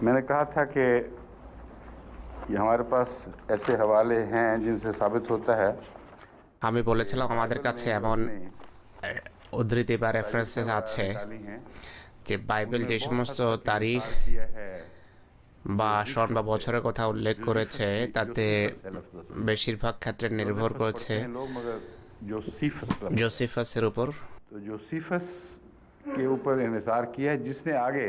मैंने कहा था कि ये हमारे पास ऐसे हवाले हैं जिनसे साबित होता है আমি कि বলেছিলাম আমাদের बाइबल কাছে में जो এমন हमने উদ্ধৃতি বা तारीखें রেফারেন্সেস আছে निकाली हैं যে বাইবেল उनमें যে बहुत সমস্ত हद तक তারিখ इनकार किया है বা कि সন বা जोसेफस से বছরের কথা उल्लेख করেছে তাতে जोसेफस है लफ्ज़ असल में বেশিরভাগ ক্ষেত্রে নির্ভর जोसेफस করেছে पढ़ते हैं लोग मगर जोसीफस लफ्ज़ है। জোসিফাসের উপর। तो जोसीफस के ऊपर इन्हिसार किया है जिसने आगे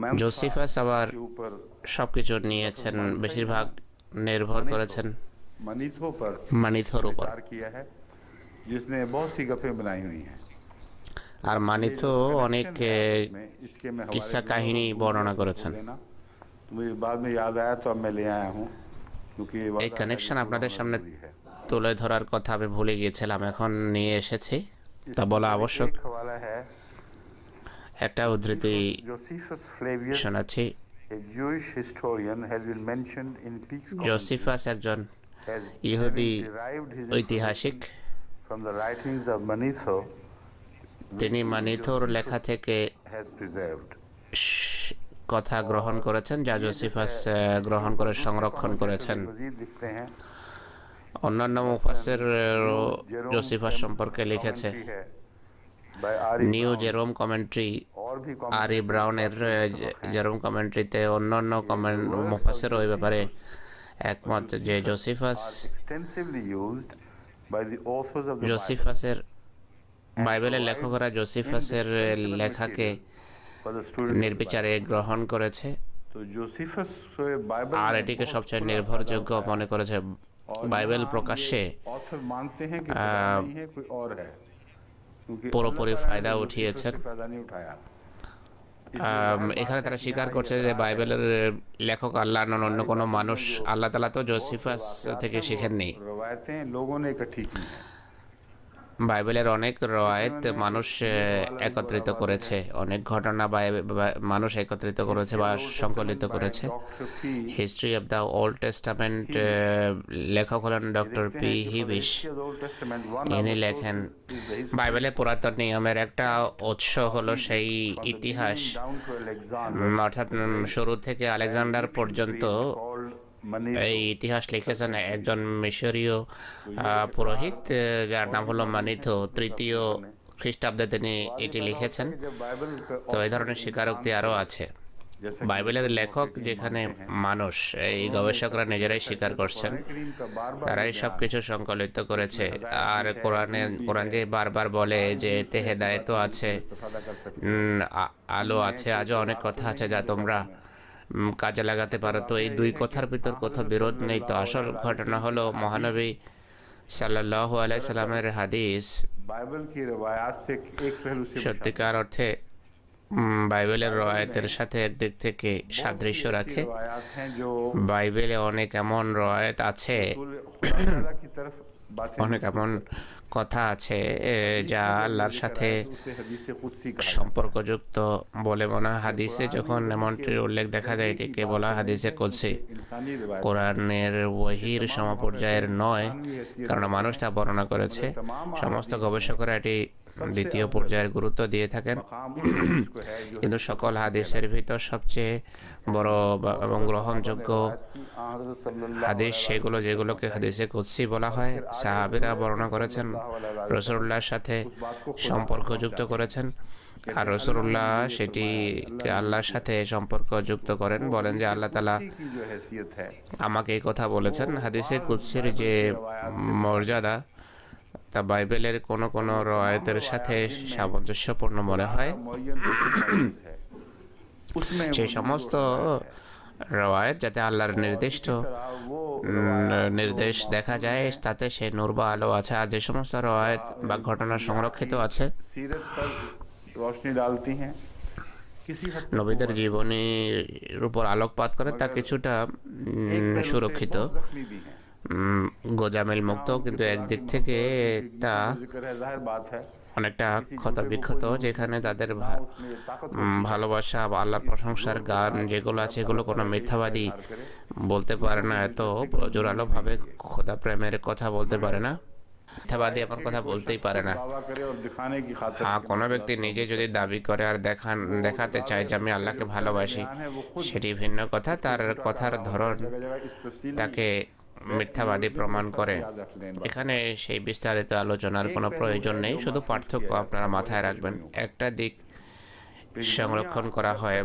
मेम्फा জোসিফাস आबार के ऊपर সব কিছু लफ्ज़ নিয়েছেন, मानता ही বেশিরভাগ यहाँ নির্ভর मनीथो করেছেন मनीथो पर মানিথোর উপর। इन्हिसार किया है जिसने बहुत सी गप्पें बनाई हुई हैं। तो আর ये जो মানিথো অনেক कनेक्शन है आपस में इसके मैं हवाले কিस्सा दूंगा, কাহিনী अगर भूल गया বর্ণনা तो भूल করেছেন। लेना। तो मुझे बाद में याद आया तो अब मैं ले आया हूँ क्योंकि ये এই वादा है जो কানেকশন पूरा আপনাদের होना সামনে ज़रूरी है। তুলে ধরার কথা আমি ভুলে গিয়েছিলাম, এখন নিয়ে এসেছি, তা इसमें বলা जो আবশ্যক। एक हवाला है একটা উদ্ধৃতি जोसेफस फ्लेवियस শোনাচ্ছি। a Jewish historian has been mentioned in Peake's commentary জোসিফাস একজন as ইহুদি having derived his ঐতিহাসিক। information from the writings of Manetho তিনি which মানিথোর লেখা Josephus থেকে has preserved। শ- কথা গ্রহণ করেছেন, যা ये जो জোসিফাস है গ্রহণ করে दूसरे সংরক্ষণ पन्नों के করেছেন। कभी मजीद लिखते हैं অন্যান্য मसलन মুফাসসির न्यू जेरोम জোসিফাস সম্পর্কে লিখেছে। कमेंट्री है बाय आरी নিউ ब्राउन জেরোম কমেন্ট্রি, और भी আরি कमेंटेटर्स ব্রাউনের काफी मुतफिक हैं জেরোম কমেন্ট্রিতে অন্যান্য कि the words of মুফাসসিরও এই ব্যাপারে Josephus একমত যে জোসিফাস are extensively used by the authors of the Bible জোসিফাসের and বাইবেলের provide লেখকরা জোসিফাসের indispensable লেখাকে material for the student of the নির্বিচারে Bible। গ্রহণ করেছে तो जोसेफस बाइबल আর में এটিকে बहुत সবচেয়ে खुला फायदा নির্ভরযোগ্য उठाया মনে করেছে। और বাইবেল यहाँ প্রকাশ্যে ये ऑथर मानते हैं कि खुदा नहीं है कोई और है क्योंकि अल्लाह পুরোপুরি ताला ने ফায়দা तो जोसेफस উঠিয়েছেন। से फायदा नहीं उठाया। इसलिए जाहिर बात এখানে है তারা कि স্বীকার यहाँ ये করছে যে एतराज है। বাইবেলের লেখক আল্লাহ নন, অন্য जाहिर কোনো बात है মানুষ। इसमें जो আল্লাহ তালা তো बहुत से জোসিফাস वाक़यात থেকে हैं वो শিখেননি। रवायतें लोगों ने इकट्ठी की हैं। বাইবেলের অনেক রওয়ায়েত इसमें মানুষ ये हवाला भी একত্রিত बड़ा वाज़ेह করেছে, है অনেক ঘটনা মানুষ একত্রিত করেছে বা History of the Old সংকলিত Testament by করেছে। Dr. P. History of the old testament লেখক হলেন ये ডক্টর देखते পি हैं कि for the হিবিশ। history of the Old Testament, one of ইনি the লেখেন sources is the history বাইবেলের পুরাতন নিয়মের একটা উৎস of হলো Egypt, সেই from the ইতিহাস। beginning down to Alexander, অর্থাৎ the great শুরু থেকে and আলেকজান্ডার Egyptian পর্যন্ত priest called এই Manetho। ইতিহাস লিখেছেন একজন মিশরীয় तो ये পুরোহিত एतराज़ যার और নাম भी হলো मौजूद हैं মানিথো। दूसरे তৃতীয় लोगों ने। খ্রিস্টাব্দে তিনি सवाल ये এটি पैदा होता লিখেছেন। है कि जब बाइबल के তো এই author ধরনের इंसान স্বীকারোক্তি को আরও আছে। जैसा कि বাইবেলের मुस्लिम লেখক मुहक्किकीन যেখানে मानते हैं, মানুষ, এই उन्होंने গবেষকরা तहकीक নিজেরাই है স্বীকার कि করছেন। कुरान करीम का बार-बार তারাই ये সব बयान কিছু সংকলিত করেছে। इसमें हदायत আর भी है, কোরআন नूर যে भी है, বারবার বলে आज যে भी এতে इसमें ऐसी হেদায়েতও बातें আছে, जिनसे इस्तिफादा कर सकते हो। আলো मैं আছে, कोई আজও অনেক इख्तिलाफ কথা तो আছে नहीं যা है তোমরা बताता मैं। কাজে লাগাতে असल পারো। তো এই वाक़या দুই ये है কথার कि ভিতর हज़रत কোথাও বিরোধ নেই। তো सल्लल्लाहु আসল अलैहि ঘটনা वसल्लम হলো की हदीस মহানবী সাল্লাল্লাহু আলাইহি সাল্লামের হাদিস बाइबल की रवायात से एक पहलू से সত্যিকার मुशाबिह অর্থে বাইবেলের बाइबल রওয়ায়েতের में সাথে একদিক থেকে बहुत সাদৃশ্য सी ऐसी রাখে। रवायात हैं जो বাইবেলে অনেক এমন রওয়ায়েত আছে, रसूल खुदा ताला की तरफ बातें অনেক এমন निस्बत करते हैं। কথা আছে যা हदीस में जब আল্লাহর जिक्र সাথে आया तो उसे हदीस कुदसी कहा जाता है। সম্পর্কযুক্ত বলে মনে হয়। तो হাদিসে कुरान যখন भी वही এমনটির के উল্লেখ দেখা যায়, दर्जे की এটিকে बात বলা तो হয় नहीं হাদিসে है কুদসি। क्योंकि इंसानी रिवायत है। কোরআনের ये ওহির तमाम সমপর্যায়ের मुहक्किकीन নয়, इंसानी हैसियत কারণ रखते মানুষ हैं, তা বর্ণনা করেছে। मगर तमाम সমস্ত अहादीस में গবেষকরা এটি सबसे দ্বিতীয় अफजल পর্যায়ের গুরুত্ব দিয়ে থাকেন। मकाम उस हदीस को है जो কিন্তু हदीस সকল कुदसी হাদিসের कहलाती ভিতর সবচেয়ে বড় এবং है। গ্রহণযোগ্য रवायत की हज़रत सल्लल्लाहु হাদিস अलैहि সেগুলো वसल्लम যেগুলোকে पहुंचाई হাদিসে কুদসি বলা और হয়। फिर आगे সাহাবীরা हुजूर বর্ণনা अकरम করেছেন, सल्लल्लाहु अलैहि वसल्लम রাসূলুল্লাহর সাথে उस बात को खुदा तक সম্পর্কযুক্ত पहुंचाते हैं। করেছেন। कहते আর हैं, अल्लाह ने রাসূলুল্লাহ मुझे ये সেটিকে फरमाया, अल्लाह ने আল্লাহর मुझे সাথে সম্পর্কযুক্ত করেন। वो বলেন যে हदीस আল্লাহ তাআলা कुदसी की जो हैसियत है আমাকে এই কথা বলেছেন। वो হাদিসে बाज़ কুদসির बाइबल যে की रवायात से মর্যাদা তা বাইবেলের কোনো কোনো और तमाम রওয়ায়েতের সাথে रवायात जिनमें সামঞ্জস্যপূর্ণ মনে खुदा হয়। का मुअय्यन हुक्म मौजूद है उसमें সেই वो সমস্ত रवायत है। রওয়ায়েত যাতে আল্লাহর और নির্দিষ্ট इसी तरह वो रवायात जो নির্দেশ দেখা महफूज যায়, हैं তাতে সেই নূর বা আলো আছে। আর যে সমস্ত রওয়ায়েত বা ঘটনা সংরক্ষিত আছে सीरत पर रोशनी डालती हैं किसी हद तक वो নবীদের महफूज জীবনীর উপর আলোকপাত করে, তা मगर কিছুটা एक पहलू से সুরক্ষিত, बहुत जख्मी भी हैं। গোজামিল মুক্ত। কিন্তু একদিক থেকে তা जिक्र है जाहिर बात है অনেকটা ক্ষতবিক্ষত, যেখানে তাদের ভালোবাসা বা আল্লাহর প্রশংসার গান যেগুলো আছে এগুলো কোনো মিথ্যাবাদী বলতে পারে না, এত জোরালোভাবে খোদা প্রেমের কথা বলতে পারে না। মিথ্যাবাদী এমন কথা বলতেই পারে না। दावा करे और दिखाने की खातिर হ্যাঁ, কোনো ব্যক্তি নিজে যদি দাবি করে আর দেখাতে চায় যে আমি আল্লাহকে ভালোবাসি, সেটি ভিন্ন কথা। তার কথার ধরন जगह जगह इस तफसील তাকে মিথ্যাবাদী প্রমাণ করে। এখানে সেই বিস্তারিত আলোচনার কোনো প্রয়োজন নেই, শুধু পার্থক্য আপনারা মাথায় রাখবেন। একটা দিক সংরক্ষণ করা হয়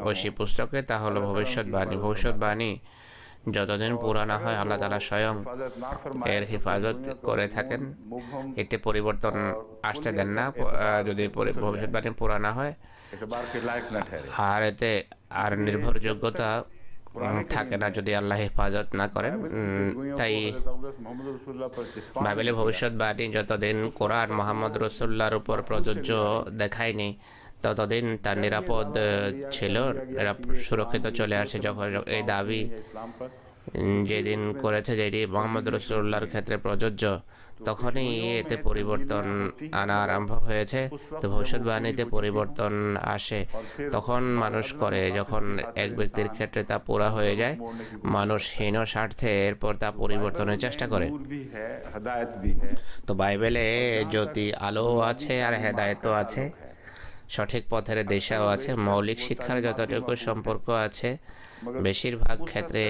ঐশী পুস্তকে, তা হলো ভবিষ্যৎবাণী। ভবিষ্যৎবাণী যতদিন পুরানা হয় আল্লাহ তাআলা স্বয়ং এর হেফাজত করে থাকেন, এতে পরিবর্তন আসতে দেন না। যদি ভবিষ্যৎবাণী পুরানা হয় एतबार के लायक न ठहरे। আর এতে আর নির্ভরযোগ্যতা থাকে না যদি আল্লাহ হেফাজত না করেন। তাই मोहम्मद रसूलुल्लाह पर বাইবেলের ভবিষ্যৎবাণী যতদিন কোরআন মোহাম্মদ রসুল্লাহর উপর প্রযোজ্য দেখায়নি, ততদিন তার নিরাপদ ছিল, সুরক্ষিত চলে আসে। যখন এই দাবি इस्लाम पर যেদিন করেছে যেটি মোহাম্মদ রসুল্লাহর ক্ষেত্রে প্রযোজ্য, তখনই এতে পরিবর্তন আনা আরম্ভ হয়েছে। তো ভবিষ্যৎবাণীতে পরিবর্তন আসে তখন মানুষ করে, যখন এক ব্যক্তির ক্ষেত্রে তা পুরা হয়ে যায়, মানুষ হীন স্বার্থে এরপর তা পরিবর্তনের চেষ্টা করে। नूर भी है, हदायत भी है। তো বাইবেলে জ্যোতি আলো আছে আর হেদায়েতও আছে, সঠিক পথের দিশাও আছে। মৌলিক শিক্ষার যতটুকু সম্পর্ক আছে, বেশিরভাগ ক্ষেত্রে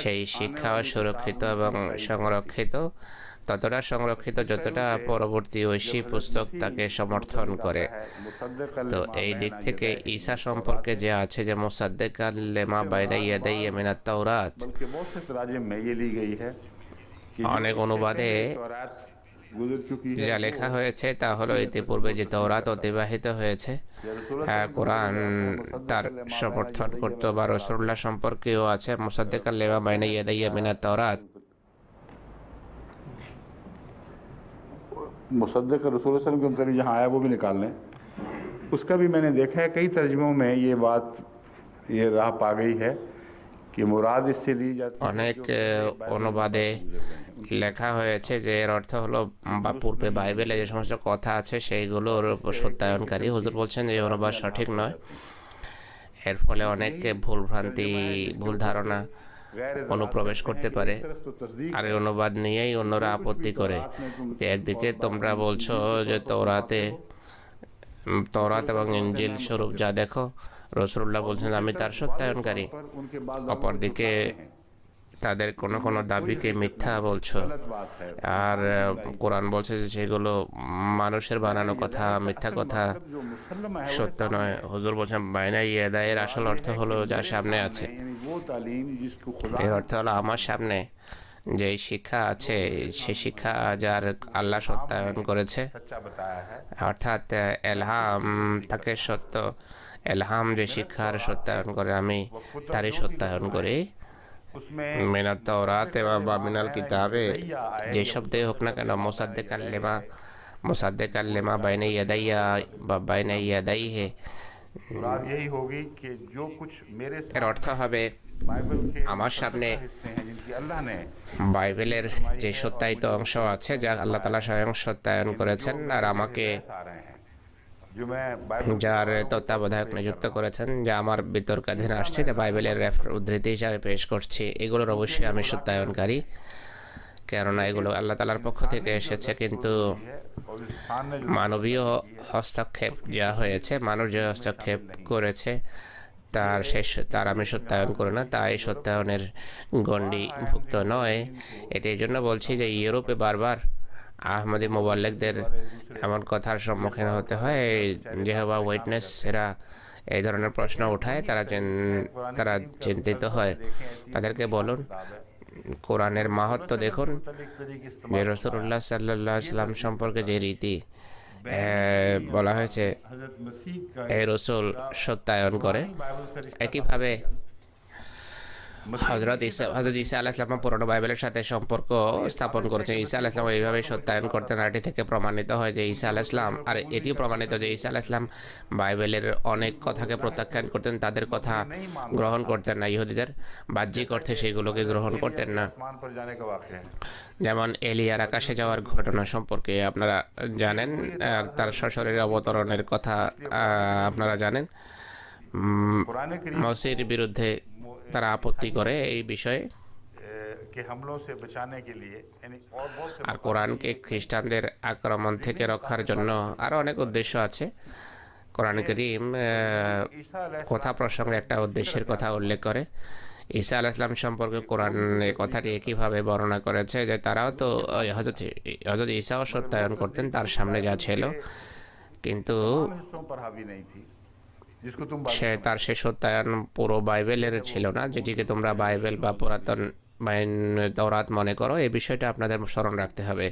সেই শিক্ষা সুরক্ষিত এবং সংরক্ষিত, ততটা সংরক্ষিত যতটা পরবর্তী ঐশী পুস্তক তাকে সমর্থন করে। তো এই দিক থেকে ঈসা সম্পর্কে যে আছে যে মুসাদ্দিকাল লিমা বাইনা ইয়াদাইহি মিনাত তাওরাত, बल्कि बहुत से तराजिम में ये ली गई है कि অনেক অনুবাদে तौरात गुजर चुकी है, যা লেখা হয়েছে তা হলো ইতিপূর্বে যে তওরাত অতিবাহিত হয়েছে। হ্যাঁ, কোরআন তার সমর্থন করতো, বা রাসূলুল্লাহ সম্পর্কেও আছে মুসাদ্দিকাল লিমা বাইনা ইয়াদাইহি মিনাত তাওরাত। मुसद्दिक़ रसूल सल्लल्लाहु अलैहि वसल्लम के मुताबिक जहाँ आया वो भी निकाल लें। उसका भी मैंने देखा है कई तर्जुमों में ये बात ये राह पा गई है कि मुराद इससे ली जाती है অনেক অনুবাদে লেখা হয়েছে যে এর অর্থ হলো বা পূর্বে বাইবেলে যে সমস্ত কথা আছে সেইগুলোর সত্যায়নকারী। হুজুর বলছেন এই অনুবাদ সঠিক নয়, এর ফলে অনেককে ভুলভ্রান্তি, ভুল ধারণা অনুপ্রবেশ করতে পারে। আর এই অনুবাদ নিয়েই অন্যরা আপত্তি করে যে একদিকে তোমরা বলছো যে তওরাত এবং ইনজিল স্বরূপ যা দেখো, রাসূলুল্লাহ বলছেন আমি তার সত্যায়নকারী, অপরদিকে তাদের কোনো কোনো দাবিকে মিথ্যা বলছো। আর কোরআন বলছে যে সেগুলো মানুষের বানানো কথা, মিথ্যা কথা, সত্য নয়। হুজুর বলছেন বাইনা ইয়াদাইয়ের আসল অর্থ হলো যা সামনে আছে। এর অর্থ হলো আমার সামনে যে শিক্ষা আছে সেই শিক্ষা যার আল্লাহ সত্যায়ন করেছে, অর্থাৎ এলহাম তাকে সত্য, এলহাম যে শিক্ষার সত্যায়ন করে আমি তারই সত্যায়ন করি। মিনাত তাওরাত বা মিনাল কিতাবে যে শব্দই হোক না কেন, মুসাদ্দিকাল লিমা বাইনা ইয়াদাইয়া বা বাইনা ইয়াদাইহি, मुराद यही होगी कि जो कुछ मेरे এর অর্থ হবে बाइबल के আমার সামনে हिस्से हैं जिनकी अल्लाह ने বাইবেলের যে সত্যায়িত অংশ আছে যা আল্লাহ তাআলা স্বয়ং সত্যায়ন করেছেন, আর আমাকে आ रहे हैं जो मैं बाइबल যার তত্ত্বাবধায়ক নিযুক্ত করেছেন, যা আমার বিতর্কাধীন আসছে, যে বাইবেলের উদ্ধৃতি হিসাবে পেশ করছি, এগুলোর অবশ্যই আমি সত্যায়নকারী, কেননা এগুলো আল্লাহ তাআলার পক্ষ থেকে এসেছে। কিন্তু और इस खान ने মানবীয় হস্তক্ষেপ যা হয়েছে, মানুষ যে হস্তক্ষেপ করেছে তার আমি সত্যায়ন করি না, তাই সত্যায়নের গণ্ডিভুক্ত নয়। এটি এই জন্য বলছি যে ইউরোপে বারবার আহমদী মোবাল্লেগদের এমন কথার সম্মুখীন হতে হয়, যেহোভা উইটনেস এরা এই ধরনের প্রশ্ন ওঠায়, তারা চিন্তিত হয়। তাদেরকে বলুন কোরআনের মাহাত্ম্য দেখুন, যে রাসূলুল্লাহ সাল্লাল্লাহু আলাইহি ওয়াসাল্লাম সম্পর্কে যে রীতি বলা হয়েছে हजरत मसीह का এই রসুল সত্যায়ন করে। একইভাবে হজরত ঈসা আলাইহিস সালাম পুরনো বাইবেলের সাথে সম্পর্ক স্থাপন করেছেন। ঈসা আলাইহিস সালাম এইভাবে সত্যায়ন করতেন। এটি থেকে প্রমাণিত হয় যে ঈসা আলাইহিস সালাম, আর এটিও প্রমাণিত যে ঈসা আলাইহিস সালাম বাইবেলের অনেক কথাকে প্রত্যাখ্যান করতেন, তাদের কথা গ্রহণ করতেন না, ইহুদিদের বাহ্যিক অর্থে সেগুলোকে গ্রহণ করতেন না। आसमान पर जाने का वाक़या है। যেমন এলিয়ার আকাশে যাওয়ার ঘটনা সম্পর্কে আপনারা জানেন, আর তার সশরীরে অবতরণের কথা আপনারা জানেন। कुरान करीम মসির বিরুদ্ধে তারা আপত্তি করে এই বিষয়ে। के हमलों से बचाने के लिए यानी और बहुत से আর কোরআনকে খ্রিস্টানদের আক্রমণ থেকে রক্ষার জন্য আরও অনেক উদ্দেশ্য আছে। কোরআন করিম ईसा কথা প্রসঙ্গে একটা উদ্দেশ্যের কথা উল্লেখ করে। ঈসা আলাইহিস সালাম সম্পর্কে কোরআন এই কথাটি একইভাবে বর্ণনা করেছে যে তারাও তো হযরত ঈসাও সত্যায়ন করতেন তার সামনে যা ছিল, কিন্তু हिस्सों पर हावी नहीं थी जिसको तुम তার সে সত্যায়ন পুরো বাইবেলের ছিল না, যেটিকে তোমরা বাইবেল বা পুরাতন তওরাত মনে করো। এই বিষয়টা আপনাদের স্মরণ রাখতে হবে।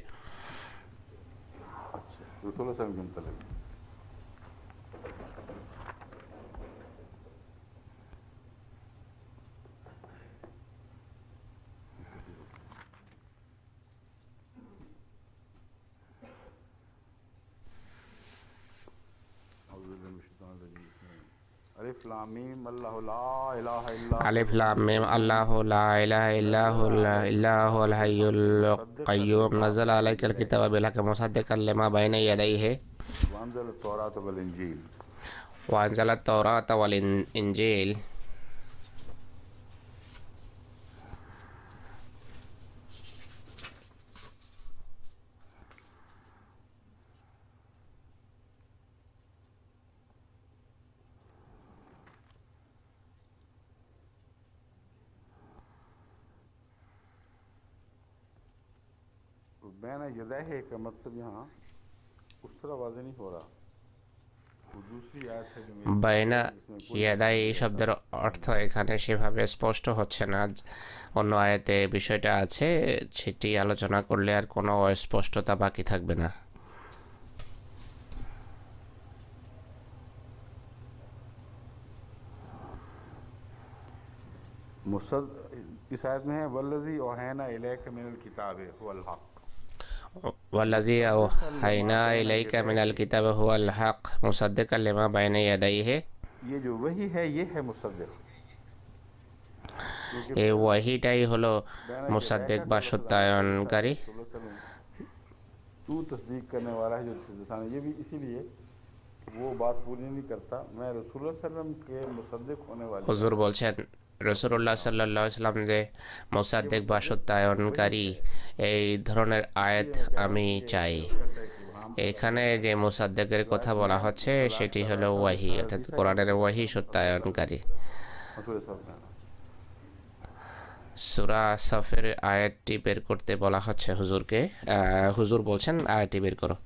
रसूल सल्लल्लाहु अलैहि वसल्लम अलिफ लाम मीम अल्लाहु ला इलाहा इल्ला আলিফ লাম মিম আল্লাহু লা ইলাহা ইল্লাহুল হাইয়ুল কাইয়্যুম নাযালা আলাইকাল কিতাবা বিল হাক্কি মুসাদ্দিকাল লিমা বাইনা ইয়াদাইহি वअनज़ल तौरात वल इंजील ওয়া আনজালাত তাওরাতা ওয়াল ইনজিল। बैन यदैहि का मतलब यहाँ उस तरह वाज़ेह नहीं हो रहा। वो दूसरी आयत है जो मेरी বাইনা ইয়াদাই এই শব্দের অর্থ এখানে সেভাবে স্পষ্ট হচ্ছে না। অন্য আয়াতে বিষয়টা আছে, সেটি আলোচনা করলে আর কোনো অস্পষ্টতা বাকি থাকবে না। मुसद इस आयत में है वल्लज़ी औहैना इलैका मिनल किताबि हुवल हक़। ওয়াল্লাযী আওহাইনা ইলাইকা মিনাল কিতাবি হুয়াল হক মুসাদ্দিকাল লিমা বাইনা ইয়াদাইহি। ये जो वही है ये है मुसद्दिक़। এই ওয়াহিটাই হলো মুসাদ্দিক বা সত্যায়নকারী। तू तस्दीक करने वाला है जो इंसान, ये भी इसीलिए वो बात पूरी नहीं करता। मैं रसूलुल्लाह सल्लल्लाहु अलैहि वसल्लम के मुसद्दिक होने वाले হুজুর বলছেন রাসূলুল্লাহ সাল্লাল্লাহু আলাইহি সাল্লাম যে মুসাদ্দিক বা সত্যায়নকারী, এই ধরনের আয়াত আমি চাই। এখানে যে মুসাদ্দিকের কথা বলা হচ্ছে সেটি হলো ওয়াহি, অর্থাৎ কোরআনের ওয়াহি সত্যায়নকারী। সূরা সফের আয়াতটি বের করতে বলা হচ্ছে হুজুরকে। হুজুর বলছেন আয়াতটি বের করো।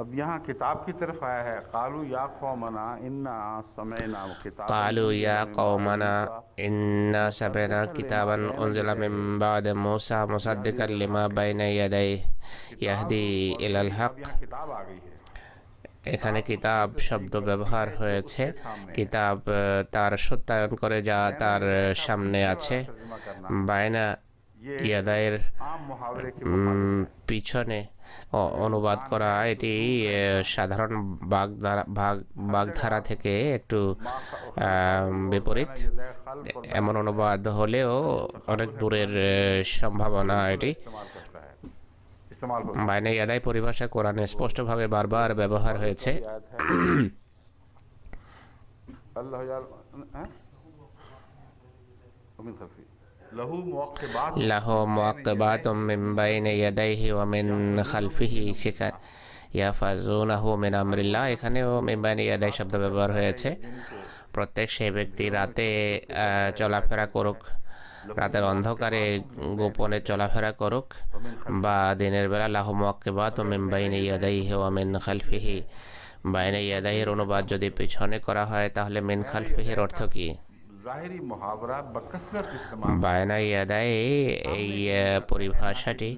अब यहाँ किताब की तरफ आया है कालू या कौमना इन्ना समेना किताब কালু ইয়া কওমানা ইন্না সামি'না কিতাবান উনজিলা মিন বা'দি মূসা মুসাদ্দিকাল লিমা বাইনা ইয়াদাইহি ইয়াহদি ইলাল হক। यहाँ किताब आ गई है। এখানে কিতাব শব্দ ব্যবহার হয়েছে। কিতাব তার সত্যায়ন করে যা তার সামনে আছে। বাইনা ইয়াদাইর आम मुहावरे के পিছনে অনুবাদ করা, এটি সাধারণ বাগধারা থেকে একটু বিপরীত। এমন অনুবাদ হলেও অনেক দূরের সম্ভাবনা এটি। इस्तेमाल होता বাইনা ইয়াদাই পরিভাষা কোরআনে স্পষ্টভাবে বারবার ব্যবহার হয়েছে। है। अल्लाह यार हैं वमिन खल्फी लहू मुअक्क़िबात লাহু মুআক্কিবাতুম মিন বাইনি ইয়াদাইহি ওয়া মিন খালফিহি ইয়াহফাযুনাহু মিন আমরিল্লাহ। এখানেও মিন বাইনি ইয়াদাই শব্দ ব্যবহার হয়েছে। প্রত্যেক সেই ব্যক্তি রাতে চলাফেরা করুক, রাতের অন্ধকারে গোপনে চলাফেরা করুক, বা দিনের বেলা লাহু মুআক্কিবাতুম মিন বাইনি ইয়াদাইহি ওয়া মিন খালফিহি। বাইনি ইয়াদাইহির অনুবাদ যদি পিছনে করা হয় তাহলে মিন খালফিহির অর্থ কি? ज़ाहिरी मुहावरा बकसरत इस्तेमाल বায়না ইয়াদাই এই পরিভাষাটি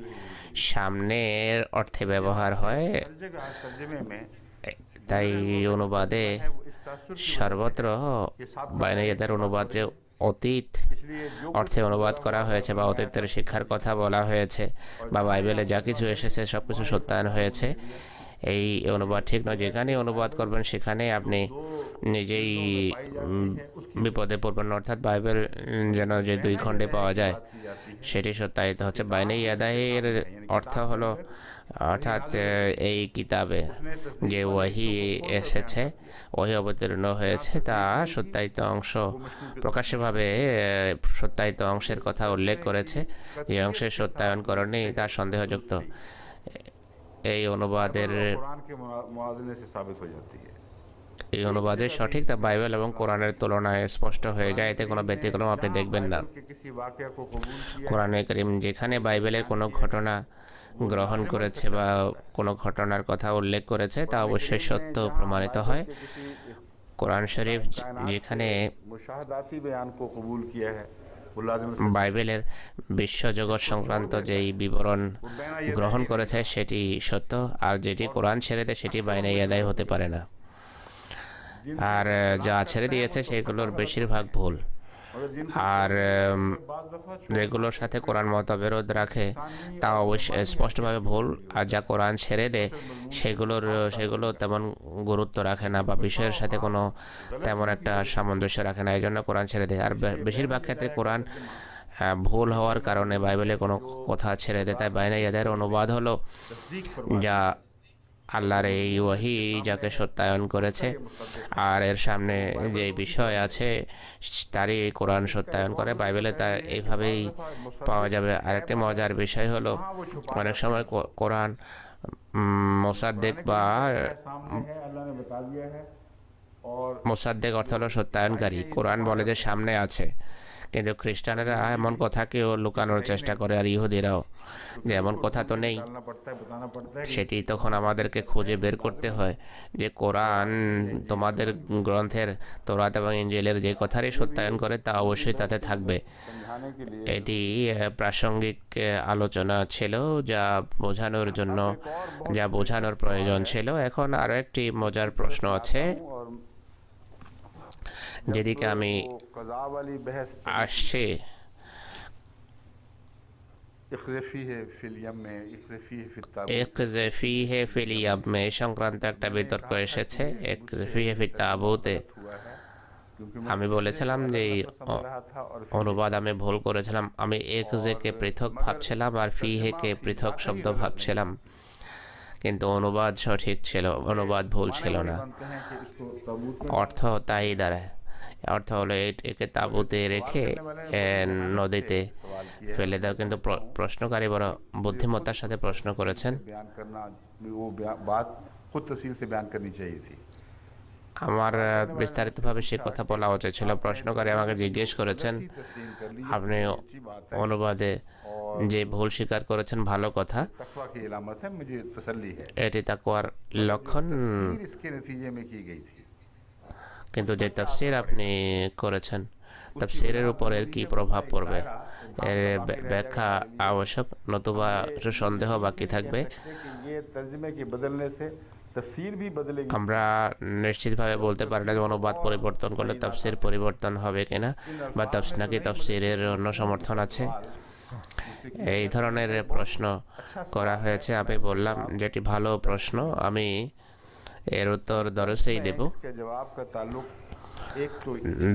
সামনের অর্থে ব্যবহার হয়, हर जगह तर्जुमे में তাই অনুবাদে है वो इस तासुर की সর্বত্র বায়না ইয়াদার অনুবাদ যে অতীত इसलिए जो অর্থে অনুবাদ করা হয়েছে বা অতীতের শিক্ষার কথা বলা হয়েছে বা বাইবেলে যা কিছু এসেছে সব কিছু সত্যায়ন হয়েছে, এই অনুবাদ ঠিক নয়। যেখানে অনুবাদ করবেন সেখানে আপনি নিজেই বিপদে পড়বেন। অর্থাৎ বাইবেল যেন যে 2 খণ্ডে পাওয়া যায় সেটি সত্যায়িত হচ্ছে। বাইনে ইয়াদাইয়ের অর্থ হলো অর্থাৎ এই কিতাবে যে ওয়াহি এসেছে, ওয়াহি অবতীর্ণ হয়েছে তা সত্যায়িত অংশ প্রকাশ্যভাবে সত্যায়িত অংশের কথা উল্লেখ করেছে। যে অংশের সত্যায়ন করেনি তা সন্দেহযুক্ত। এই অনুবাদের সঠিক তা বাইবেল এবং কোরআনের তুলনায় স্পষ্ট হয়ে যায়, এতে কোনো ব্যতিক্রম আপনি দেখবেন না। কোরআনে কারীম যেখানে বাইবেলের কোনো ঘটনা গ্রহণ করেছে বা কোনো ঘটনার কথা উল্লেখ করেছে তা অবশ্যই সত্য প্রমাণিত হয়। কোরআন শরীফ যেখানে বাইবেলের বিশ্বজগৎ সংক্রান্ত যেই বিবরণ গ্রহণ করেছে সেটি সত্য, আর যেটি কোরআন ছেড়ে দেয় সেটি বাইনে ইয়াদাই হতে পারে না। আর যা ছেড়ে দিয়েছে সেগুলোর বেশিরভাগ ভুল, আর যেগুলোর সাথে কোরআন মতবিরোধ রাখে তা অবশ্যই স্পষ্টভাবে ভুল। আর যা কোরআন ছেড়ে দেয় সেগুলো তেমন গুরুত্ব রাখে না বা বিষয়ের সাথে কোনো তেমন একটা সামঞ্জস্য রাখে না, এই জন্য কোরআন ছেড়ে দেয়। আর বেশিরভাগ ক্ষেত্রে কোরআন ভুল হওয়ার কারণে বাইবেলে কোনো কথা ছেড়ে দেয়। তাই বাইনে ইয়াদের অনুবাদ হলো যা আল্লাহর এই ওয়াহি যাকে সত্যায়ন করেছে, আর এর সামনে যে বিষয় আছে তারই কোরআন সত্যায়ন করে। বাইবেলে তা এইভাবেই পাওয়া যাবে। আরেকটি মজার বিষয় হলো অনেক সময় কোরআন মোসাদ্দেক বা মোসাদ্দেক অর্থ হলো সত্যায়নকারী। কোরআন বলে যে সামনে আছে, কিন্তু খ্রিস্টানেরা এমন কথাকেও লুকানোর চেষ্টা করে, আর ইহুদিরাও, যে এমন কথা তো নেই। সেটি তখন আমাদেরকে খুঁজে বের করতে হয় যে কোরআন তোমাদের গ্রন্থের তৌরাত এবং ইনজিলের যে কথারই সত্যায়ন করে তা অবশ্যই তাতে থাকবে। এটি প্রাসঙ্গিক আলোচনা ছিল যা বোঝানোর প্রয়োজন ছিল। এখন আরও একটি মজার প্রশ্ন আছে যেদিকে আমি আসছি। ইকযফিহি ফিল ইয়াম সংক্রান্ত একটা বিতর্ক এসেছে। ইকযফিহি ফিত তাবুতে আমি বলেছিলাম যে অনুবাদ আমি ভুল করেছিলাম। আমি ইকযকে পৃথক ভাবছিলাম আর ফিহিকে পৃথক শব্দ ভাবছিলাম, কিন্তু অনুবাদ সঠিক ছিল, অনুবাদ ভুল ছিল না। অর্থ তাই দাঁড়ায়। অর্থ হলো একে তাঁবুতে রেখে নদীতে ফেলে দাও। কিন্তু প্রশ্নকারী বড় বুদ্ধিমত্তার সাথে প্রশ্ন করেছেন। আমার বিস্তারিতভাবে সে কথা বলা উচিত ছিল। প্রশ্নকারী আমাকে জিজ্ঞেস করেছেন, আপনি অনুবাদে যে ভুল স্বীকার করেছেন ভালো কথা, এটি তাকওয়ার লক্ষণ, কিন্তু যে তাফসীর আপনি করেছেন তাফসীরের উপর এর কী প্রভাব পড়বে এর ব্যাখ্যা আবশ্যক, নতুবা সন্দেহ বাকি থাকবে। আমরা নিশ্চিতভাবে বলতে পারি না যে অনুবাদ পরিবর্তন করলে তাফসীর পরিবর্তন হবে কিনা, বা নাকি তাফসীরের অন্য সমর্থন আছে। এই ধরনের প্রশ্ন করা হয়েছে। আমি বললাম যেটি ভালো প্রশ্ন, আমি এর উত্তর দরসেই দেব।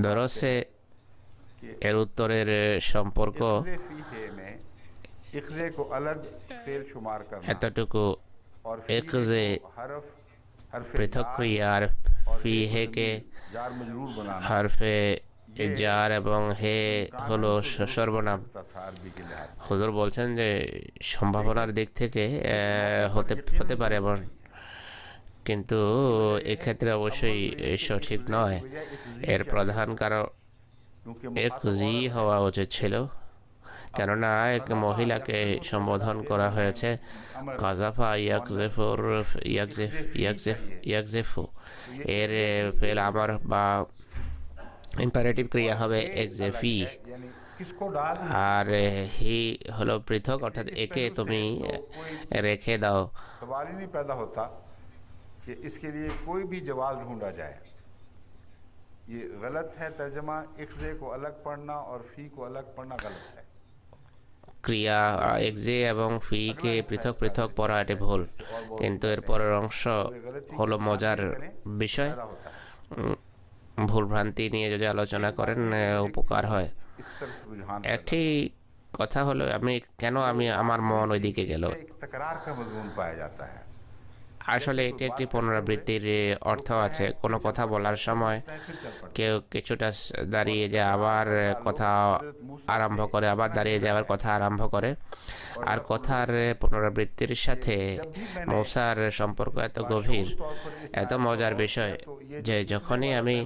দরসে এর উত্তরের সম্পর্ক এতটুকু, ইকযে পৃথক ক্রিয়া আর ফিহেকে হরফে জার এবং হে হলো সর্বনাম। হুজুর বলছেন যে সম্ভাবনার দিক থেকে হতে পারে এমন, কিন্তু এক্ষেত্রে অবশ্যই সঠিক নয়। এর প্রধান কারণ ইকযি হওয়া উচিত ছিল, কেননা এক মহিলাকে সম্বোধন করা হয়েছে কাযাফা ইয়াকযিফু। এর ফেল আমার বা ইম্পারেটিভ ক্রিয়া হবে ইকযফি, আর হি হলো পৃথক, অর্থাৎ একে তুমি রেখে দাও। कि इसके लिए कोई भी जवाब ढूंढा जाए, ये गलत है। तर्जमा इक्ज़े को अलग पढ़ना और फ़ी को अलग पढ़ना गलत है। ক্রিয়া এক্সে এবং ফিকে পৃথক পৃথক পড়া এটি ভুল, কিন্তু এর পরের অংশ হলো মজার বিষয়। ভুলভ্রান্তি নিয়ে যদি আলোচনা করেন উপকার হয়। इस तरफ रुझान একটি কথা হলো আমি আমার মন ওইদিকে গেল। एक तकरार का मजमून पाया जाता है। আসলে এটি একটি পুনরাবৃত্তির অর্থ আছে। কোনো কথা বলার সময় কেউ কিছুটা দাঁড়িয়ে যায়, আবার কথা আরম্ভ করে, আবার দাঁড়িয়ে যায়, আবার কথা আরম্ভ করে। আর কথার পুনরাবৃত্তির সাথে মূসার সম্পর্ক এত গভীর, এত মজার বিষয় যে যখনই আমি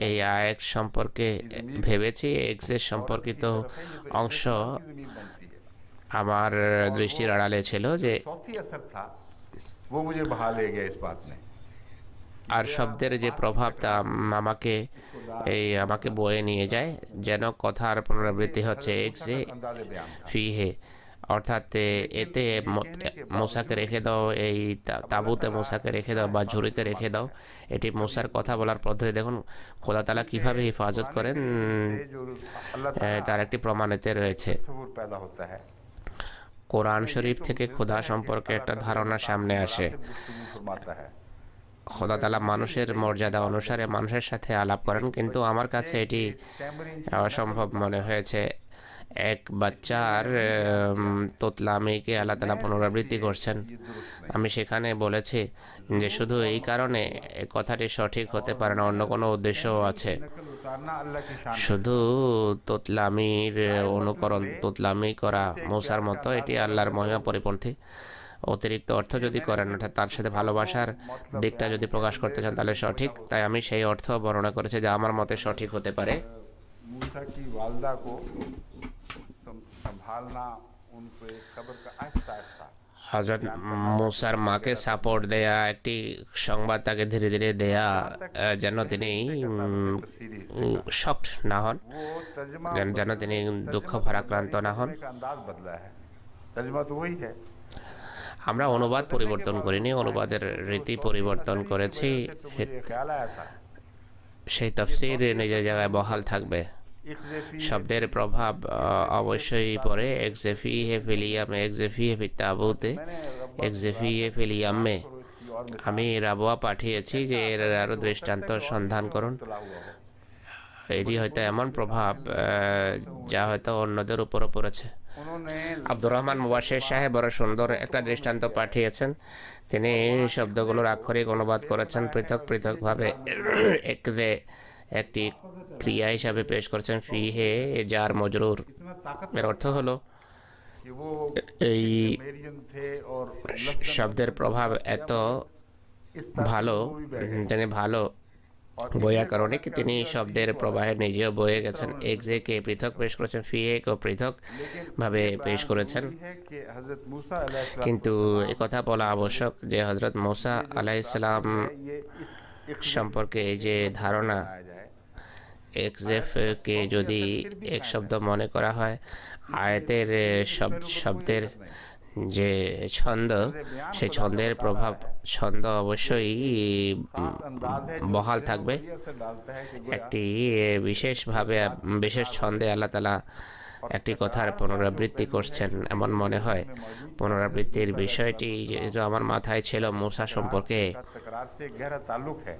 এই আয়াত সম্পর্কে ভেবেছি, এক্সের সম্পর্কিত অংশ আমার দৃষ্টির আড়ালে ছিল যে चौथी असर था वो मुझे बहा ले गया इस बात में। আর শব্দের যে প্রভাব তা আমাকে বয়ে নিয়ে যায়, যেন কথার পুনরাবৃত্তি হচ্ছে এক্সে अंदाज़े बयान था। ফিহে, অর্থাৎ এতে মূসাকে রেখে দাও, এই তাঁবুতে মূসাকে রেখে দাও বা ঝুড়িতে রেখে দাও। এটি মূসার কথা বলার পদ্ধতি। দেখুন খোদা তাআলা কিভাবে হিফাজত করেন जो अल्लाह ताला তার একটি প্রমাণ এতে রয়েছে। तस्वुर पैदा होता है। কোরআন শরীফ থেকে খোদা সম্পর্কে একটা ধারণা সামনে আসে। गुफ्तगू फरमाता है। খোদা তাআলা মানুষের মর্যাদা অনুসারে মানুষের সাথে আলাপ করেন, কিন্তু আমার কাছে এটি অসম্ভব মনে হয়েছে। এক বাচ্চার তোতলামিকে আল্লাহ তাআলা পুনরাবৃত্তি করছেন। আমি সেখানে বলেছি যে শুধু এই কারণে এই কথাটি সঠিক হতে পারে না, অন্য কোনো উদ্দেশ্যও আছে। नकल उतारना अल्लाह की शान। শুধু তোতলামির অনুকরণ, তোতলামি করা মূসার মতো, এটি আল্লাহর মহিমা পরিপন্থী। অতিরিক্ত অর্থ যদি করেন, অর্থাৎ তার সাথে ভালোবাসার দিকটা যদি প্রকাশ করতে চান তাহলে সঠিক। তাই আমি সেই অর্থ বর্ণনা করেছি যা আমার মতে সঠিক হতে পারে। मूसा की वालदा को संभालना उन पे सब्र का आहिस्ता आहिस्ता। হযরত মূসার মাকে সাপোর্ট দেয়া, একটি সংবাদ তাকে ধীরে ধীরে দেয়া, যেন তিনি শকড না হন, वो तर्जमा যেন তিনি দুঃখ ভারাক্রান্ত না হন। का अंदाज बदला है। तर्जमा तो वही है। আমরা অনুবাদ পরিবর্তন করিনি, অনুবাদের রীতি পরিবর্তন করেছি। तो मुझे ख्याल आया था সেই তাফসীর নিজের জায়গায় বহাল থাকবে। इख्ज़ेफी শব্দের প্রভাব অবশ্যই পড়ে এক্সেফি হে ফিলিয়ামে, এক্সেফি হে ফিতাবুতে, এক্সেফি হে ফিলিয়ামে। আমি রাবোয়া পাঠিয়েছি যে এর আরও দৃষ্টান্ত সন্ধান করুন। तुला हुआ हो। এটি হয়তো এমন প্রভাব যা হয়তো অন্যদের উপরও পড়েছে। उन्होंने আব্দুর রহমান মুবাশশির সাহেব বড় সুন্দর একটা দৃষ্টান্ত পাঠিয়েছেন। তিনি শব্দগুলোর আক্ষরিক অনুবাদ করেছেন পৃথক পৃথকভাবে। একজে একটি ক্রিয়া হিসাবে পেশ করেছেন ফি হে জার মজরুর। इतना ताकत এর অর্থ হলো कि वो এই मेरियन थे और শব্দের প্রভাব এত इस तरह ভালো, তিনি ভালো বৈয়াকরণিক, তিনি শব্দের প্রবাহে নিজেও বয়ে গেছেন। এক্সেকে পৃথক পেশ করেছেন, ফিয়েকেও পৃথক ভাবে পেশ করেছেন। है कि हजरत मूसा अलैहिस्सलाम কিন্তু কথা বলা আবশ্যক যে হযরত মূসা আলাইহিস সালাম ये इस সম্পর্কে এই যে ধারণা, पाया जाए এক্সেফকে যদি এক শব্দ মনে করা হয়, আয়াতের শব্দের যে ছন্দ, সেই ছন্দের প্রভাব, ছন্দ অবশ্যই বহাল থাকবে। असर डालता है कि একটি বিশেষ ছন্দে আল্লাহ তাআলা একটি কথার পুনরাবৃত্তি করছেন এমন মনে হয়। পুনরাবৃত্তির বিষয়টি যেহেতু আমার মাথায় ছিল মূসা সম্পর্কে, तकरार से गहरा ताल्लुक है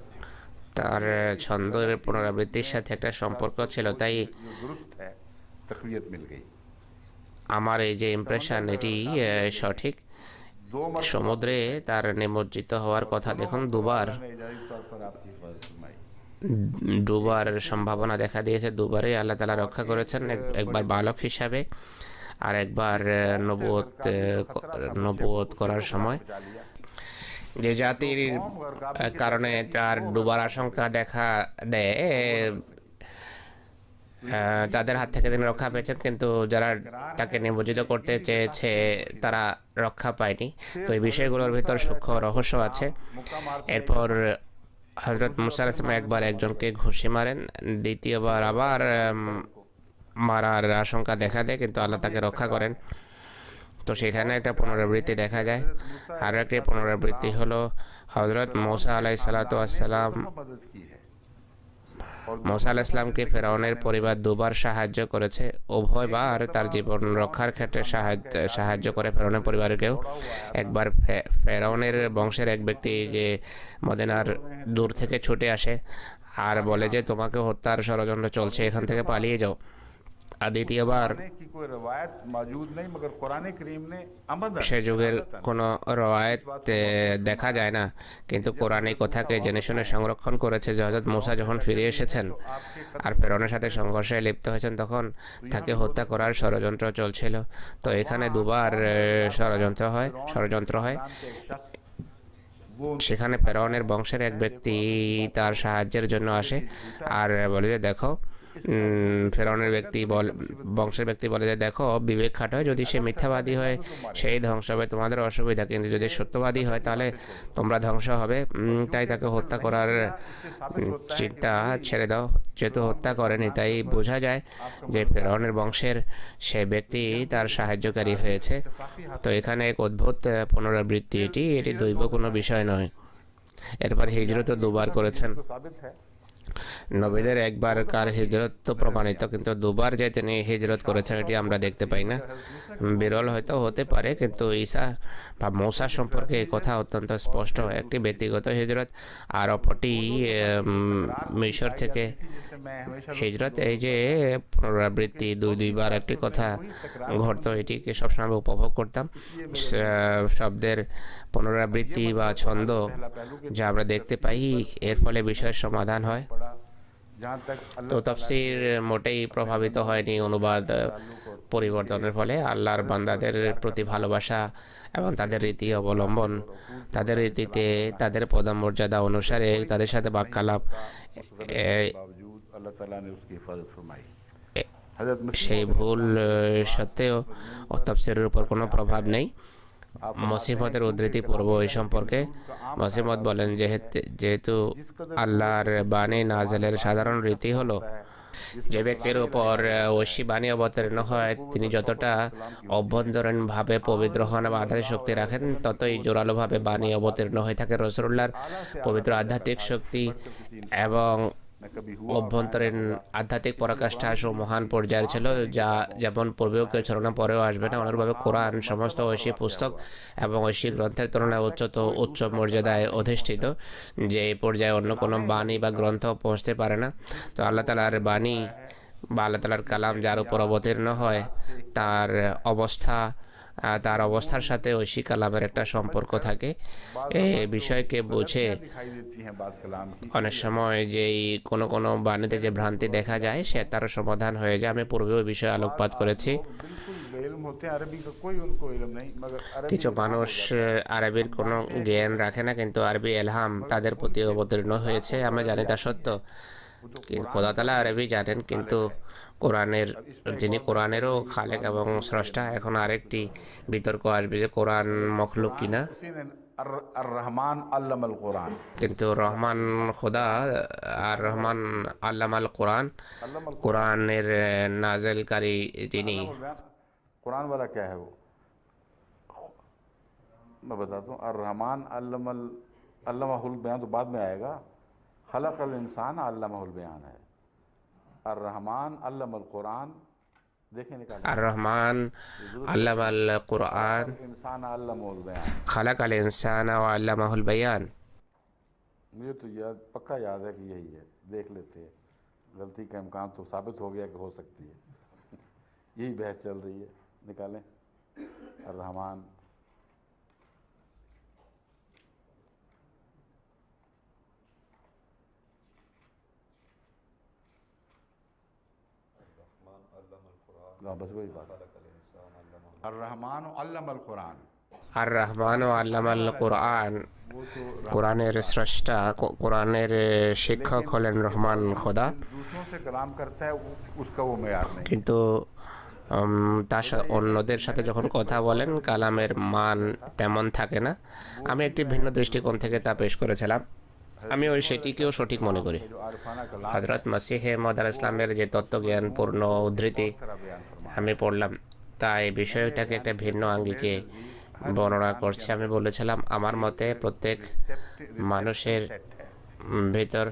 তার ছন্দের পুনরাবৃত্তির সাথে একটা সম্পর্ক ছিল, তাই जो दुरुस्त है तकवीयत मिल गई। আমার এই যে ইমপ্রেশন এটি সঠিক। दो मरतबा সমুদ্রে তার নিমজ্জিত হওয়ার কথা দেখুন, দুবার ने इजाज़ी तौर पर आपकी हिफाज़त फरमाई। ডুবার সম্ভাবনা দেখা দিয়েছে। দুবারই আল্লাহ তাআলা রক্ষা করেছেন, একবার বালক হিসাবে আর একবার নবুয়ত করার সময়। যে জাতির কারণে তার ডুবার আশঙ্কা দেখা দেয়, তাদের হাত থেকে তিনি রক্ষা পেয়েছেন, কিন্তু যারা তাকে নিমজ্জিত করতে চেয়েছে তারা রক্ষা পায়নি। তো এই বিষয়গুলোর ভিতর সূক্ষ্ম রহস্য আছে। এরপর হযরত মূসা আলাইহিস সালাম একবার একজনকে ঘুষি মারেন, দ্বিতীয়বার আবার মারার আশঙ্কা দেখা দেয়, কিন্তু আল্লাহ তাকে রক্ষা করেন। তো সেখানে একটা পুনরাবৃত্তি দেখা যায়। আর একটি পুনরাবৃত্তি হলো হযরত মূসা আলাইহিস সালাতু ওয়াস সালাম मदद की है মুসা আলাইহিস সালামকে ফেরাউনের পরিবার দুবার সাহায্য করেছে, উভয়বার তার জীবন রক্ষার ক্ষেত্রে সাহায্য করে ফেরাউনের পরিবারকেও। একবার ফেরাউনের বংশের এক ব্যক্তি যে মদিনার দূর থেকে ছুটে আসে আর বলে যে তোমাকে হত্যার ষড়যন্ত্র চলছে, এখান থেকে পালিয়ে যাও। আর দ্বিতীয়বার की कोई रवायत मौजूद नहीं, मगर कुरान करीम ने अमदन সে যুগের কোনো রওয়ায়েত দেখা যায় না, কিন্তু কোরআন এই কথাকে জেনে শুনে সংরক্ষণ করেছে যে হযরত মুসা যখন ফিরে এসেছেন আর ফেরাউনের সাথে সংঘর্ষে লিপ্ত হয়েছেন তখন তাকে হত্যা করার ষড়যন্ত্র চলছিল। তো এখানে দুবার ষড়যন্ত্র হয়। সেখানে ফেরাউনের বংশের এক ব্যক্তি তার সাহায্যের জন্য আসে আর বলে যে দেখো, বংশের ব্যক্তি বলে যে দেখো, বিবেক খাটায়, যদি সে মিথ্যাবাদী হয় সেই ধ্বংস হবে, তোমাদের অসুবিধা, কিন্তু যদি সত্যবাদী হয় তাহলে তোমরা ধ্বংস হবে। তাই তাকে হত্যা করার চিন্তা ছেড়ে দাও। যেহেতু হত্যা করেনি তাই বোঝা যায় যে ফেরাউনের বংশের সে ব্যক্তি তার সাহায্যকারী হয়েছে। তো এখানে এক অদ্ভুত পুনরাবৃত্তি, এটি দৈব কোনো বিষয় নয়। এরপর হিজরতও দুবার করেছেন। নবীদের একবার কার হিজরত তো প্রমাণিত, কিন্তু দুবার যে তিনি হিজরত করেছেন এটি আমরা দেখতে পাই না। বিরল হয়তো হতে পারে, কিন্তু ঈসা বা মূসা সম্পর্কে এই কথা অত্যন্ত স্পষ্ট। একটি ব্যক্তিগত হিজরত আর অপরটি মিশর থেকে হিজরত। এই যে পুনরাবৃত্তি দুইবার একটি কথা ঘটতো, এটিকে সবসময় উপভোগ করতাম। শব্দের পুনরাবৃত্তি বা ছন্দ যা আমরা দেখতে পাই, এর ফলে বিষয়ের সমাধান হয়। তো তাফসীর মোটেই প্রভাবিত হয়নি অনুবাদ পরিবর্তনের ফলে। আল্লাহর বান্দাদের প্রতি ভালোবাসা এবং তাদের রীতি অবলম্বন, তাদের রীতিতে তাদের পদমর্যাদা অনুসারে তাদের সাথে বাক্যালাপ, সেই ভুল সত্ত্বেও তাফসীরের উপর কোনো প্রভাব নেই। মসিমতের উদ্ধৃতি পূর্ব এই সম্পর্কে মসিমত বলেন, যেহেতু আল্লাহর বাণী নাজেলের সাধারণ রীতি হলো, যে ব্যক্তির উপর ঐশী বাণী অবতীর্ণ হয় তিনি যতটা অভ্যন্তরীণভাবে পবিত্র হন বা আধ্যাত্মিক শক্তি রাখেন, ততই জোরালোভাবে বাণী অবতীর্ণ হয়ে থাকে। রাসূলুল্লাহর পবিত্র আধ্যাত্মিক শক্তি এবং অভ্যন্তরীণ আধ্যাত্মিক পরাকাষ্ঠা মহান পর্যায়ের ছিল, যা যেমন পূর্বেও কেউ ছিল না, পরেও আসবে না। অনুরূপভাবে কোরআন সমস্ত ঐশী পুস্তক এবং ঐশী গ্রন্থের তুলনায় উচ্চ মর্যাদায় অধিষ্ঠিত, যে এই পর্যায়ে অন্য কোনো বাণী বা গ্রন্থ পৌঁছতে পারে না। তো আল্লাহ তাআলার বাণী বা আল্লাহ তাআলার কালাম যার উপর অবতীর্ণ হয় তার অবস্থার সাথে ঐশী কালামের একটা সম্পর্ক থাকে। এই বিষয়কে বুঝে অনেক সময় যেই কোনো বাণীতে যে ভ্রান্তি দেখা যায় সে তার সমাধান হয়ে যায়। আমি পূর্বেও বিষয়ে আলোকপাত করেছি। কিছু মানুষ আরবির কোনো জ্ঞান রাখে না, কিন্তু আরবি এলহাম তাদের প্রতি অবতীর্ণ হয়েছে, আমরা জানি তা সত্য। খোদা তাআলা আরবি জানেন, কিন্তু যিনি কোরআনেরও খালেক এবং স্রষ্টা। এখন আরেকটি বিতর্ক আসবে যে কোরআন মখলুক কিনা, কিন্তু রহমান খোদা আর রহমান আল্লামাল কোরআন, কোরআনের নাজেলকারী যিনি। कुरान वाला क्या है वो मैं बताता हूँ। अर्रहमान अल्लमाहुल बयान तो बाद में आएगा। खलक़ल इंसान अल्लमाहुल बयान है। अर्रहमान अल्लमल कुरान, देखें निकाल। अर्रहमान अल्लमल कुरान, इंसान अल्लमाहुल बयान, खलक़ल इंसान व अल्लमाहुल बयान। मुझे तो पक्का याद है कि यही है। देख लेते हैं, गलती का इम्कान तो साबित हो गया कि हो सकती है। यही बहस चल रही है, निकालें। अर्रहमान बस वही बात। अर्रहमान अल्लमल कुरान, আর রহমান ও আল্লামাল কোরআন, কোরআনের স্রষ্টা, কোরআনের শিক্ষক হলেন রহমান খোদা। दूसरों से कलाम करता है उसका वो मेयार नहीं। কিন্তু অন্যদের সাথে যখন কথা বলেন কালামের মান তেমন থাকে না। আমি একটি ভিন্ন দৃষ্টিকোণ থেকে তা পেশ করেছিলাম। আমি সেটিকেও সঠিক মনে করি। হযরত মসিহে মওউদ আলাইহিস সালামের যে তত্ত্বজ্ঞানপূর্ণ উদ্ধৃতি আমি পড়লাম, তা এই বিষয়টাকে একটা ভিন্ন আঙ্গিকে বর্ণনা করছে। আমি বলেছিলাম আমার মতে প্রত্যেক মানুষের ভিতর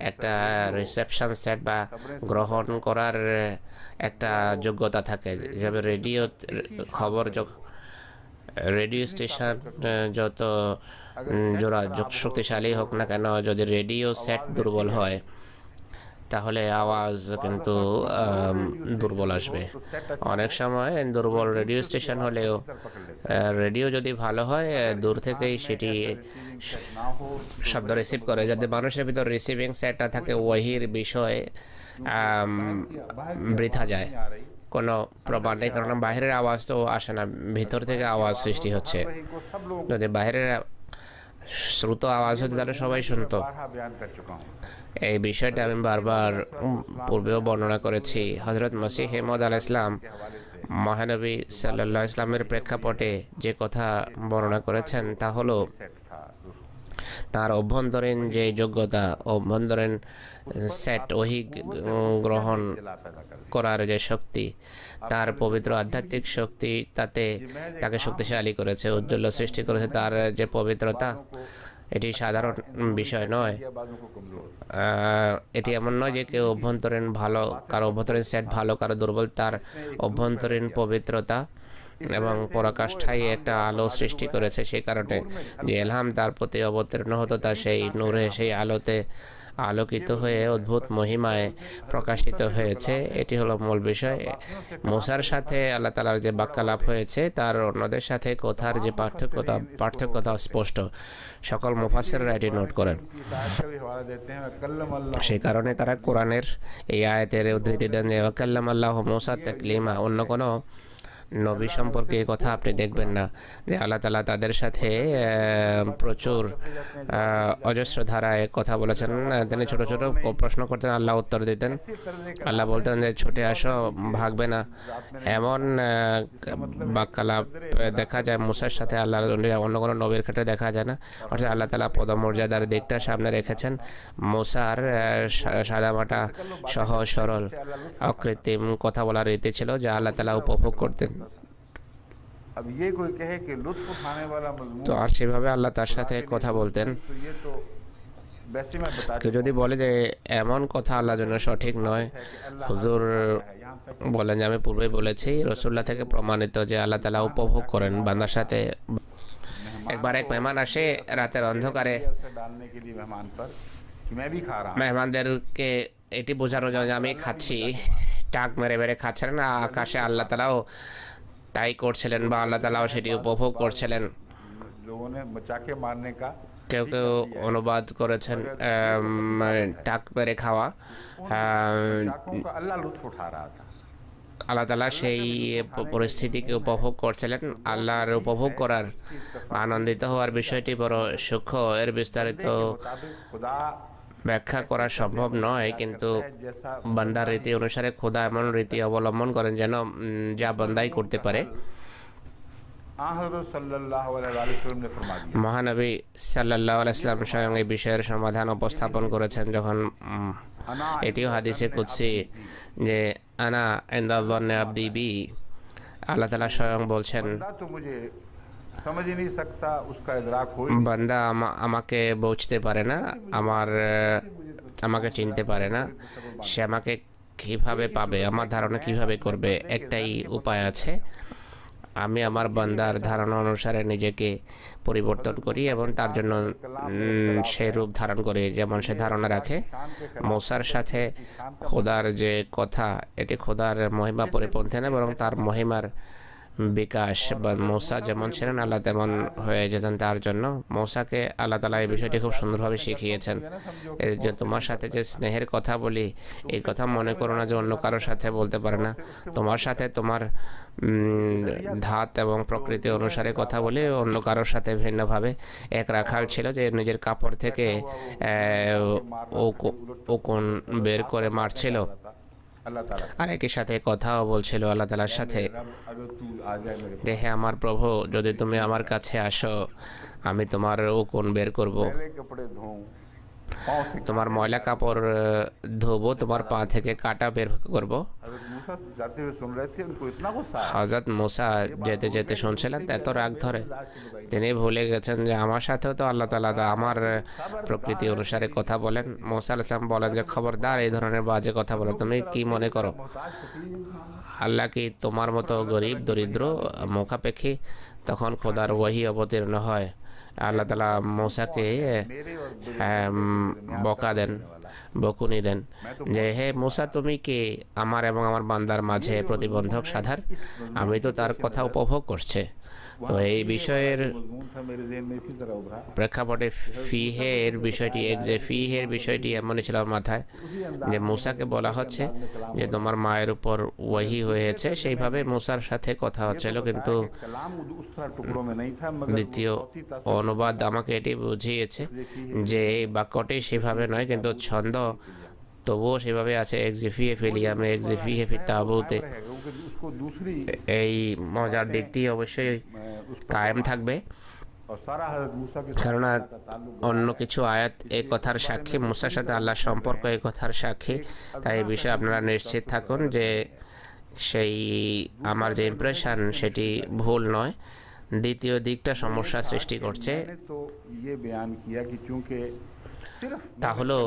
একটা রিসেপশন সেট বা গ্রহণ করার একটা যোগ্যতা থাকে। যেভাবে রেডিও খবর রেডিও স্টেশন যত জোড়া শক্তিশালী হোক না কেন, যদি রেডিও সেট দুর্বল হয় তাহলে আওয়াজ কিন্তু দুর্বল আসবে। অনেক সময় দুর্বল রেডিও স্টেশন হলেও রেডিও যদি ভালো হয় দূর থেকেই সেটি শব্দ রিসিভ করে। যাতে মানুষের ভিতর রিসিভিং সেটটা থাকে, ওয়াহির বিষয়ে বৃথা যায়, কোনো প্রমাণ নেই, কারণ বাইরের আওয়াজ তো আসে না, ভিতর থেকে আওয়াজ সৃষ্টি হচ্ছে। যদি বাইরের শ্রুত আওয়াজ হতো তাহলে সবাই শুনতো। এই বিষয়টা আমি বারবার পূর্বেও বর্ণনা করেছি। হজরত মসিহ মউদ আলাইহিস সালাম মহানবী সাল্লাল্লাহু আলাইহি সাল্লামের প্রেক্ষাপটে যে কথা বর্ণনা করেছেন তা হলো তার অভ্যন্তরীণ যে যোগ্যতা, অভ্যন্তরীণ সেট ওহি গ্রহণ করার যে শক্তি, তার পবিত্র আধ্যাত্মিক শক্তি তাকে শক্তিশালী করেছে, উজ্জ্বল সৃষ্টি করেছে। তার যে পবিত্রতা এটি সাধারণ বিষয় নয়। এটি এমন নয় যে কেউ অভ্যন্তরীণ ভালো, কারো অভ্যন্তরীণ সেট ভালো, কারো দুর্বল। তার অভ্যন্তরীণ পবিত্রতা এবং পরাকাষ্ঠায় একটা আলো সৃষ্টি করেছে। সেই কারণে যে এলহাম তার প্রতি অবতীর্ণ হতো তা সেই নূরে, সেই আলোতে আলোকিত হয়ে অদ্ভুত মহিমায় প্রকাশিত হয়েছে। এটি হলো মূল বিষয়। মুসার সাথে আল্লাহ তাআলার যে বাক্যালাপ হয়েছে তার অন্যদের সাথে কথার যে পার্থক্যতা স্পষ্ট। সকল মুফাসসিররা এটি নোট করেন। সেই কারণে তারা কোরআনের এই আয়াতের উদ্ধৃতি দেন যে ওয়াকাল্লামাল্লাহু মূসা তাকলিমা। অন্য কোনো নবী সম্পর্কে এই কথা আপনি দেখবেন না যে আল্লাহ তাআলা তাদের সাথে প্রচুর অজস্র ধারায় কথা বলেছেন। তিনি ছোট ছোট প্রশ্ন করতেন, আল্লাহ উত্তর দিতেন। আল্লাহ বলতেন যে ছুটে আসো, ভাগবে না। এমন বাক্যালাপ দেখা যায় মুসার সাথে আল্লাহর, অন্য কোনো নবীর ক্ষেত্রে দেখা যায় না। অর্থাৎ আল্লাহ তাআলা পদমর্যাদার দিকটা সামনে রেখেছেন। মুসার সাদামাটা সহজ সরল অকৃত্রিম কথা বলার রীতি ছিল যা আল্লাহ তাআলা উপভোগ করতেন। তো আর সেভাবে আল্লাহ তার সাথে কথা বলতেন। কেউ যদি বলে যে এমন কথা আল্লাহর জন্য সঠিক নয়, হুজুর বলেন যে আমি পূর্বে বলেছি রাসূলুল্লাহ থেকে প্রমাণিত যে আল্লাহ তাআলা উপভোগ করেন বান্দার সাথে। একবার এক মেহমান আসে রাতের অন্ধকারে, মেহমানদেরকে এটি বোঝানো যায় যে আমি খাচ্ছি, টাক মেরে মেরে খাচ্ছেন না। আকাশে আল্লাহ তাআলাও তাই করছিলেন বা আল্লাহ তাআলাও সেটি উপভোগ করছিলেন। কেউ কেউ অনুবাদ করেছেন টাক মেরে খাওয়া। আল্লাহ তাআলা সেই পরিস্থিতিকে উপভোগ করছিলেন। আল্লাহর উপভোগ করার, আনন্দিত হওয়ার বিষয়টি বড় সূক্ষ্ম। এর বিস্তারিত ব্যাখ্যা করা সম্ভব নয়, কিন্তু বান্দার রীতি অনুসারে খোদা এমন রীতি অবলম্বন করেন যেন যা বান্দাই করতে পারে। মহানবী সাল্লাল্লাহু আলাইহি ওয়াসাল্লাম স্বয়ং এই বিষয়ের সমাধান উপস্থাপন করেছেন, যখন এটিও হাদিসে কুদসি যে আনা ইনদা যান্নি আবদি বি। আল্লাহ তাআলা স্বয়ং বলছেন বান্দা আমাকে বুঝতে পারে না, আমাকে চিনতে পারে না, সে আমাকে কিভাবে পাবে, আমার ধারণা কিভাবে করবে। একটাই উপায় আছে, আমি আমার বান্দার ধারণা অনুসারে নিজেকে পরিবর্তন করি এবং তার জন্য সেই রূপ ধারণ করি যেমন সে ধারণা রাখে। মূসার সাথে খোদার যে কথা, এটি খোদার মহিমা পরিপন্থী না, বরং তার মহিমার বিকাশ। বা মূসা যেমন ছিলেন আল্লাহ তেমন হয়ে যেতেন তার জন্য। মূসাকে আল্লাহ তাআলা এই বিষয়টি খুব সুন্দরভাবে শিখিয়েছেন। এই যে তোমার সাথে যে স্নেহের কথা বলি, এই কথা মনে করো না যে অন্য কারোর সাথে বলতে পারে না। তোমার সাথে তোমার ধাত এবং প্রকৃতি অনুসারে কথা বলি, অন্য কারোর সাথে ভিন্নভাবে। এক রাখাল ছিল যে নিজের কাপড় থেকে উকুন বের করে মারছিল, আর একই সাথে কথাও বলছিল আল্লাহ তাআলার সাথে যে হে আমার প্রভু, যদি তুমি আমার কাছে আসো আমি তোমার উকুন বের করব। पाँव से তোমার ময়লা কাপড় ধোবো, তোমার পা থেকে কাঁটা বের করব। हजरत मूसा जाते हुए सुन रहे थे, उनको इतना गुस्सा आया। হযরত মুসা যেতে যেতে শুনছিলেন, এত রাগ ধরে তিনি ভুলে গেছেন যে আমার সাথেও তো আল্লাহ তাআলা আমার প্রকৃতি অনুসারে কথা বলেন। মুসা আলাইহিস সালাম বলেন যে খবরদার, এই ধরনের বাজে কথা বলো। তুমি কি মনে করো আল্লাহ কি তোমার মতো গরিব দরিদ্র মুখাপেক্ষী? তখন খোদার ওয়াহি অবতীর্ণ হয়। আল্লাহ তাআলা মুসাকে বকা দেন, বকুনি দেন যে হে মুসা, তুমি কি আমার এবং আমার বান্দার মাঝে প্রতিবন্ধক সাধার? আমি তো তার কথা উপভোগ করছে। তো এই বিষয়ের প্রেক্ষাপটে ফিহের বিষয়টি ফিহের বিষয়টি এমনই ছিল মাথায় যে মুসাকে বলা হচ্ছে যে তোমার মায়ের উপর ওয়াহি হয়েছে, সেইভাবে মুসার সাথে কথা হচ্ছিল। কিন্তু দ্বিতীয় অনুবাদ আমাকে এটি বুঝিয়েছে যে এই বাক্যটি সেভাবে নয়, কিন্তু ছন্দ তবুও সেভাবে আছে, এক্সিফিয়ে ফিলিয়ামে এক্সিফিয়ে ফি তাবুতে। এই মজার দিকটি অবশ্যই কায়েম থাকবে, কেননা অন্য কিছু আয়াত এই কথার সাক্ষী, মুসার সাথে আল্লাহর সম্পর্ক এই কথার সাক্ষী। তাই এই বিষয়ে আপনারা নিশ্চিত থাকুন যে সেই আমার যে ইমপ্রেশন সেটি ভুল নয়। দ্বিতীয় দিকটা সমস্যা সৃষ্টি করছে, তা হলো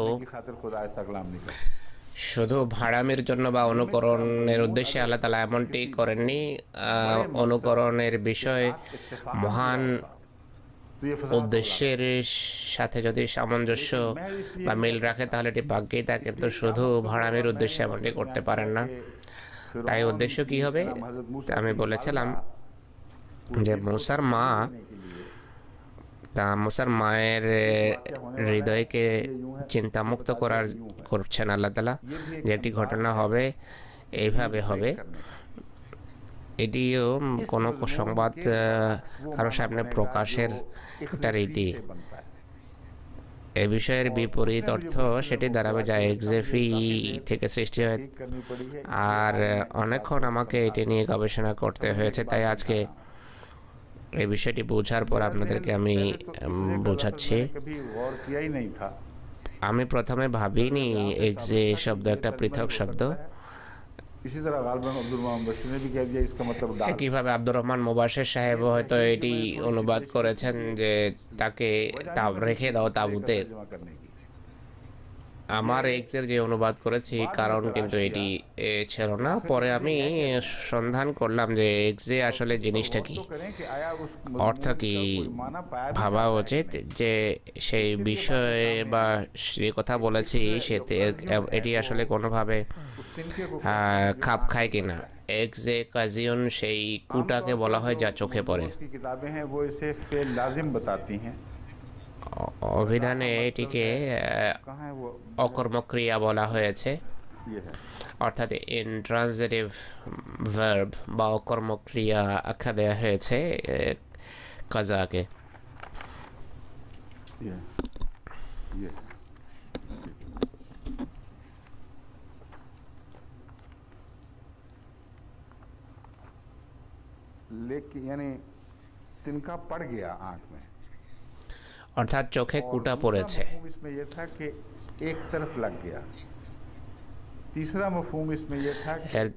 শুধু ভাড়ামের জন্য বা অনুকরণের উদ্দেশ্যে আল্লাহ তাআলা এমনটি করেননি। অনুকরণের বিষয় মহান উদ্দেশ্যের সাথে যদি সামঞ্জস্য বা মিল রাখে তাহলে এটি ভাগ্যেই তা, কিন্তু শুধু ভাড়ামের উদ্দেশ্যে এমনটি করতে পারেন না। তাই উদ্দেশ্য কি হবে? আমি বলেছিলাম যে মুসার মায়ের হৃদয়কে চিন্তামুক্ত করছেন আল্লাহ তাআলা, যে একটি ঘটনা হবে এইভাবে হবে। এটিও কোনো সংবাদ কারো সামনে প্রকাশের একটা রীতি। এ বিষয়ের বিপরীত অর্থ সেটি দাঁড়াবে যা এক্সেফি থেকে সৃষ্টি হয়। আর অনেকক্ষণ আমাকে এটি নিয়ে গবেষণা করতে হয়েছে, তাই আজকে এই বিষয়টি বোঝার পর আপনাদেরকে আমি বোঝাচ্ছি। আমি প্রথমে ভাবিনি এক্সে শব্দ একটা পৃথক শব্দ। একইভাবে আব্দুর রহমান মুবাশশির সাহেব হয়তো এটি অনুবাদ করেছেন যে তাকে রেখে দাও তাঁবুতে। আমার এক্সের যে অনুবাদ করেছি কারণ কিন্তু এটি ছিল না। পরে আমি সন্ধান করলাম যে এক্সে আসলে জিনিসটা কি, অর্থ কি ভাবা উচিত, যে সেই বিষয়ে বা যে কথা বলেছি সেতে এটি আসলে কোনোভাবে খাপ খায় কিনা। এক্সে কাজিয়ন সেই কুটাকে বলা হয় যা চোখে পড়ে। অভিধানে এটিকে অকর্মক্রিয়া বলা হয়েছে, অর্থাৎ ইন্ট্রানজিটিভ ভার্ব বা অকর্মক্রিয়া আখ্যা দেওয়া হয়েছে কাজাকে। लेकिन यानी तिनका पड़ गया आंख में, অর্থাৎ চোখে কুটা পড়েছে। इसमें यह था कि एक तरफ लग गया। तीसरा मफहूम इसमें यह था कि এর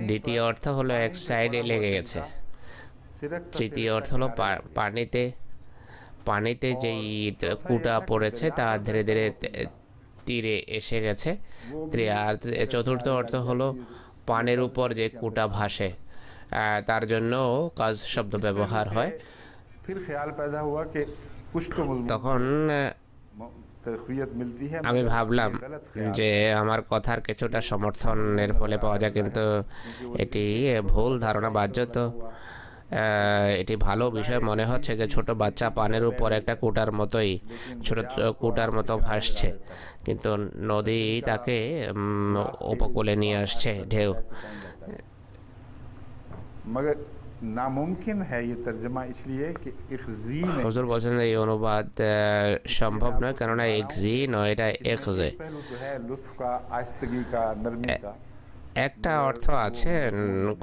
দ্বিতীয় অর্থ হলো এক সাইডে লেগে গেছে। তৃতীয় অর্থ হলো পানিতে যেই কুটা পড়েছে তা ধীরে ধীরে তীরে এসে গেছে। আর চতুর্থ অর্থ হলো পানির উপর যে কুটা ভাসে, তার জন্য কাজ শব্দ ব্যবহার হয়। তখন আমি ভাবলাম যে আমার কথার কিছুটা সমর্থনের ফলে পাওয়া যায়, কিন্তু এটি ভুল ধারণা। বাহ্যত এটি ভালো বিষয় মনে হচ্ছে যে ছোট বাচ্চা পানির উপর একটা ছোট কুটার মতো ভাসছে, কিন্তু নদী তাকে উপকূলে নিয়ে আসছে ঢেউ। नामुमकिन है ये तर्जुमा इसलिए कि इख्जी में হুজুর বলছেন এই অনুবাদ সম্ভব নয়, কেননা এক্সি নয়, এটা এখজে। একটা অর্থ আছে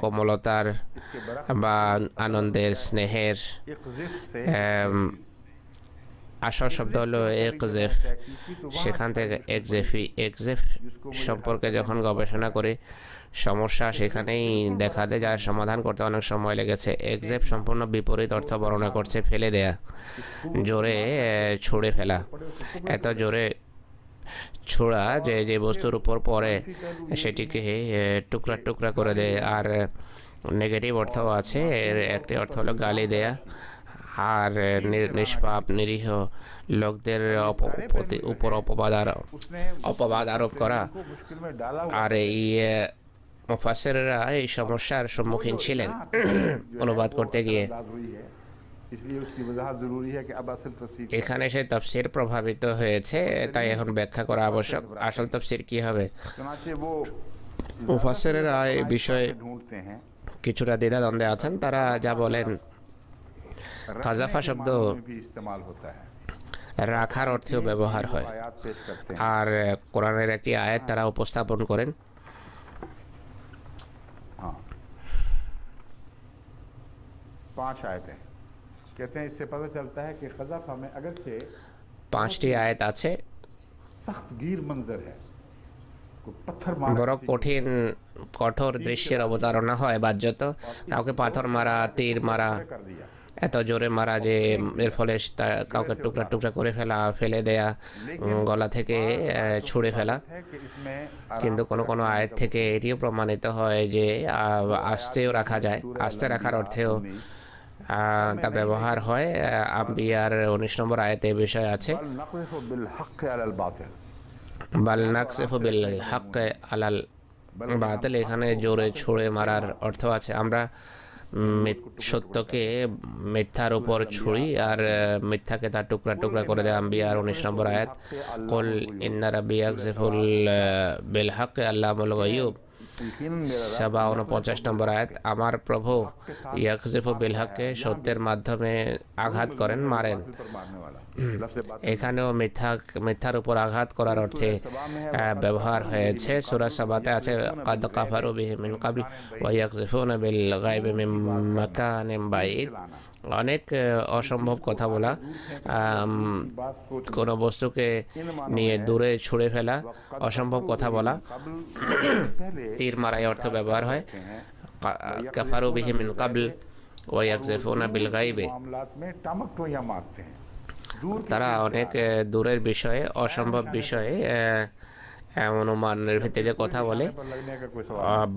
কোমলতার বা আনন্দের, স্নেহের, আসল শব্দ হলো একজেফ, সেখান থেকে একজেফি। একজেফ সম্পর্কে যখন গবেষণা করি সমস্যা সেখানেই দেখা দেয়, যার সমাধান করতে অনেক সময় লেগেছে। একজেফ সম্পূর্ণ বিপরীত অর্থ বর্ণনা করছে, ফেলে দেয়া, জোরে ছুঁড়ে ফেলা। এত জোরে ছোড়া যে যে বস্তুর উপর পড়ে সেটিকে টুকরা টুকরা করে দেয়। আর নেগেটিভ অর্থও আছে, এর একটি অর্থ হলো গালি দেয়া আর নিষ্পাপ নিরীহ লোকদের উপর অপবাদ আরোপ করা। আর এই মুফাসসিররা এই সমস্যার সম্মুখীন ছিলেন অনুবাদ করতে গিয়ে। এখানে সে তাফসীর প্রভাবিত হয়েছে, তাই এখন ব্যাখ্যা করা আবশ্যক। আসল তাফসীর কি হবে? মুফাসসিররা এই বিষয়ে কিছুটা দ্বিধাদ্বন্দ্বে আছেন। তারা যা বলেন, কাজাফা শব্দ রাখার অর্থেও ব্যবহার হয়। আর কোরআনের একটি আয়াত তারা উপস্থাপন করেন। পাঁচটি আয়াত আছে। বড় কঠোর দৃশ্যের অবতারণা হয় বাহ্যত, কাউকে পাথর মারা, তীর মারা, এত জোরে মারা যে এর ফলে কাউকে টুকরা টুকরা করে ফেলে দেয়া, গলা থেকে ছুঁড়ে ফেলা। কিন্তু কোনো আয়াত থেকে এটিও প্রমাণিত হয় যে আস্তেও রাখা যায়, আস্তে রাখার অর্থেও তা ব্যবহার হয়। আম্বিয়ার 19 নম্বর আয়াতে এ বিষয় আছে। বাল নাকসিফু বিল হাক্কি আলাল বাতিল, এখানে জোরে ছুঁড়ে মারার অর্থ আছে। আমরা সত্যকে মিথ্যার উপর ছুঁড়ি আর মিথ্যাকে তার টুকরা টুকরা করে দেয়। আম্বিয়ার 19 নম্বর আয়াত। কুল ইন্না রাব্বি ইয়াকযিফুল বিল হাক্কি আল্লামুল গায়ুব। 49 নম্বর আয়াত। আমার প্রভু ইয়াকযিফু বিল হাক্কি, সত্যের মাধ্যমে আঘাত করেন, মারেন। এখানেও মিথ্যার উপর আঘাত করার অর্থে ব্যবহার হয়েছে। সূরা সাবাতে আছে, কাদ কাফারু বিহি মিন ক্বাবল ওয়া ইয়াকযিফুনা বিল গায়বি মিন মাকানিন বাঈদ। অনেক অসম্ভব কথা বলা, কোনো বস্তুকে নিয়ে দূরে ছুঁড়ে ফেলা, অসম্ভব কথা বলা, তীর মারাই অর্থ ব্যবহার হয়। কাফারু বিহি মিন ক্বাবল ওয়া ইয়াকযিফুনা বিল গায়বি, তারা অনেক দূরের বিষয়ে, অসম্ভব বিষয়ে অনুমানের ভিত্তিতে কথা বলে,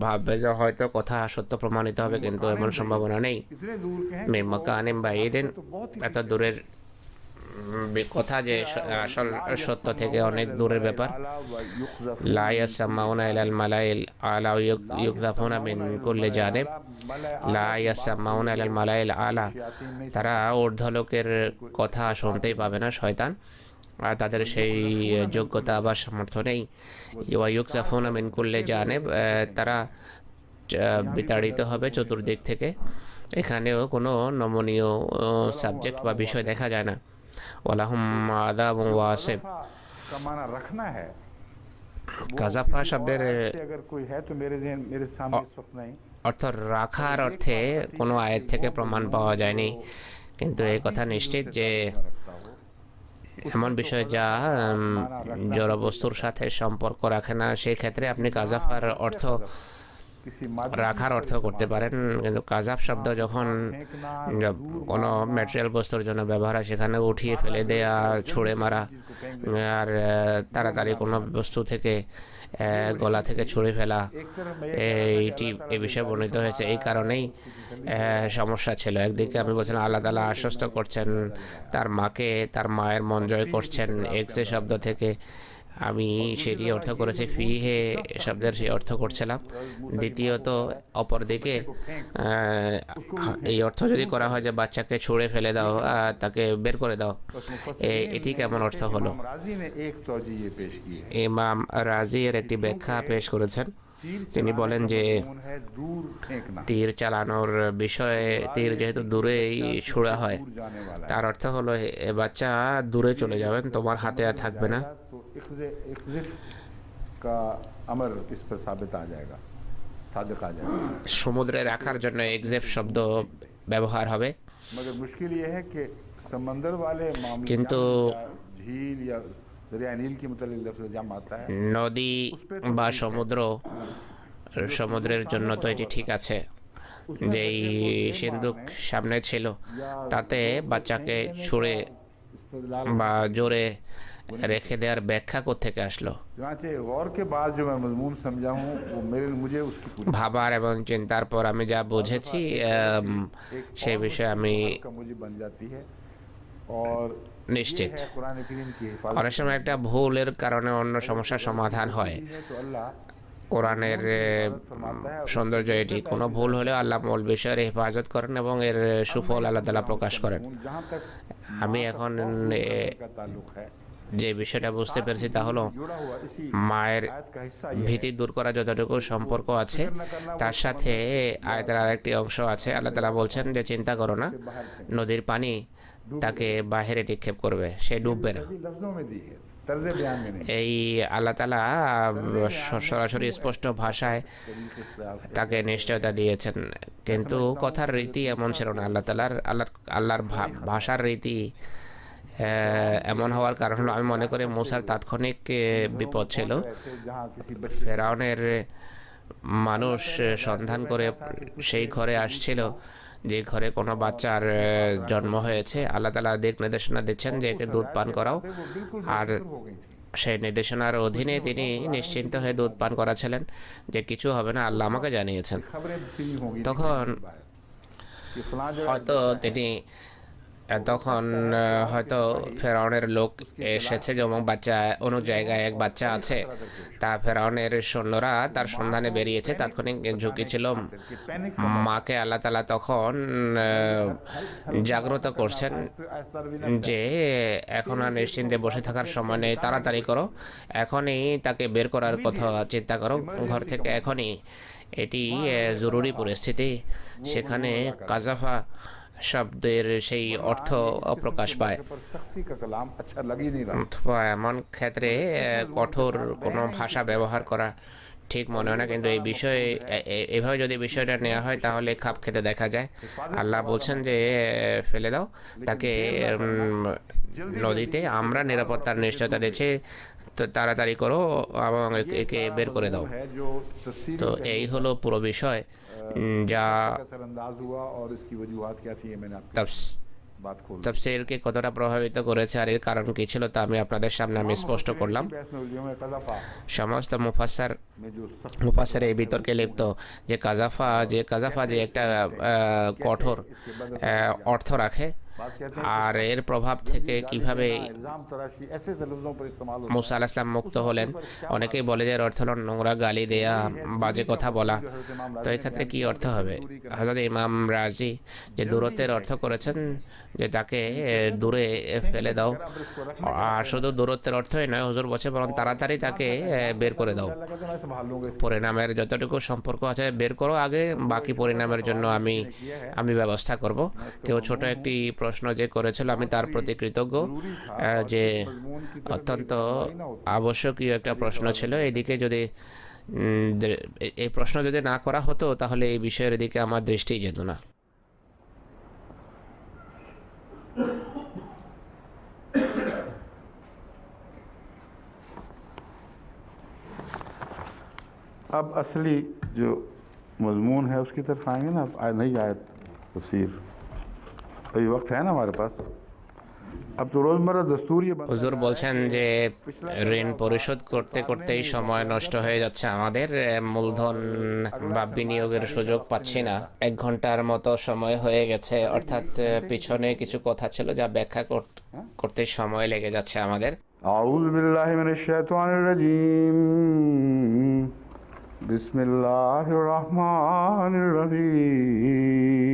ভাববে যে হয়তো কথা সত্য প্রমাণিত হবে, কিন্তু এমন সম্ভাবনা নেই। মিন মাকানিন বাঈদিন, এত দূরের কথা যে আসল সত্য থেকে অনেক দূরের ব্যাপার। লা ইয়াসমাউনা ইলাল মালাইল আলা ইউকযাফুনা মিন কুল্লি জানিব। লা ইয়াসমাউনা ইলাল মালাইল আলা, তারা ঊর্ধ্বলোকের কথা শুনতেই পাবে না, শয়তান, আর তাদের সেই যোগ্যতা বা সামর্থ্য নেই। ওয়া ইউকযাফুনা মিন কুল্লি জানিব, তারা বিতাড়িত হবে চতুর্দিক থেকে। এখানেও কোনো নমনীয় সাবজেক্ট বা বিষয় দেখা যায় না। ওয়ালাহুম আযাবুন ওয়াসিব। কাযাফা শব্দের অর্থ রাখার অর্থে কোনো আয়াত থেকে প্রমাণ পাওয়া যায়নি, কিন্তু এই কথা নিশ্চিত যে এমন বিষয় যা জড়বস্তুর সাথে সম্পর্ক রাখে না, সেই ক্ষেত্রে আপনি কাযাফার অর্থ রাখার অর্থ করতে পারেন। কিন্তু কাযাফ শব্দ যখন কোনো ম্যাটেরিয়াল বস্তুর জন্য ব্যবহার হয়, সেখানে উঠিয়ে ফেলে দেয়া, ছুঁড়ে মারা, আর তাড়াতাড়ি কোনো বস্তু থেকে গলা থেকে ছুঁড়ে ফেলা, এই বিষয়ে বর্ণিত হয়েছে। এই কারণেই সমস্যা ছিল। একদিকে আমি বলছিলাম আল্লাহ তাআলা আশ্বস্ত করছেন তার মাকে, তার মায়ের মন জয় করছেন এক্সে শব্দ থেকে, আমি সেটি অর্থ করেছি, ফিহে শব্দের সেই অর্থ করছিলাম। দ্বিতীয়ত অপরদিকে এই অর্থ যদি করা হয় যে বাচ্চাকে ছুঁড়ে ফেলে দাও, তাকে বের করে দাও, এটি কেমন অর্থ হলো? ইমাম রাজি এর একটি ব্যাখ্যা পেশ করেছেন। তিনি বলেন যে তীর চালানোর বিষয়ে, তীর যেহেতু দূরেই ছোড়া হয়, তার অর্থ হলো এ বাচ্চা দূরে চলে যাবেন, তোমার হাতে আর থাকবে না। সমুদ্রে রাখার জন্য এক্সেপ শব্দ ব্যবহার হবে। समंदर वाले मामले কিন্তু या झील या दरिया नील की मुतल्लिक लफ्ज़ जम आता है নদী বা সমুদ্র, সমুদ্রের জন্য তো এটি ঠিক আছে। যেই সিন্দুক সামনে ছিল তাতে বাচ্চাকে ছুঁড়ে বা জোরে রেখে দেওয়ার ব্যাখ্যা কোত্থেকে আসলো? चुनाचे गौर के बाद जो मैं मजमून समझा हूँ वो मुझे उसकी पूरी ভাবার এবং চিন্তার পর আমি যা বুঝেছি সেই বিষয়ে আমি का मुझे बन जाती है और নিশ্চিত। है कुरान करीम की हिफाजत অনেক সময় একটা ভুলের কারণে অন্য সমস্যার সমাধান হয়। है तो अल्लाह কোরআনের সৌন্দর্য এটি, কোনো ভুল হলে আল্লাহ মূল বিষয়ের হেফাজত করেন এবং এর সুফল আল্লাহ তাআলা প্রকাশ করেন। जहाँ तक আমি এখন का ताल्लुक है যে বিষয়টা বুঝতে পেরেছি তা হলো जुड़ा हुआ इसी মায়ের आयत का हिस्सा ये ভীতি দূর করা যতটুকু সম্পর্ক আছে তার সাথে আয়াতের আরেকটি অংশ আছে। আল্লাহ তাআলা বলছেন যে চিন্তা করো না, নদীর পানি তাকে বাহিরে নিক্ষেপ করবে, সে ডুববে না। सभी लफ्जों में दी है तर्ज बयान में नहीं এই আল্লাহ তাআলা সরাসরি স্পষ্ট ভাষায় তাকে নিশ্চয়তা দিয়েছেন, কিন্তু কথার রীতি এমন ছিল না। আল্লাহর ভাষার রীতি এমন হওয়ার কারণ হলো, আমি মনে করি মুসার তাৎক্ষণিক বিপদ ছিল। जहाँ किसी ফেরাউনের মানুষ সন্ধান করে সেই ঘরে আসছিল যে ঘরে কোনো বাচ্চার জন্ম হয়েছে। আল্লাহ তাআলা দিক নির্দেশনা দিচ্ছেন যে একে দুধ পান করাও, আর हो गई थी সেই নির্দেশনার অধীনে তিনি নিশ্চিন্ত হয়ে দুধ পান করাছিলেন যে কিছু হবে না, আল্লাহ আমাকে জানিয়েছেন। खबरें सुनी होंगी তখন कि फलां जगह হয়তো তিনি হয়তো ফেরাউনের লোক এসেছে যে অমুক জায়গায় এক বাচ্চা আছে, তা ফেরাউনের সৈন্যরা তার সন্ধানে বেরিয়েছে। তাৎক্ষণিক ঝুঁকি ছিল। মাকে আল্লাহ তাআলা তখন জাগ্রত করছেন যে এখন আর নিশ্চিন্তে বসে থাকার সময় নেই, তাড়াতাড়ি করো, এখনই তাকে বের করার কথা চিন্তা করো ঘর থেকে, এখনই। এটি জরুরি পরিস্থিতি। সেখানে কাজাফা শব্দের সেই অর্থ অপ্রকাশ পায়। पर सख्ती का कलाम अच्छा लग ही नहीं रहा অথবা এমন ক্ষেত্রে কঠোর কোনো ভাষা ব্যবহার করা ঠিক মনে হয় না, কিন্তু এই বিষয়ে এভাবে যদি বিষয়টা নেওয়া হয় তাহলে খাপ খেতে দেখা যায়। আল্লাহ বলছেন যে ফেলে দাও তাকে নদীতে, আমরা নিরাপত্তার নিশ্চয়তা দিচ্ছি, তো তাড়াতাড়ি করো এবং একে বের করে দাও। है जो तफसील তো এই হলো পুরো বিষয়, যা का सरअंदाज हुआ और इसकी वजूहात क्या थी ये मैंने आपको बात खोल তাফসীরকে কতটা প্রভাবিত করেছে আর এর কারণ কি ছিল তা আমি আপনাদের সামনে আমি স্পষ্ট করলাম। बहस नज़रियों में कज़ाफ़ा সমস্ত মুফাসসার में जो মুফাসসির এই বিতর্কে লিপ্ত যে কাজাফা যে একটা কঠোর অর্থ রাখে, আর এর প্রভাব থেকে কিভাবে इल्ज़ाम तराशी ऐसे लफ्ज़ों पर इस्तेमाल होता মুসা আলাইহিস সালাম মুক্ত হলেন। অনেকেই বলে যে এর অর্থ হলো নোংরা গালি দেয়া, বাজে কথা বলা। তো এক্ষেত্রে কি অর্থ হবে? হযরত ইমাম রাজি যে দূরত্বের অর্থ করেছেন যে তাকে দূরে ফেলে দাও, আর শুধু দূরত্বের অর্থই নয়, হুজুর বলছে বরং তাড়াতাড়ি তাকে বের করে দাও। है लगा तो मैं संभाल लूँगा পরিণামের যতটুকু সম্পর্ক আছে বের করো আগে, বাকি পরিণামের জন্য আমি ব্যবস্থা করব। কেউ ছোট একটি প্রশ্ন যে করেছিল, আমি তার প্রতি কৃতজ্ঞ, যে অত্যন্ত আবশ্যকীয় একটা প্রশ্ন ছিল। এদিকে যদি এই প্রশ্ন যদি না করা হতো তাহলে এই বিষয়ের দিকে আমার দৃষ্টি যেত না। अब असली जो मजमून है उसकी तरफ आएंगे ना। अब नहीं आयत तफसीर, अभी वक्त है ना हमारे पास। अब तो रोज़मर्रा दस्तूर ये হুজুর বলছেন যে ঋণ পরিশোধ করতে করতেই সময় নষ্ট হয়ে যাচ্ছে আমাদের, মূলধন বা বিনিয়োগের সুযোগ পাচ্ছি না। 1 ঘন্টার মতো সময় হয়ে গেছে, অর্থাৎ পিছনে কিছু কথা ছিল যা ব্যাখ্যা করতে সময় লেগে যাচ্ছে আমাদের। আউযু বিল্লাহি মিনাশ শাইতানির রাজীম, বিসমিল্লাহির রহমানির রহিম।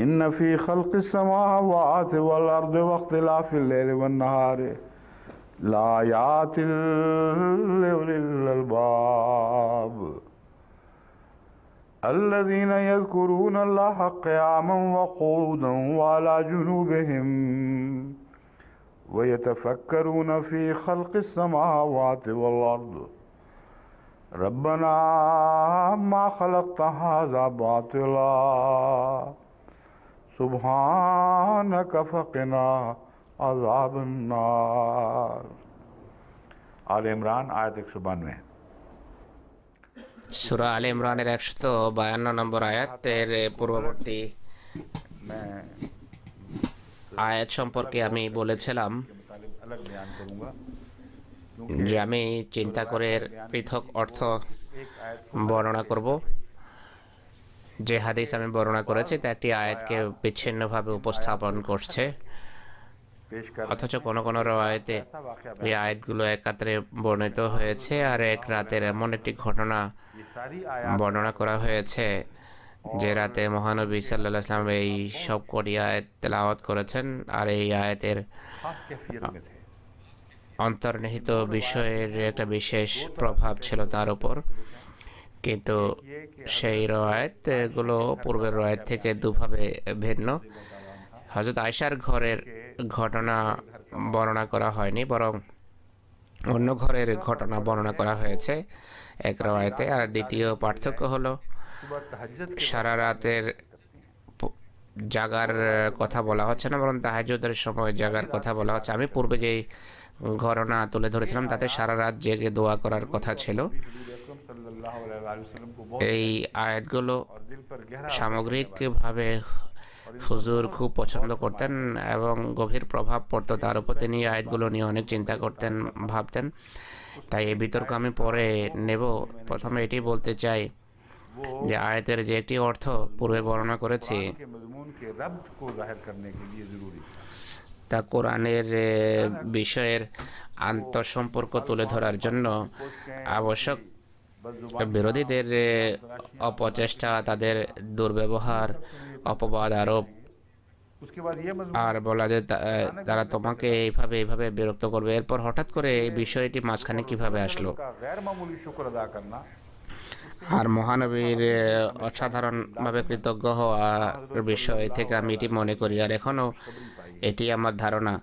إن في خلق السماوات والأرض واختلاف الليل والنهار لآيات لأولي الألباب الذين يذكرون الله قياما وقعودا وعلى جنوبهم ويتفكرون في خلق السماوات والأرض ربنا ما خلقت هذا باطلا सुब्हानक फक़िना अज़ाबन्नार। आल इमरान आयत 192। সূরা আলে ইমরানের 152 নম্বর আয়াতের পূর্ববর্তী मैं আয়াত সম্পর্কে আমি বলেছিলাম के मुतालिब अलग बयान करूँगा, যে আমি চিন্তা করে এর পৃথক অর্থ एक आयत বর্ণনা করব। যে হাদিস আমি বর্ণনা করেছি তা একটি আয়াতকে বিচ্ছিন্নভাবে উপস্থাপন করছে, पेश कर অথচ কোনো কোনো রওয়ায়েতে ऐसा वाक़या এই আয়াতগুলো একাত্রে বর্ণিত হয়েছে আর এক রাতের এমন একটি ঘটনা ये सारी आयत বর্ণনা করা হয়েছে যে রাতে মহানবী সাল্লাল্লাহু আলাইহি ওয়াসাল্লাম এই সব কটি আয়াত তেলাওয়াত করেছেন আর এই আয়াতের खास कैफियत में थे। অন্তর্নিহিত বিষয়ের একটা বিশেষ প্রভাব ছিল তার উপর, কিন্তু ये कि সেই রওয়ায়েতগুলো পূর্বের রওয়ায়েত থেকে দুভাবে ভিন্ন। হযরত আয়েশার ঘরের ঘটনা বর্ণনা করা হয়নি, বরং অন্য ঘরের ঘটনা বর্ণনা করা হয়েছে এক রওয়ায়েতে। আর দ্বিতীয় পার্থক্য হলো सुबह तहज्जुद के সারা রাতের জাগার কথা বলা হচ্ছে না, বরং তাহাজ্জুদের সময় জাগার কথা বলা হচ্ছে। আমি পূর্বে যেই ঘটনা তুলে ধরেছিলাম তাতে সারা রাত জেগে দোয়া করার কথা ছিল। हुजूर अकरम सल्लल्लाहु अलैहि वसल्लम को बहुत এই আয়াতগুলো और दिल पर गहरा সামগ্রিকভাবে হুজুর খুব পছন্দ করতেন এবং গভীর প্রভাব পড়তো তার উপর। তিনি এই আয়াতগুলো নিয়ে অনেক চিন্তা করতেন, ভাবতেন। তাই এই বিতর্ক আমি পরে নেব। প্রথমে এটি বলতে চাই যে আয়াতের যে একটি অর্থ পূর্বে বর্ণনা করেছি के मजमून के रब्त को जाहिर करने के लिए ज़रूरी था। তা কোরআনের বিষয়ের আন্তঃসম্পর্ক তুলে ধরার জন্য আবশ্যক। বিরোধীদের অপচেষ্টা, তাদের দুর্ব্যবহার, অপবাদ আরোপ उसके बाद ये मजमून আর বলা যে তারা তোমাকে এইভাবে বিরক্ত করবে। এরপর হঠাৎ করে এই বিষয়টি মাঝখানে কিভাবে আসলো? का गैर मामूली शुक्र अदा करना আর মহানবীর অসাধারণভাবে কৃতজ্ঞ হওয়ার বিষয় থেকে আমি এটি মনে করি। আর এখনও এটি আমার ধারণা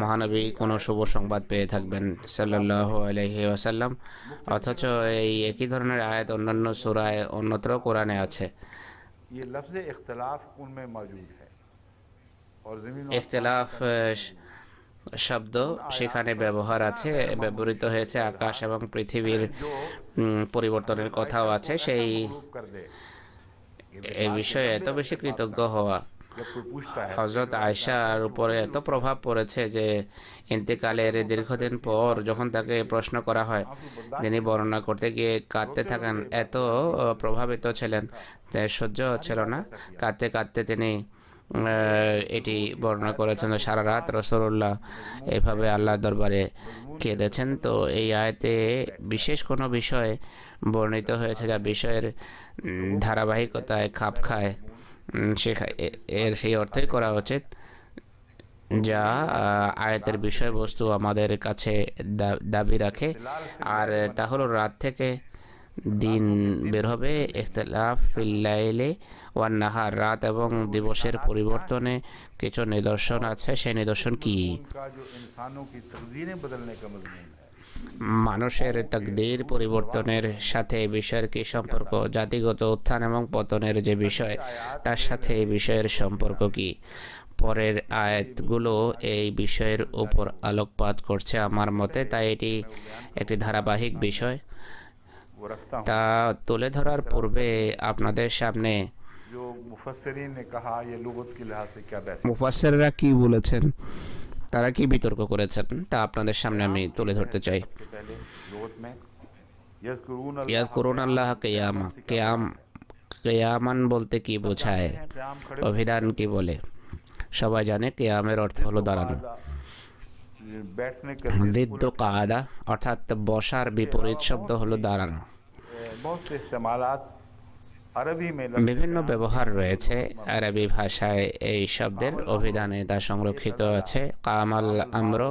মহানবী কোনো শুভ সংবাদ পেয়ে থাকবেন সাল্লাল্লাহু আলাইহি ওয়াসাল্লাম। অথচ এই একই ধরনের আয়াত অন্যান্য সূরায় অন্যত্র কোরআনে আছে। ये लफ्ज़ इख्तिलाफ उनमें मौजूद है और ज़मीन ইখতিলাফ শব্দ সেখানে ব্যবহার আছে, ব্যবহৃত হয়েছে। আকাশ এবং পৃথিবীর পরিবর্তনের কথাও আছে। সেই कर दे। এই বিষয়ে এত বেশি কৃতজ্ঞ হওয়া जब कोई पूछता है হযরত আয়েশার উপরে এত প্রভাব পড়েছে যে ইন্তেকালের দীর্ঘদিন পর যখন তাকে প্রশ্ন করা হয়, তিনি বর্ণনা করতে গিয়ে কাঁদতে থাকেন। এত প্রভাবিত ছিলেন, তাই সহ্য হচ্ছিল না। কাঁদতে কাঁদতে তিনি এটি বর্ণনা করেছেন সারা রাত রাসূলুল্লাহ এভাবে আল্লাহর দরবারে কেঁদেছেন। তো এই আয়াতে বিশেষ কোনো বিষয় বর্ণিত হয়েছে যা বিষয়ের ধারাবাহিকতায় খাপ খায়, এর সেই অর্থই করা উচিত যা আয়াতের বিষয়বস্তু আমাদের কাছে দাবি রাখে। আর তা হলো রাত থেকে দিন বের হবে। ইখতিলাফ ফিল লাইলি ওয়ান নাহার, রাত এবং দিবসের পরিবর্তনে কিছু নিদর্শন আছে। সেই নিদর্শন কি? का जो इंसानों की तकदीरें बदलने का मजमून है। মানুষের তাকদীর পরিবর্তনের সাথে এই বিষয়ের কি সম্পর্ক? জাতিগত উত্থান এবং পতনের যে বিষয়, তার সাথে এই বিষয়ের সম্পর্ক কি? পরের আয়াতগুলো এই বিষয়ের উপর আলোকপাত করছে আমার মতে। তাই এটি একটি ধারাবাহিক বিষয়। वो रखता हूँ তা তুলে ধরার পূর্বে আপনাদের সামনে जो मुफस्सिरीन ने कहा ये लुगत के लिहाज से क्या बहस মুফাসসিররা কি বলেছেন, তারা কি বিতর্ক করেছেন তা আপনাদের সামনে আমি তুলে ধরতে চাই। के पहले लुगत में यज़कुरून ইয়াজকুরুন আল্লাহ কিয়ামা, কিয়ামান বলতে কি বোঝায়, क़याम खड़े অভিধান কি বলে? সবাই জানে কিয়ামের অর্থ হলো দাঁড়ানো। बैठने का দিদ্দ কাদা অর্থাৎ বসার বিপরীত শব্দ হলো দাঁড়ানো। बहुत से इस्तेमालात अरबी में বিভিন্ন ব্যবহার রয়েছে আরবি ভাষায় এই শব্দের। অভিধানে তা সংরক্ষিত আছে। কামাল আমর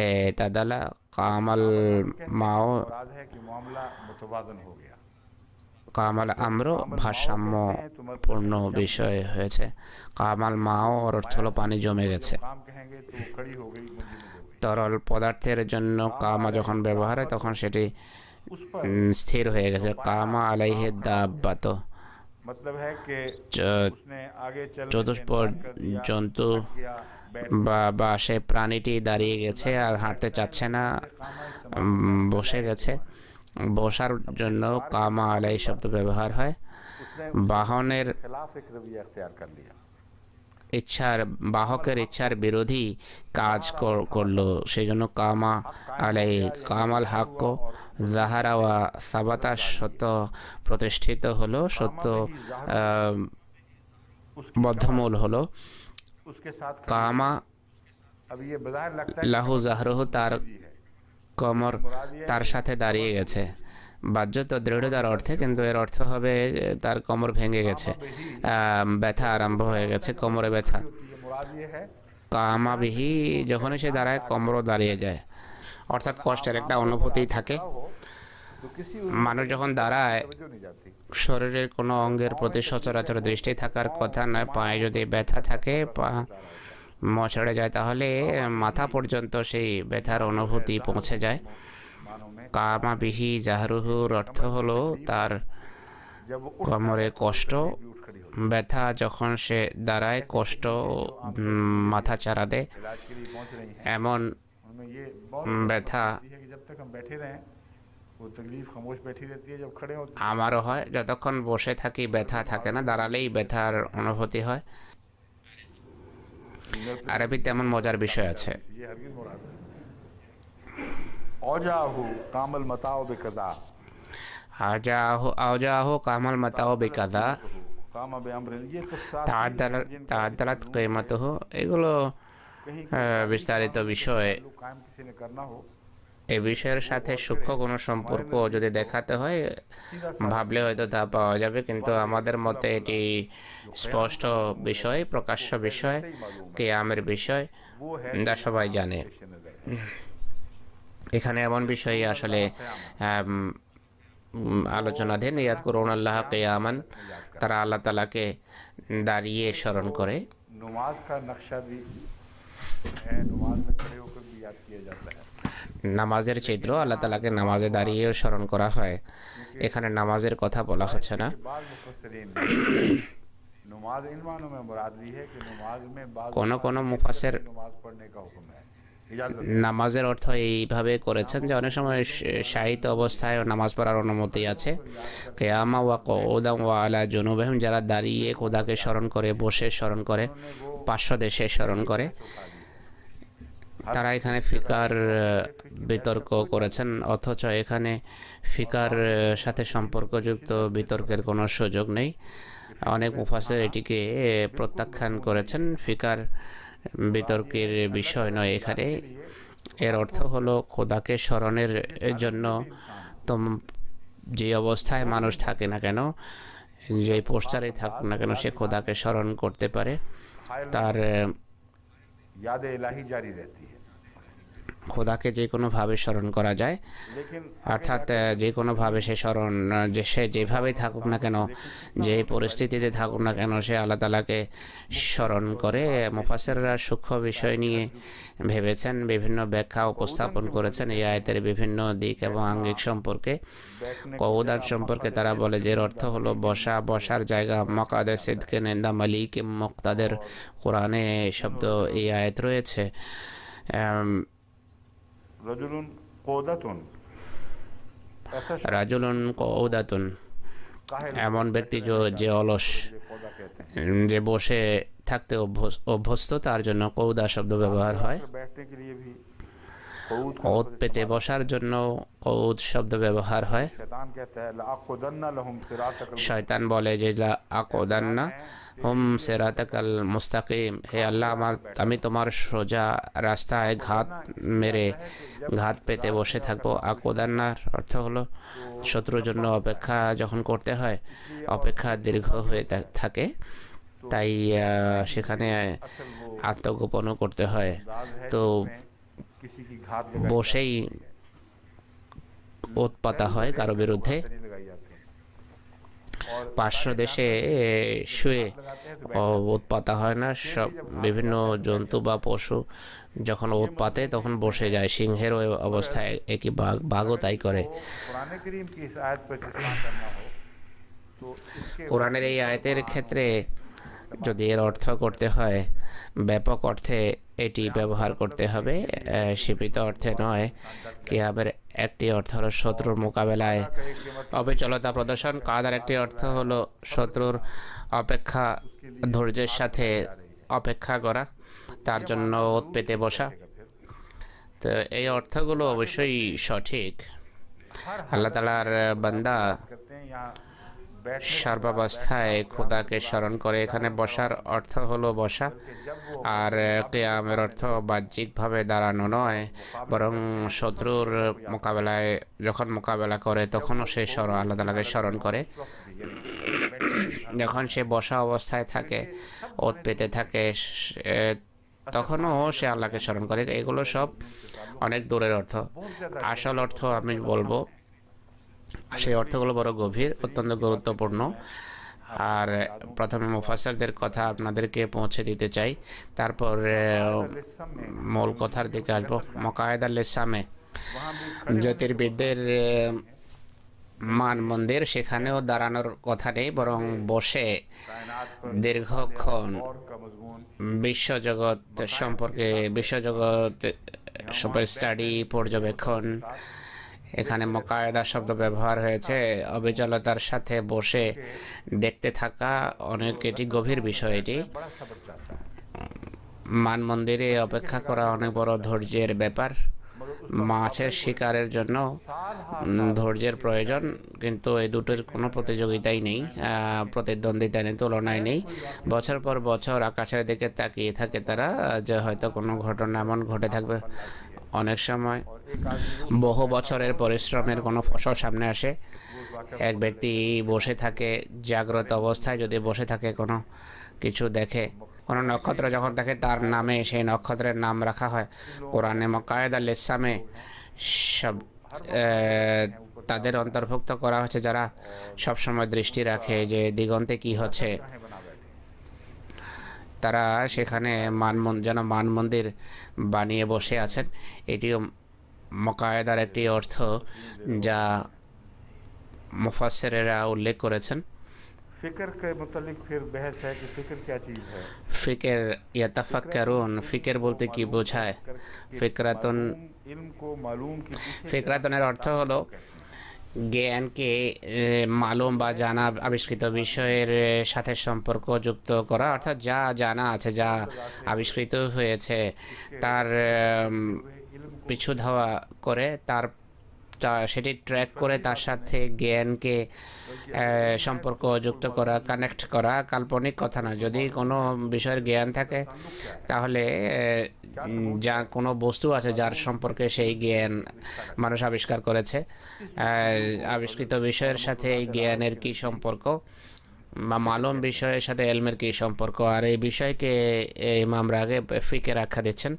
এ তাদালা, কামাল মাও, मुराद है कि मामला मुतवाज़न हो गया। কামাল আমর ভারসাম্যপূর্ণ বিষয় হয়েছে। কামাল মাও অর্থ হলো পানি জমে গেছে। काम कहेंगे तो वो खड़ी हो गई, मंजिल हो गई। তরল পদার্থের জন্য কামা যখন ব্যবহার হয় তখন সেটি उस पर স্থির হয়ে গেছে। কামা আলাইহে দাব্বাত, मतलब है कि চ- उसने आगे चलने से চতুষ্পদ इनकार कर दिया, জন্তু हट गया, बैठ বা সে প্রাণীটি দাঁড়িয়ে গেছে আর হাঁটতে চাচ্ছে না, कामा इस्तेमाल होता है, বসে গেছে। বসার জন্য কামা আলাই শব্দ ব্যবহার হয়। उसने বাহনের खिलाफ एक रवैया अख्तियार कर लिया। ইচ্ছার, বাহকের ইচ্ছার বিরোধী কাজ করলো, সেই জন্য কামা আলাই। কামাল হাক্ক জাহারা ওয়া সাবাতা, সত্য প্রতিষ্ঠিত হলো, সত্য বদ্ধমূল হলো। उसके साथ কামা अब ये बज़ाहिर लगता है লাহু জাহরুহু, তার कि है, কমর তার সাথে দাঁড়িয়ে গেছে, বাহ্যত দৃঢ়তার অর্থে, কিন্তু এর অর্থ হবে তার কোমর ভেঙে গেছে, ব্যথা আরম্ভ হয়ে গেছে, কোমরে ব্যথা। ये मुराद ये है কামাবিহি, যখনই সে দাঁড়ায় কোমরও দাঁড়িয়ে যায়, অর্থাৎ কষ্টের একটা অনুভূতি থাকে। हो तो किसी মানুষ যখন দাঁড়ায় तवज्जो नहीं जाती। শরীরের কোনো অঙ্গের প্রতি সচরাচর দৃষ্টি থাকার কথা নয়। পায়ে যদি ব্যথা থাকে, পা মচড়ে যায়, তাহলে মাথা পর্যন্ত সেই ব্যথার অনুভূতি পৌঁছে যায়। मानों में কামাবিহি জাহরুহুর অর্থ হলো তার जब वो কোমরে কষ্ট, भी उठ खड़ी होती ব্যথা, যখন সে দাঁড়ায় কষ্ট, মাথা চারা দেয়। है, इलाज के लिए पहुंच रही हैं, এমন उनमें ये बहुत ব্যথা होती है कि जब तक हम बैठे रहें वो तकलीफ खामोश बैठी रहती है, जब खड़े होते আমারও হয়, যতক্ষণ বসে থাকি ব্যথা থাকে না, দাঁড়ালেই ব্যথার অনুভূতি হয়। আরবিতে এমন মজার বিষয় আছে। ये हरगिज़ मुराद है। औजाहु कामल मताओ बेकदा, আওজাহু কামাল মাতাও বিকাদা, कामा बेअम्र, ये तो साथ তাআদ্দালাত কিমাতুহু, এগুলো বিস্তারিত বিষয়। कायम किसी ने करना हो, এই বিষয়ের সাথে সূক্ষ্ম কোনো সম্পর্ক যদি দেখাতে হয়, ভাবলে হয়তো তা পাওয়া যাবে, কিন্তু আমাদের মতে এটি স্পষ্ট বিষয়, প্রকাশ্য বিষয়, কিয়ামের বিষয়, वो है যা সবাই জানে। पेश नज़र है। এখানে এমন বিষয় আসলে আলোচনাধীন। ইয়াদ করুন আল্লাহ কিয়ামান, তারা আল্লাহ তাআলাকে দাঁড়িয়ে স্মরণ করে। नमाज का नक्शा भी है, नमाज में खड़े होकर भी याद किया जाता है। নামাজের চিত্র, আল্লাহ তাআলাকে নামাজে দাঁড়িয়েও স্মরণ করা হয়। এখানে নামাজের কথা বলা হচ্ছে না। बाद मुफस्सिरीन नमाज इन मानों में मुराद ली है कि नमाज में बाद কোনো মুফাসসির नमाज पढ़ने का हुक्म है, इजाजत নামাজের অর্থ এইভাবে করেছেন যে অনেক সময় শায়িত অবস্থায় নামাজ পড়ার অনুমতি আছে। কিয়ামা ওয়া কুউদান ওয়া আলা জুনুবিহিম, যারা দাঁড়িয়ে খোদাকে স্মরণ করে, বসে স্মরণ করে, পার্শ্বদেশে স্মরণ করে, তারা এখানে ফিকার বিতর্ক করেছেন, অথচ এখানে ফিকার সাথে সম্পর্কযুক্ত বিতর্কের কোনো সুযোগ নেই। অনেক মুফাসসির এটিকে প্রত্যাখ্যান করেছেন। ফিকার বিতর্কের বিষয় নয় এখানে। এর অর্থ হলো খোদাকে স্মরণের জন্য যে অবস্থায় মানুষ থাকে না কেন, যে পোস্টারে থাকুক না কেন, সে খোদাকে স্মরণ করতে পারে, তার याद इलाही जारी रहती है। খোদাকে যে কোনোভাবে স্মরণ করা যায়, लेकिन অর্থাৎ যে কোনোভাবে সে স্মরণ, যে সে যেভাবেই থাকুক না কেন, যে পরিস্থিতিতে থাকুক না কেন, সে আল্লাহ তাআলাকে স্মরণ করে। মুফাসসিররা সূক্ষ্ম বিষয় নিয়ে ভেবেছেন, বিভিন্ন ব্যাখ্যা উপস্থাপন করেছেন এই আয়াতের বিভিন্ন দিক এবং আঙ্গিক সম্পর্কে। কউদান সম্পর্কে তারা বলে যে এর অর্থ হলো বসা, বসার জায়গা, মাকাদে সিদকে ইনদা মালিক মুক্তাদের। কোরআনে এই শব্দ, এই আয়াত রয়েছে। रजुलुन कोदतुन, ऐसा রাজুলুন কউদাতুন, এমন ব্যক্তি যে অলস, कोदा कहते हैं। যে বসে থাকতে অভ্যস্ত, তার জন্য কৌদা শব্দ ব্যবহার হয়। बैठने के लिए भी कऊद ওত পেতে বসার জন্য কৌদ শব্দ ব্যবহার হয়। शैतान कहता है लाक़ुदन्ना लहुम सिरातकल, শয়তান বলে যে লা আকোদান্না হুম সিরাতাকাল মুস্তাকিম, হে আল্লাহ, আমি তোমার সোজা রাস্তায় ঘাত পেতে বসে থাকবো। আকোদান্নার অর্থ হলো শত্রুর জন্য অপেক্ষা যখন করতে হয়, অপেক্ষা দীর্ঘ হয়ে থাকে, তাই সেখানে আত্মগোপনও করতে হয়। তো किसी की घात বসেই ওত পাতা হয় কারো বিরুদ্ধে। नहीं लगाई जाती है। और পার্শ্ব দেশে শুয়ে ওত পাতা হয় না। সব বিভিন্ন জন্তু বা পশু যখন ওত পাতে তখন বসে যায়। সিংহের ওই অবস্থায় একই বাঘও তাই করে। कुरान करीम की इस आयत पर इस्तेमाल करना हो तो কোরআনের এই আয়াতের ক্ষেত্রে যদি এর অর্থ করতে হয়, ব্যাপক অর্থে এটি ব্যবহার করতে হবে, সীমিত অর্থে নয়। কিয়ামের একটি অর্থ হলো শত্রুর মোকাবেলায় অবিচলতা প্রদর্শন, কাদার একটি অর্থ হলো শত্রুর অপেক্ষা ধৈর্যের সাথে অপেক্ষা করা, তার জন্য ওত পেতে বসা। তো এই অর্থগুলো অবশ্যই সঠিক। আল্লাহ তাআলার বান্দা সর্বাবস্থায় খোদাকে স্মরণ করে। এখানে বসার অর্থ হলো বসা, আর কিয়ামের অর্থ বাহ্যিকভাবে দাঁড়ানো নয়, বরং শত্রুর মোকাবেলায় যখন মোকাবেলা করে তখনও সে আল্লাহ তাআলাকে স্মরণ করে। যখন সে বসা অবস্থায় থাকে, ওত পেতে থাকে, তখনও সে আল্লাহকে স্মরণ করে। এগুলো সব অনেক দূরের অর্থ। আসল অর্থ আমি বলবো, সেই অর্থগুলো বড় গভীর, অত্যন্ত গুরুত্বপূর্ণ। আর প্রথমে মুফাসসিরদের কথা আপনাদেরকে পৌঁছে দিতে চাই, তারপর মূল কথার দিকে আসবো। মকায়েদা লিসামে, জ্যোতির্বিদদের মান মন্দির, সেখানেও দাঁড়ানোর কথা নেই, বরং বসে দীর্ঘক্ষণ বিশ্বজগৎ সম্পর্কে স্টাডি, পর্যবেক্ষণ। এখানে মকায়েদা শব্দ ব্যবহার হয়েছে, অবিচলতার সাথে বসে দেখতে থাকা, অনেক এটি গভীর বিষয়। এটি মান মন্দিরে অপেক্ষা করা অনেক বড় ধৈর্যের ব্যাপার। মাছের শিকারের জন্য ধৈর্যের প্রয়োজন, কিন্তু এই দুটোর কোনো প্রতিযোগিতাই নেই, প্রতিদ্বন্দ্বিতা নেই, তুলনায় নেই। বছর পর বছর আকাশের দিকে তাকিয়ে থাকে তারা, যে হয়তো কোনো ঘটনা এমন ঘটে থাকবে, অনেক সময় বহু বছরের পরিশ্রমের কোনো ফসল সামনে আসে। এক ব্যক্তি বসে থাকে জাগ্রত অবস্থায়, যদি বসে থাকে কোনো কিছু দেখে, কোনো নক্ষত্র যখন দেখে, তার নামে সেই নক্ষত্রের নাম রাখা হয়। কোরআনে মকায়েদা লিসামে সব তাদের অন্তর্ভুক্ত করা হচ্ছে যারা সবসময় দৃষ্টি রাখে যে দিগন্তে কি হচ্ছে। তারা সেখানে যেন মান মন্দির বানিয়ে বসে আছেন। এটিও মকায়েদার একটি অর্থ যা মুফাসসিরেরা উল্লেখ করেছেন। फिक्र के मुतालिक फिर बहस है कि फिक्र क्या चीज़ है। ফিকের ইয়াতাফাক্কারুন, ফিকের বলতে কি বোঝায়? ফিকরাতুন, इल्म को मालूम की ফিকরাতুনের অর্থ হলো জ্ঞানকে মালুম বা জানা, আবিষ্কৃত বিষয়ের সাথে সম্পর্ক যুক্ত করা, অর্থাৎ যা জানা আছে, যা আবিষ্কৃত হয়েছে, তার পিছু ধাওয়া করে, সেটি ট্র্যাক করে তার সাথে জ্ঞানকে সম্পর্ক যুক্ত করা, কানেক্ট করা। কাল্পনিক কথা না। যদি কোনো বিষয়ের জ্ঞান থাকে, তাহলে যা কোনো বস্তু আছে যার সম্পর্কে সেই জ্ঞান মানুষ আবিষ্কার করেছে, আবিষ্কৃত বিষয়ের সাথে এই জ্ঞানের কী সম্পর্ক, বা মালুম বিষয়ের সাথে এলমের কী সম্পর্ক, আর এই বিষয়কে ইমামরা আগে ফিকের আখ্যা দিচ্ছেন।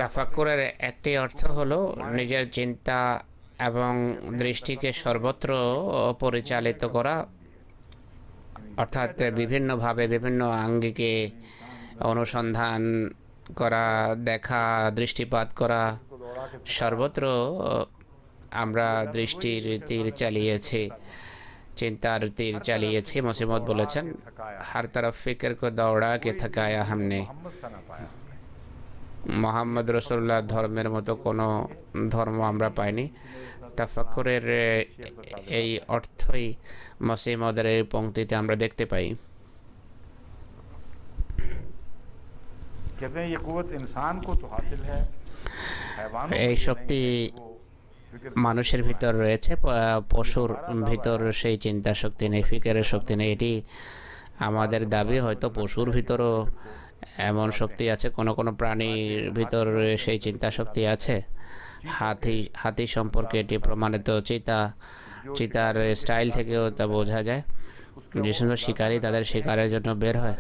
তাফাক্কুরের একটি অর্থ হলো নিজের চিন্তা এবং দৃষ্টিকে সর্বত্র পরিচালিত করা, অর্থাৎ বিভিন্নভাবে বিভিন্ন আঙ্গিকে অনুসন্ধান করা, দেখা, দৃষ্টিপাত করা। সর্বত্র আমরা দৃষ্টির তীর চালিয়েছি, চিন্তার তীর চালিয়েছি। মুসিমত বলেছেন, হর তরফ ফিক্র কো দৌড়া কে থকায়া হামনে। মোহাম্মদ রসুল্লাহ ধর্মের মতো কোনো ধর্ম আমরা পাইনি। তাফাক্কুরের এই অর্থই মুসিমদের এই পংক্তিতে আমরা দেখতে পাই। এই শক্তি মানুষের ভিতর রয়েছে, পশুর ভিতর সেই চিন্তা শক্তি নেই, ফিকেরের শক্তি নেই। এটি আমাদের দাবি। হয়তো পশুর ভিতরও এমন শক্তি আছে, কোনো কোনো প্রাণীর ভিতর সেই চিন্তা শক্তি আছে। হাতি সম্পর্কে এটি প্রমাণিত। চিতার স্টাইল থেকেও তা বোঝা যায়। যে সমস্ত শিকারী তাদের শিকারের জন্য বের হয়,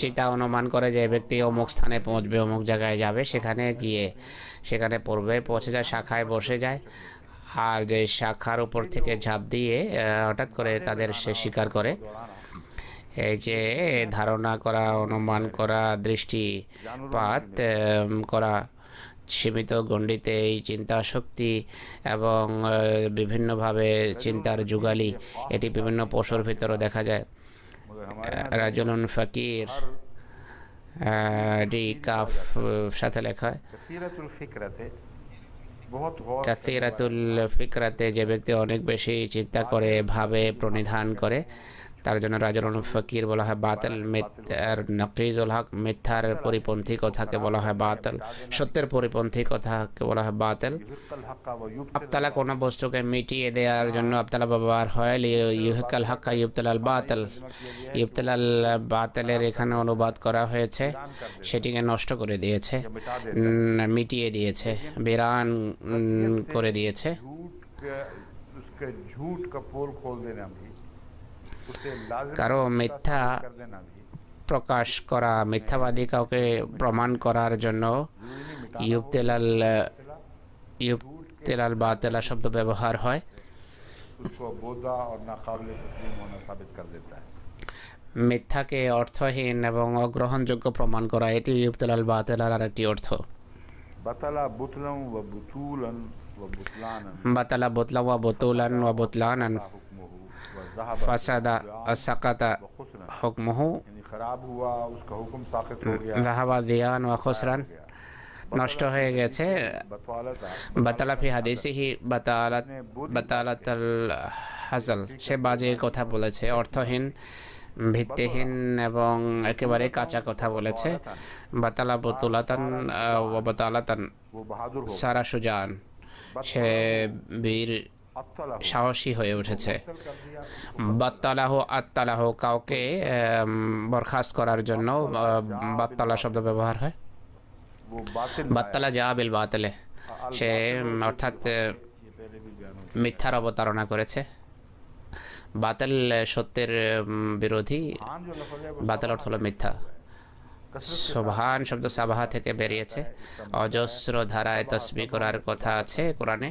চিতা অনুমান করে যে ব্যক্তি অমুক স্থানে পৌঁছবে, অমুক জায়গায় যাবে, সেখানে গিয়ে সেখানে পৌঁছে যায়, শাখায় বসে যায়, আর যে শাখার উপর থেকে ঝাঁপ দিয়ে হঠাৎ করে তাদের সে শিকার করে। এই যে ধারণা করা, অনুমান করা, দৃষ্টিপাত করা, সীমিত গণ্ডিতে এই চিন্তা শক্তি এবং বিভিন্নভাবে চিন্তার যুগালি এটি বিভিন্ন পশুর ভিতরে দেখা যায়। मगर हमारे यहाँ রাজুলুন ফকির এটি কাফ সাথে লেখা হয়। कसीरतुल फिक्रते बहुत गौर करने কাসিরাতুল ফিকরাতে যে ব্যক্তি অনেক বেশি চিন্তা করে, ভাবে, প্রণিধান করে, তার জন্য রাজুলুন ফকির বলা হয়। বাতিল মিথ্যার নকিজুল হক, মিথ্যার পরিপন্থী কথাকে বলা হয় বাতিল, সত্যের পরিপন্থী কথাকে বলা হয় বাতিল। युहिक्कल हक्का व আবতালা কোনো বস্তুকে মিটিয়ে দেওয়ার জন্য আবতালা ব্যবহার হয়। ইউহিকাল হাক্কা ইউবতালাল বাতিল, ইউবতালাল বাতিলের এখানে অনুবাদ করা হয়েছে সেটিকে নষ্ট করে দিয়েছে, মিটিয়ে দিয়েছে, বিরান করে দিয়েছে। उसके झूठ का पोल खोल देना भी, उसे लाजिम কারো মিথ্যা कर देना भी প্রকাশ করা, মিথ্যাবাদী কাউকে প্রমাণ করার জন্য ইউবতালাল বাতিলা শব্দ ব্যবহার হয়। उसको बोधा और नाकाबिल तस्लीम होना साबित कर देता है। মিথ্যাকে অর্থহীন এবং অগ্রহণযোগ্য প্রমাণ করা, এটি ইউবতালাল বাতিলার আরেকটি অর্থ। बतला बुतलम व बुतूलन व बुतलानन বাতালা বোতলা ওয়া বোতুলান ওয়া বুতলানান हुक्मुहु व ज़हब ফাসাদা সাকাতা व खुसरन, হুকমুহু यानी खराब हुआ, उसका हुक्म साक़ित हो गया, জাহাবা দিয়ান ওয়া খুসরান, নষ্ট হয়ে গেছে। बतवालता বাতালা ফি হাদিসিহি বাতালাতাল হাজাল, সে বাজে কথা বলেছে, অর্থহীন, ভিত্তিহীন এবং একেবারে কাঁচা কথা বলেছে। বাতালা বতুলাতান ওয়া বাতালাতান वो बहादुर हो সারা সুজান, সে বীর अत्तला সাহসী হয়ে উঠেছে। कर दिया, বাত্তালাহ আত্তালাহ, কাউকে বরখাস্ত করার জন্য বাত্তালা শব্দ ব্যবহার হয়। वो बातिल বাত্তালা যা বিল বাতিলে, সে অর্থাৎ ये पहले भी बयान हो মিথ্যার অবতারণা করেছে। বাতিল সত্যের বিরোধী, हाँ जो लफ्ज़ है वो বাতিল অর্থ হলো মিথ্যা। সুবহান শব্দ সাবাহা থেকে বেরিয়েছে। অজস্র ধারায় তসবিহ করার কথা আছে কোরআনে,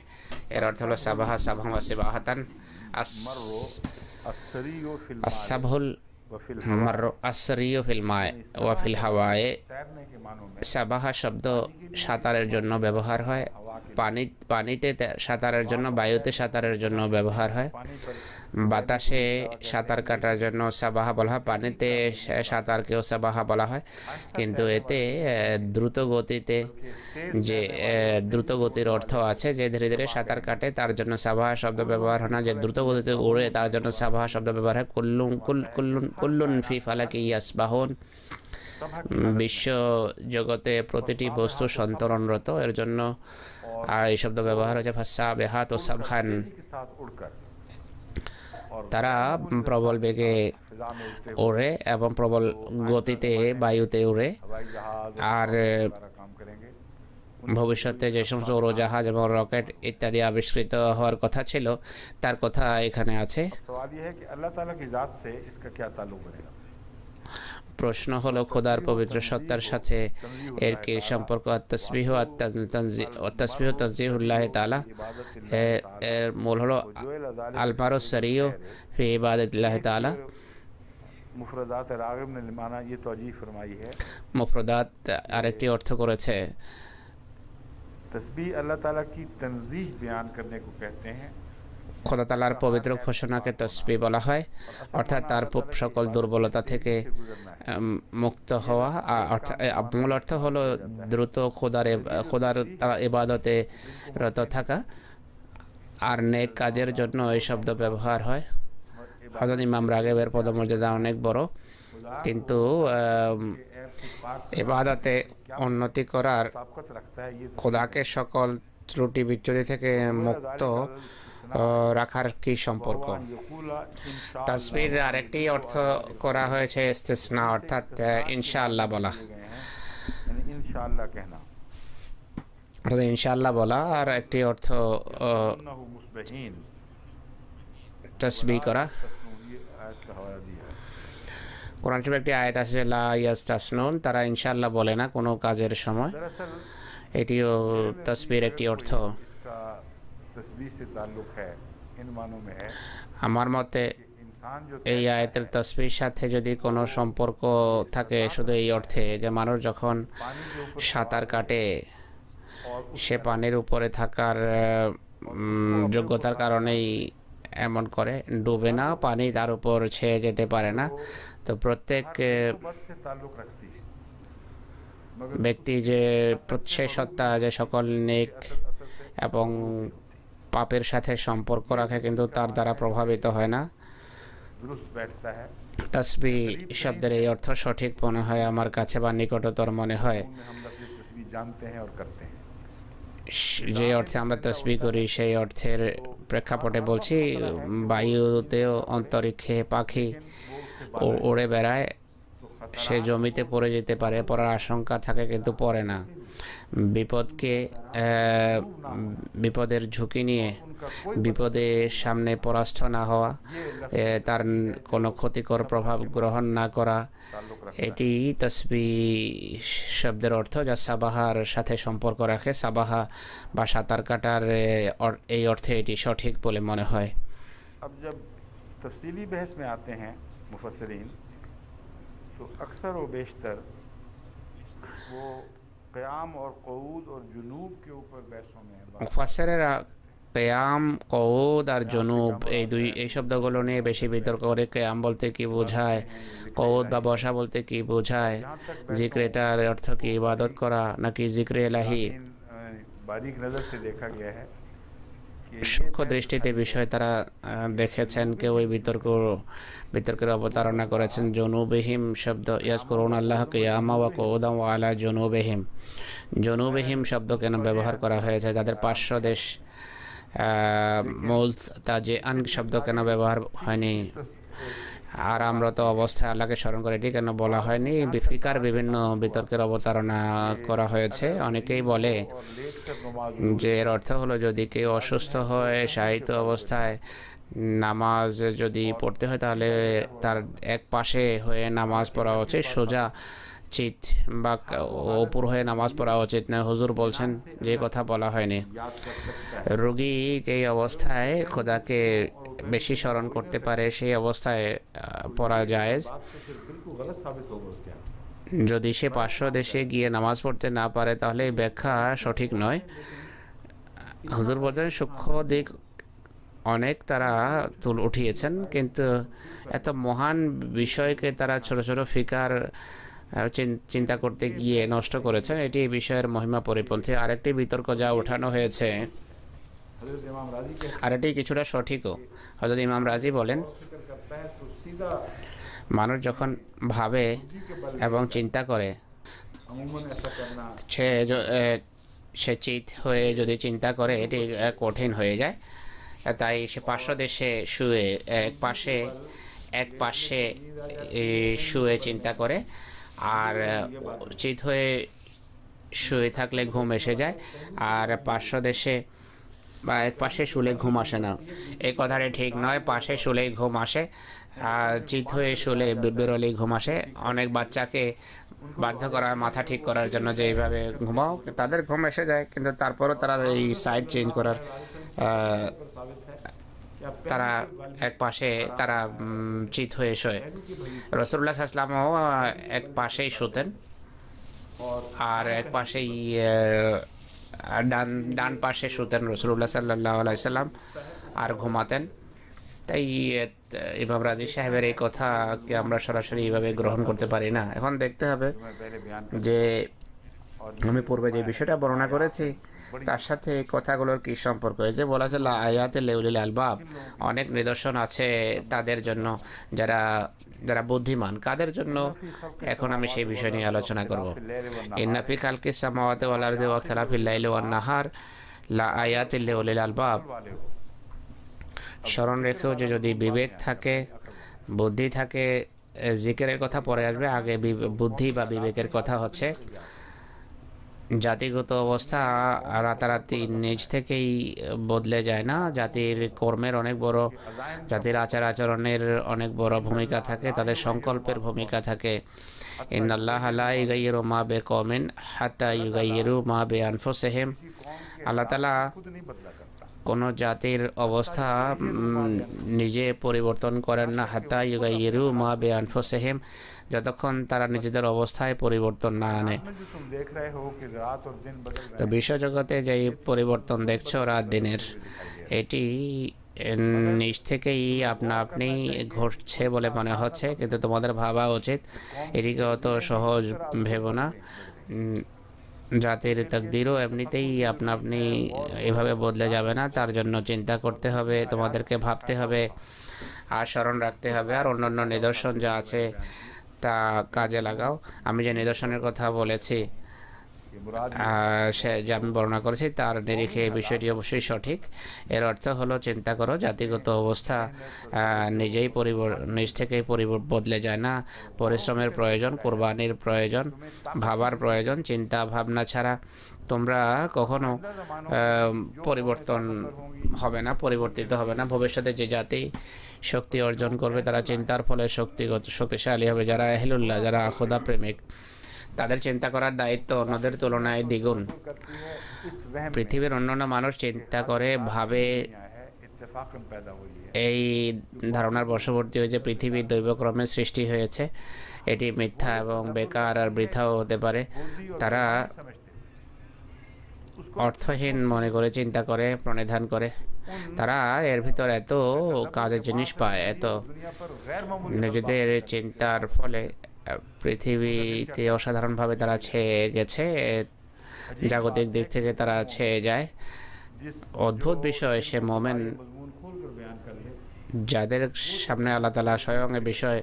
এর অর্থ হলো সাবাহা সাবহা ওয়া সিবাহাতান। अस्सरियो फिल আসাবহুল व फिल মাররু আসরিয়ু ফিল মায়ে ওয়া ফিল হাওয়ায়ে। तैरने के मानों में সাবাহা শব্দ সাঁতারের জন্য ব্যবহার হয়, পানিতে সাঁতারের জন্য, বায়ুতে সাঁতারের জন্য ব্যবহার হয়। पानी पर বাতাসে সাঁতার কাটার জন্য সাবাহা বলা হয়, পানিতে সাঁতারকেও সাবাহা বলা হয়। কিন্তু এতে দ্রুত গতিতে, যে দ্রুত গতির অর্থ আছে, যে ধীরে ধীরে সাঁতার কাটে তার জন্য সাবাহা শব্দ ব্যবহার হয় না, যে দ্রুত গতিতে উড়ে তার জন্য সাবাহা শব্দ ব্যবহার হয়। কুল্লুন ফি ফালাকি ইয়াসবাহুন, বিশ্ব জগতে প্রতিটি বস্তু সন্তরণরত, এর জন্য এই শব্দ ব্যবহার হয়েছে। ফাসাবিহাত ও সাবহান, के साथ उड़कर তারা প্রবল বেগে फिजा में उड़ते ওড়ে এবং প্রবল গতিতে বায়ুতে উড়ে। हवाई जहाज আর सारा काम करेंगे। ভবিষ্যতে যে সমস্ত উড়োজাহাজ এবং রকেট ইত্যাদি আবিষ্কৃত হওয়ার কথা ছিল তার কথা এখানে আছে। सवाल ये है कि अल्लाह ताला की ज़ात से इसका क्या ताल्लुक बनेगा। প্রশ্ন হলো খোদার পবিত্র সত্তার সাথে এর কি সম্পর্ক। তসবিহ তনজিহুল্লাহ তাআলা, এর মূল হলো আলবারু সরিয়ু ফি ইবাদাতিল্লাহ তাআলা। मुफरदात रागिब ने माना ये तौजीह फरमाई है। মুফরদাত আরেকটি অর্থ করেছে। तस्बीह अल्लाह ताला की तंजीह बयान करने को कहते हैं। খোদা তাআলার পবিত্র ঘোষণাকে তসবিহ বলা হয়, অর্থাৎ তার সকল দুর্বলতা থেকে মুক্ত হওয়া। অর্থাৎ মূল অর্থ হলো দ্রুত খোদার ইবাদতে রত থাকা, আর নেক কাজের জন্য এই শব্দ ব্যবহার হয়। হযরত ইমাম রাগিবের পদমর্যাদা অনেক বড়, কিন্তু ইবাদতে উন্নতি করার, साबकत रखता है ये খোদাকে সকল ত্রুটি বিচ্যুতি থেকে মুক্ত রাখার কি সম্পর্ক। यकूला इंशाअल्लाह তাসবির আরেকটি অর্থ করা হয়েছে ইস্তিসনা, অর্থাৎ ইনশাআল্লাহ বলা। गए हैं, यानी इंशाअल्लाह कहना। অর্থাৎ ইনশাআল্লাহ বলা আর একটি অর্থ अन्नहु मुस्बहीन তাসবিহ করা। ये आयत का हवाला दिया है। কোরআন শরীফে একটি আয়াত আছে, লা ইয়াস্তাসনুন, তারা ইনশাআল্লাহ বলে না কোনো কাজের সময়। दरअसल এটিও তাসবির একটি অর্থ। इसका तस्बीह से ताल्लुक है, इन मानों में है আমার মতে कि इंसान जो এই আয়াতের তাসবির সাথে যদি কোনো সম্পর্ক থাকে শুধু এই অর্থে যে মানুষ যখন पानी के ऊपर সাঁতার কাটে সে পানির উপরে থাকার যোগ্যতার কারণেই এমন করে, ডুবে না, পানি তার উপর ছেয়ে যেতে পারে না। তো প্রত্যেক ব্যক্তি যে সে সত্তা যে সকল নেক এবং পাপের সাথে সম্পর্ক রাখে কিন্তু তার দ্বারা প্রভাবিত হয় না। তসবি শব্দের এই অর্থ সঠিক মনে হয় আমার কাছে, বা নিকটতর মনে হয়। যে অর্থে আমরা তসবি করি সেই অর্থের প্রেক্ষাপটে বলছি। বায়ুতেও অন্তরিক্ষে পাখি উড়ে বেড়ায়, সে জমিতে পড়ে যেতে পারে, পড়ার আশঙ্কা থাকে কিন্তু পড়ে না। বিপদের ঝুঁকি নিয়ে বিপদের সামনে পরাস্ত না হওয়া, তার কোনো ক্ষতিকর প্রভাব গ্রহণ না করা, এটি তসবি শব্দের অর্থ, যা সাবাহার সাথে সম্পর্ক রাখে। সাবাহা বা সাঁতার কাটার এই অর্থে এটি সঠিক বলে মনে হয়। अब जब तफसीली बहस में आते हैं मुफस्सिरीन, तो अक्सर व बेशतर वो क़याम और क़ऊद और जुनूब के ऊपर बहसों में মুফাসসিরেরা কেয়াম, কউদ আর জুনুব এই শব্দগুলো নিয়ে বেশি বিতর্ক করে। কেয়াম বলতে কি বোঝায়, কউদ বা বসা বলতে কি বোঝায়, জিক্রেটার অর্থ কি ইবাদত করা নাকি জিক্রে এলাহি। बारीक नज़र से देखा गया है, সূক্ষ্ম দৃষ্টিতে বিষয় তারা দেখেছেন। কেউ ওই বিতর্কের অবতারণা করেছেন। জনুবেহিম শব্দ, ইয়াজকুরুন আল্লাহ কিয়ামা ওয়া কুউদান ওয়া আলা জুনুবিহিম। জনুবিহিম শব্দ কেন ব্যবহার করা হয়েছে? তাদের পার্শ্বদেশ মূল তাজে আন শব্দ কেন ব্যবহার হয়নি? আরামরত অবস্থায় আল্লাহকে স্মরণ করে এটি কেন বলা হয়নি? ফিকার বিভিন্ন বিতর্কের অবতারণা করা হয়েছে। অনেকেই বলে যে এর অর্থ হলো যদি কেউ অসুস্থ হয়, শায়িত অবস্থায় নামাজ যদি পড়তে হয় তাহলে তার এক পাশে হয়ে নামাজ পড়া উচিত, সোজা চিত বা উপর হয়ে নামাজ পড়া উচিত না। হুজুর বলছেন যে কথা বলা হয়নি। রোগী যেই অবস্থায় খোদাকে বেশি স্মরণ করতে পারে সেই অবস্থায় পড়া জায়েজ। যদি সে পার্শ্ব দেশে গিয়ে নামাজ পড়তে না পারে তাহলে এই ব্যাখ্যা সঠিক নয়। হুজুর বলছেন সূক্ষ্ম দিক অনেক তারা উঠিয়েছেন, কিন্তু এত মহান বিষয়কে তারা ছোট ছোট ফিকার চিন্তা করতে গিয়ে নষ্ট করেছেন। এটি এই বিষয়ের মহিমা পরিপন্থী। আরেকটি বিতর্ক যা ওঠানো হয়েছে, আর এটি কিছুটা সঠিকও। হযরত ইমাম রাজি বলেন, মানুষ যখন ভাবে এবং চিন্তা করে, সে চিত হয়ে যদি চিন্তা করে এটি কঠিন হয়ে যায়। তাই সে পার্শ্ব দেশে শুয়ে এক পাশে শুয়ে চিন্তা করে, আর চিত হয়ে শুয়ে থাকলে ঘুম এসে যায়, আর পার্শ্ব দেশে বা এক পাশে শুলে ঘুম আসে না। এই কথাটি ঠিক নয়। পাশে শুলেই ঘুম আসে, আর চিত হয়ে শুলে বেরোলেই ঘুম আসে। অনেক বাচ্চাকে বাধ্য করা হয় মাথা ঠিক করার জন্য যে এইভাবে ঘুমাও, তাদের ঘুম এসে যায়, কিন্তু তারপরও তারা এই সাইড চেঞ্জ করার তারা এক পাশে তারা চিত হয়ে শোয়। রাসূলুল্লাহ সাল্লাল্লাহু আলাইহি ওয়াসাল্লামও এক পাশেই শুতেন, আর এক পাশেই ডান পাশে শুতেন রাসূলুল্লাহ সাল্লাল্লাহু আলাইহি ওয়াসাল্লাম, আর ঘুমাতেন। তাই ইমাম রাজি সাহেবের এই কথাকে আমরা সরাসরি এইভাবে গ্রহণ করতে পারি না। এখন দেখতে হবে যে আমি পূর্বে যে বিষয়টা বর্ণনা করেছি তার সাথে এই কথাগুলোর কী সম্পর্ক। এই যে বলা হচ্ছে আয়াতে লিউলিল আলবাব, অনেক নিদর্শন আছে তাদের জন্য যারা বুদ্ধিমান। কাদের জন্য? এখন আমি সেই বিষয় নিয়ে আলোচনা করব। ইন্না ফি খালকিস সামাওয়াতি ওয়াল আরদি ওয়া ইখতিলাফিল লাইলি ওয়ান নাহার লা আয়াতিল লিউলিল আলবাব। স্মরণ রেখেও যে যদি বিবেক থাকে, বুদ্ধি থাকে, জিকিরের কথা পরে আসবে, আগে বুদ্ধি বা বিবেকের কথা হচ্ছে। জাতিগত অবস্থা রাতারাতি নিজ থেকেই বদলে যায় না। জাতির কর্মের অনেক বড়, জাতির আচার আচরণের অনেক বড় ভূমিকা থাকে, তাদের সংকল্পের ভূমিকা থাকে। ইন্নাল্লাহা লা ইউগাইয়িরু মা বিকওমিন হাত্তা ইউগাইয়িরু মা বিআনফুসিহিম। আল্লাহ তাআলা কোনো জাতির অবস্থা নিজে পরিবর্তন করেন না, হাত্তা ইউগাইয়িরু মা বিআনফুসিহিম, যতক্ষণ তারা নিজেদের অবস্থায় পরিবর্তন না আনে। में जो तुम देख रहे हो कि रात और दिन बदल তো रहे हैं, বিশ্বজগতে যেই পরিবর্তন দেখছো রাত দিনের, दिखाई दे रहे এটি নিজ থেকেই আপনা আপনি ঘটছে বলে মনে হচ্ছে, কিন্তু তোমাদের ভাবা উচিত এটিকে অত সহজ ভেবো না। উম, জাতির তাকদিরও এমনিতেই আপনা আপনি এভাবে বদলে যাবে না, তার জন্য চিন্তা করতে হবে, তোমাদেরকে ভাবতে হবে আর স্মরণ রাখতে হবে। আর অন্যান্য নিদর্শন যা আছে তা কাজে লাগাও। আমি যে নিদর্শনের কথা বলেছি कि मुराद সে যে আমি বর্ণনা করেছি তার নিরিখে এই বিষয়টি অবশ্যই সঠিক। এর অর্থ হলো চিন্তা করো, জাতিগত অবস্থা নিজ থেকেই বদলে যায় না। পরিশ্রমের প্রয়োজন, কোরবানির প্রয়োজন, ভাবার প্রয়োজন। চিন্তা ভাবনা ছাড়া তোমরা কখনো পরিবর্তন হবে না, পরিবর্তিত হবে না। ভবিষ্যতে যে জাতি শক্তি অর্জন করবে তারা চিন্তার ফলে শক্তিশালী হবে। যারা আহলুল্লাহ, যারা খোদা প্রেমিক, তাদের চিন্তা করার দায়িত্ব অন্যদের তুলনায় দ্বিগুণ। करती है इस वहम পৃথিবীর অন্যান্য মানুষ চিন্তা করে, ভাবে, है इत्तेफाकन पैदा हुई है। এই ধারণার বশবর্তী হয়েছে পৃথিবী দৈবক্রমে সৃষ্টি হয়েছে। এটি মিথ্যা এবং বেকার আর বৃথাও হতে পারে। তারা অর্থহীন মনে করে চিন্তা করে, প্রণিধান করে। তারা এর ভিতর এত কাজের জিনিস পায়, এত दुनिया पर गैर मामूली নিজেদের চিন্তার ফলে পৃথিবীতে অসাধারণভাবে তারা ছেয়ে গেছে। জাগতিক দিক থেকে তারা ছেয়ে যায়। जिस অদ্ভুত বিষয়, সে মোমেন मजमून खोल कर बयान कर ले যাদের সামনে আল্লাহ তাআলা স্বয়ং এ বিষয়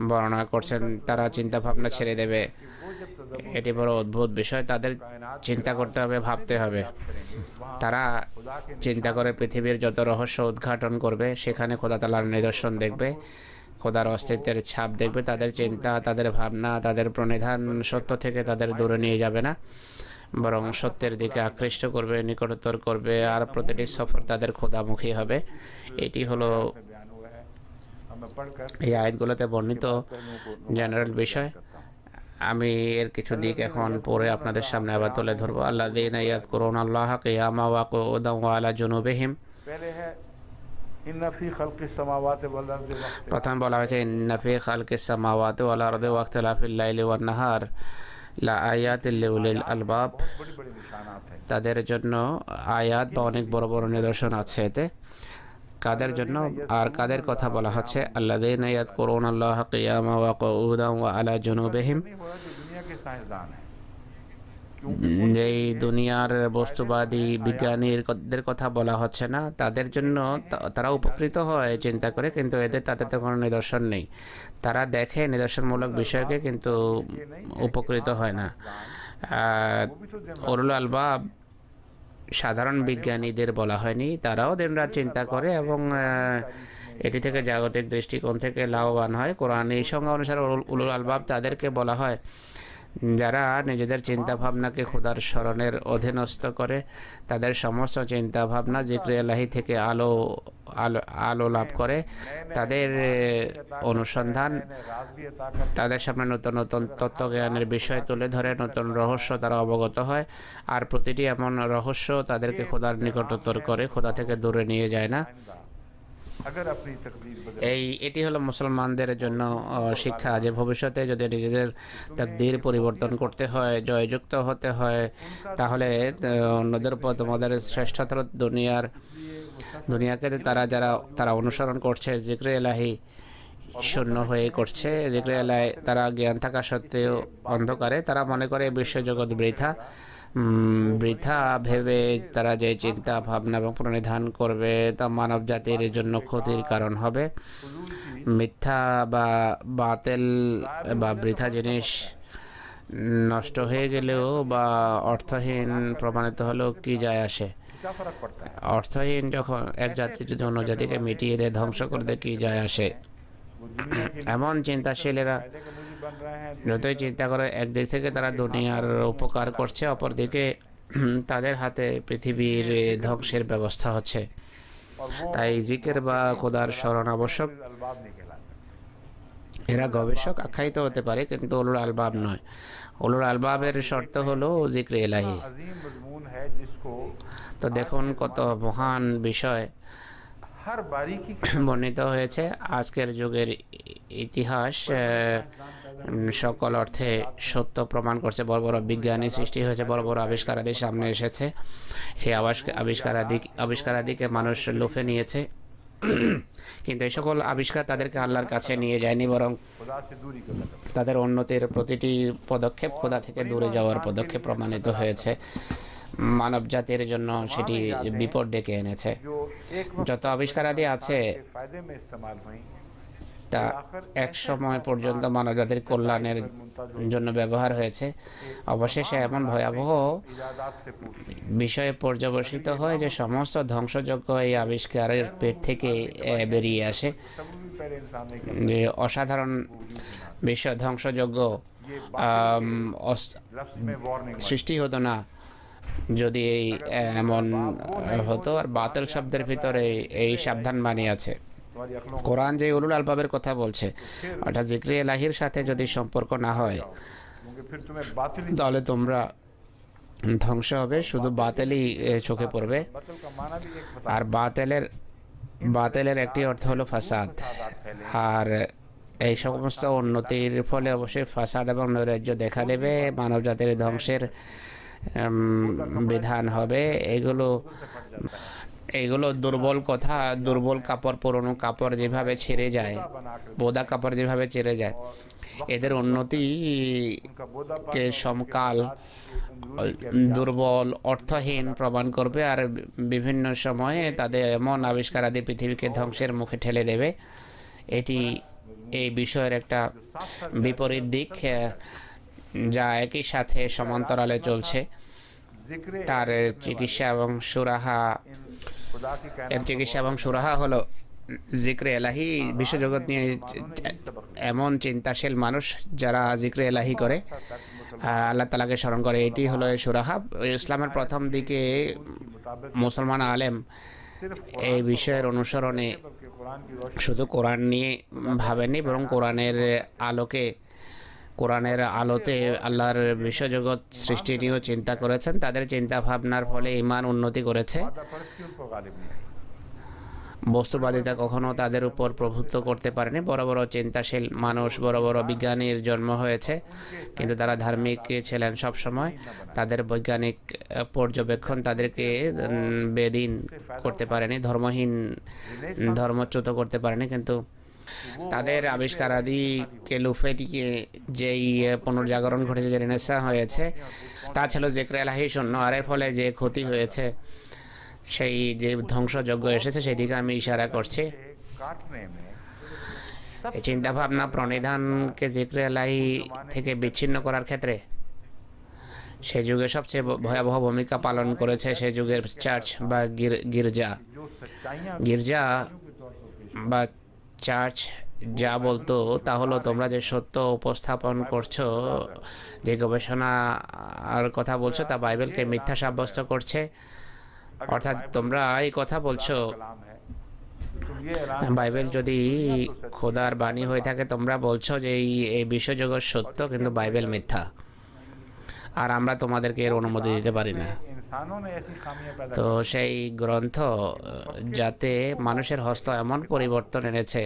বর্ণনা করছেন, তারা চিন্তা ভাবনা ছেড়ে দেবে। कि वो जब तदब्बुर এটি বড় অদ্ভুত বিষয়। তাদের চিন্তা করতে হবে, ভাবতে হবে। करेंगे वहाँ তারা खुदा के চিন্তা করে পৃথিবীর যত রহস্য উদ্ঘাটন করবে, সেখানে খোদা তাআলার নিদর্শন দেখবে, খোদার অস্তিত্বের ছাপ দেখবে। তাদের চিন্তা, তাদের ভাবনা, তাদের প্রণিধান সত্য থেকে তাদের দূরে নিয়ে যাবে না, বরং সত্যের দিকে আকৃষ্ট করবে, নিকটতর করবে। আর প্রতিটি সফর তাদের খোদামুখী হবে। এটি হলো में बयान हुआ है। हमें पढ़कर এই আয়াতগুলোতে বর্ণিত पहलुओं को জেনারেল বিষয়। আমি এর কিছু দিক এখন পরে আপনাদের সামনে আবার তুলে ধরবো। আল্লাযীনা ইয়াযকুরুনাল্লাহা কিয়ামান ওয়া কুউদান ওয়া আলা জুনুবিহিম। पहले है इन्ना फी खल्क़िस समावाति वल अर्दि वक्तिलाफ़ि প্রথম বলা হয়েছে ইন্না ফি খালকিস সামাওয়াতি ওয়াল আরদি ওয়া ইখতিলাফিল লাইলি ওয়ান নাহার লা আয়াতিল লিউলিল আলবাব। बड़ी बड़ी निशानात हैं। তাদের জন্য আয়াত বা অনেক বড় বড় নিদর্শন আছে এতে। কাদের জন্য আর কাদের কথা বলা হচ্ছে? আল্লাযীনা ইয়াযকুরুনাল্লাহা কিয়ামান ওয়া কুউদান ওয়া আলা জুনুবিহিম। नहीं हो रहा जो दुनिया के साइंसदान हैं, যেই দুনিয়ার বস্তুবাদী বিজ্ঞানীদের কথা বলা হচ্ছে না, তাদের জন্য তারা উপকৃত হয় চিন্তা করে, কিন্তু এদের তাতে তো কোনো নিদর্শন নেই। তারা দেখে নিদর্শনমূলক বিষয়কে, কিন্তু উপকৃত হয় না। উলুল আলবাব সাধারণ বিজ্ঞানীদের বলা হয়নি, তারাও দিনরাত চিন্তা করে এবং এটি থেকে জাগতিক দৃষ্টিকোণ থেকে লাভবান হয়। কোরআন এই সংজ্ঞা অনুসারে উলুল আলবাব তাদেরকে বলা হয় যারা নিজেদের চিন্তা ভাবনাকে খোদার স্মরণের অধীনস্থ করে, তাদের সমস্ত চিন্তা ভাবনা জিক্রে ইলাহি থেকে আলো আলো আলো লাভ করে। তাদের অনুসন্ধান তাদের সামনে নতুন নতুন তত্ত্বজ্ঞানের বিষয় তুলে ধরে, নতুন রহস্য তারা অবগত হয়। আর প্রতিটি এমন রহস্য তাদেরকে খোদার নিকটতর করে, খোদা থেকে দূরে নিয়ে যায় না। अगर अपनी तकदीर बदल এটি হলো মুসলমানদের জন্য শিক্ষা, যে ভবিষ্যতে যদি নিজেদের তাকদীর পরিবর্তন করতে হয়, জয়যুক্ত হতে হয়, তাহলে অন্যদের উপর তোমাদের শ্রেষ্ঠতর দুনিয়াকে তারা অনুসরণ করছে জিক্রে ইলাহি শূন্য হয়ে করছে। জিক্রে ইলাহি তারা জ্ঞান থাকা সত্ত্বেও অন্ধকারে, তারা মনে করে বিশ্বজগৎ বৃথা ভেবে তারা যে চিন্তা ভাবনা এবং প্রণিধান করবে তা মানব জাতির জন্য ক্ষতির কারণ হবে। মিথ্যা বা বাতেল বা বৃথা জিনিস নষ্ট হয়ে গেলেও বা অর্থহীন প্রমাণিত হলেও কি যায় আসে? क्या फर्क पड़ता है? অর্থহীন যখন এক জাতি যদি অন্য জাতিকে মিটিয়ে দেয়, ধ্বংস করে দেয়, কি যায় আসে? वो दुनिया के এমন চিন্তাশীলেরা फायदे का मूजिब बन रहे हैं। যতই চিন্তা করে, একদিক থেকে তারা দুনিয়ার উপকার করছে, অপরদিকে তাদের হাতে পৃথিবীর ধ্বংসের ব্যবস্থা হচ্ছে। और वो তাই জিকির বা খোদার স্মরণ আবশ্যক। अलबाब नहीं कहलाते। এরা গবেষক আখ্যায়িত হতে পারে, কিন্তু উলুল আলবাব নয়। উলুল আলবাবের শর্ত হলো জিক্রে ইলাহি। अजीम मजमून है जिसको তো দেখুন কত মহান বিষয় हर बारीकी বর্ণিত হয়েছে আজকের যুগের ইতিহাস সকল অর্থে সত্য প্রমাণ করছে। বড় বড় বিজ্ঞানী সৃষ্টি হয়েছে, বড় বড় আবিষ্কারাদি সামনে এসেছে, সেই আবিষ্কারাদিকে মানুষ লুফে নিয়েছে, কিন্তু এই সকল আবিষ্কার তাদেরকে আল্লাহর কাছে নিয়ে যায়নি, বরং खुदा से दूरी का मतलब তাদের উন্নতির প্রতিটি পদক্ষেপ খোদা থেকে দূরে যাওয়ার পদক্ষেপ প্রমাণিত হয়েছে। মানব জাতির জন্য সেটি বিপদ ডেকে এনেছে। जो एक যত আবিষ্কারাদি আছে के फायदे में इस्तेमाल हुई তা এক সময় পর্যন্ত মানবজাতির কল্যাণের জন্য ব্যবহার হয়েছে, অবশেষে এমন ভয়াবহ इजादात से पूछती বিষয়ে পর্যবসিত হয় যে সমস্ত ধ্বংসযোগ্য এই আবিষ্কারের পেট থেকে বেরিয়ে আসে। सब भी पहले इंसान ने যে অসাধারণ বিশ্ব ধ্বংসযোগ্য लफ्ज में वार्निंग সৃষ্টি হতো না যদি এই এমন হতো। আর বাতিল শব্দের ভিতরে এই সাবধান বাণী আছে। तुम्हारी अकलों কোরআন যে উলুল আলবাবের কথা বলছে, অর্থাৎ জিক্রে এলাহির সাথে যদি সম্পর্ক না হয় क्योंकि फिर तुम्हें बातिल তাহলে তোমরা ধ্বংস হবে, শুধু বাতিলই চোখে পড়বে। बातिल का माना भी एक फसाद আর বাতিলের একটি অর্থ হলো ফাসাদ। আর এই সমস্ত উন্নতির ফলে অবশ্যই ফাসাদ এবং নৈরাজ্য দেখা দেবে, মানব জাতির ধ্বংসের বিধান হবে। এগুলো দুর্বল কথা, দুর্বল কাপড়, পুরনো কাপড় যেভাবে ছেড়ে যায়, বোদা কাপড় যেভাবে ছেড়ে যায়, এদের उनका बोधा উন্নতিকে সমকাল দুর্বল, অর্থহীন প্রমাণ করবে। আর বিভিন্ন সময়ে তাদের এমন আবিষ্কারাদি পৃথিবীকে ধ্বংসের মুখে ঠেলে দেবে। এটি এই বিষয়ের একটা বিপরীত দিক, যা একই সাথে সমান্তরালে চলছে। जिक्र তার চিকিৎসা এবং সুরাহা, खुदा की এর চিকিৎসা এবং সুরাহা হলো জিক্রে এলাহি। বিশ্বজগৎ নিয়ে এমন চিন্তাশীল মানুষ যারা জিক্রে এলাহি করে, আল্লাহ তালাকে স্মরণ করে, এটি হলো এই সুরাহা। ইসলামের প্রথম দিকে মুসলমান আলেম এই বিষয়ের অনুসরণে बल्कि कुरान की रोशनी শুধু কোরআন নিয়ে ভাবেননি, বরং কোরআনের আলোতে আল্লাহর বিশ্বজগৎ সৃষ্টি নিয়েও চিন্তা করেছেন। তাদের চিন্তা ভাবনার ফলে ইমান উন্নতি করেছে। परस्ती उन पर गालिब नहीं आई। বস্তুবাদিতা কখনো তাদের উপর প্রভুত্ব করতে পারেনি। বড় বড় চিন্তাশীল মানুষ, বড় বড় বিজ্ঞানীর জন্ম হয়েছে, কিন্তু তারা ধার্মিক ছিলেন সব সময়। তাদের বৈজ্ঞানিক পর্যবেক্ষণ তাদেরকে বেদিন করতে পারেনি, ধর্মচ্যুত করতে পারেনি, কিন্তু তাদের আবিষ্কারাদিকে লুফে টিকে যেই পুনর্জাগরণ ঘটেছে, যে রেনেসা হয়েছে, তা ছিল জিক্রে এলাহি শূন্য। আর এর ফলে যে ক্ষতি হয়েছে, সেই যে ধ্বংসযজ্ঞ এসেছে, সেই দিকে আমি ইশারা করছি। काटने में এই চিন্তাভাবনা প্রণিধানকে জিক্রে এলাহি থেকে বিচ্ছিন্ন করার ক্ষেত্রে সে যুগে সবচেয়ে ভয়াবহ ভূমিকা পালন করেছে সে যুগের চার্চ বা গির্জা। जो सच्चाइयाँ গির্জা বা চার্চ যা বলতো তা হলো, তোমরা যে সত্য উপস্থাপন করছো, যে গবেষণা আর কথা বলছো, তা বাইবেলকে মিথ্যা সাব্যস্ত করছে। অর্থাৎ তোমরা এই কথা বলছো, कलाम है तो तुम ये ऐलान বাইবেল যদি খোদার বাণী হয়ে থাকে, তোমরা বলছো যে এই বিশ্বজগৎ সত্য, কিন্তু বাইবেল মিথ্যা, আর আমরা তোমাদেরকে এর অনুমতি দিতে পারি না। इंसानों ने ऐसी खामियां पैदा তো সেই গ্রন্থ যাতে মানুষের হস্ত এমন পরিবর্তন এনেছে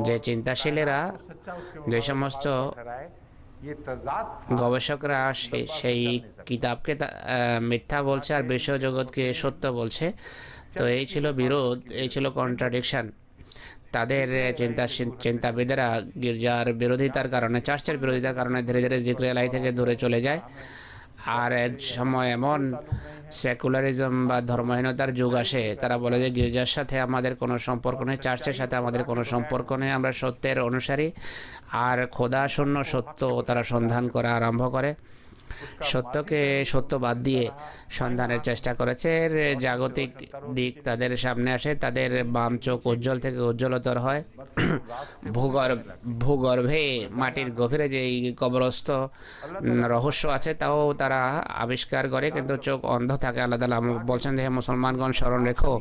যে চিন্তাশীলেরা, सच्चा उसके যে সমস্ত ठहराए ये तजाद গবেষকরা সেই কিতাবকে মিথ্যা বলছে আর বিশ্বজগৎকে সত্য বলছে। তো এই ছিল বিরোধ, এই ছিল কন্ট্রাডিকশন। তাদের চিন্তাবিদেরা গির্জার বিরোধিতার কারণে, চার্চের বিরোধিতার কারণে ধীরে ধীরে জিক্রে এলাহি থেকে দূরে চলে যায়। আর এক সময় এমন সেকুলারিজম বা ধর্মহীনতার যুগ আসে, তারা বলে যে গির্জার সাথে আমাদের কোনো সম্পর্ক নেই, চার্চের সাথে আমাদের কোনো সম্পর্ক নেই, আমরা সত্যের অনুসারী। আর খোদা শূন্য সত্য তারা সন্ধান করা আরম্ভ করে, সত্যকে সত্য বাদ দিয়ে সন্ধানের চেষ্টা করেছে। এর জাগতিক দিক তাদের সামনে আসে, তাদের বাম চোখ উজ্জ্বল থেকে উজ্জ্বলতর হয়। ভূগর্ভে মাটির গভীরে যে কবরস্থ রহস্য আছে তাও তারা আবিষ্কার করে, কিন্তু চোখ অন্ধ থাকে। আল্লাহ তাআলা বলছেন যে হে মুসলমানগণ, স্মরণ রেখো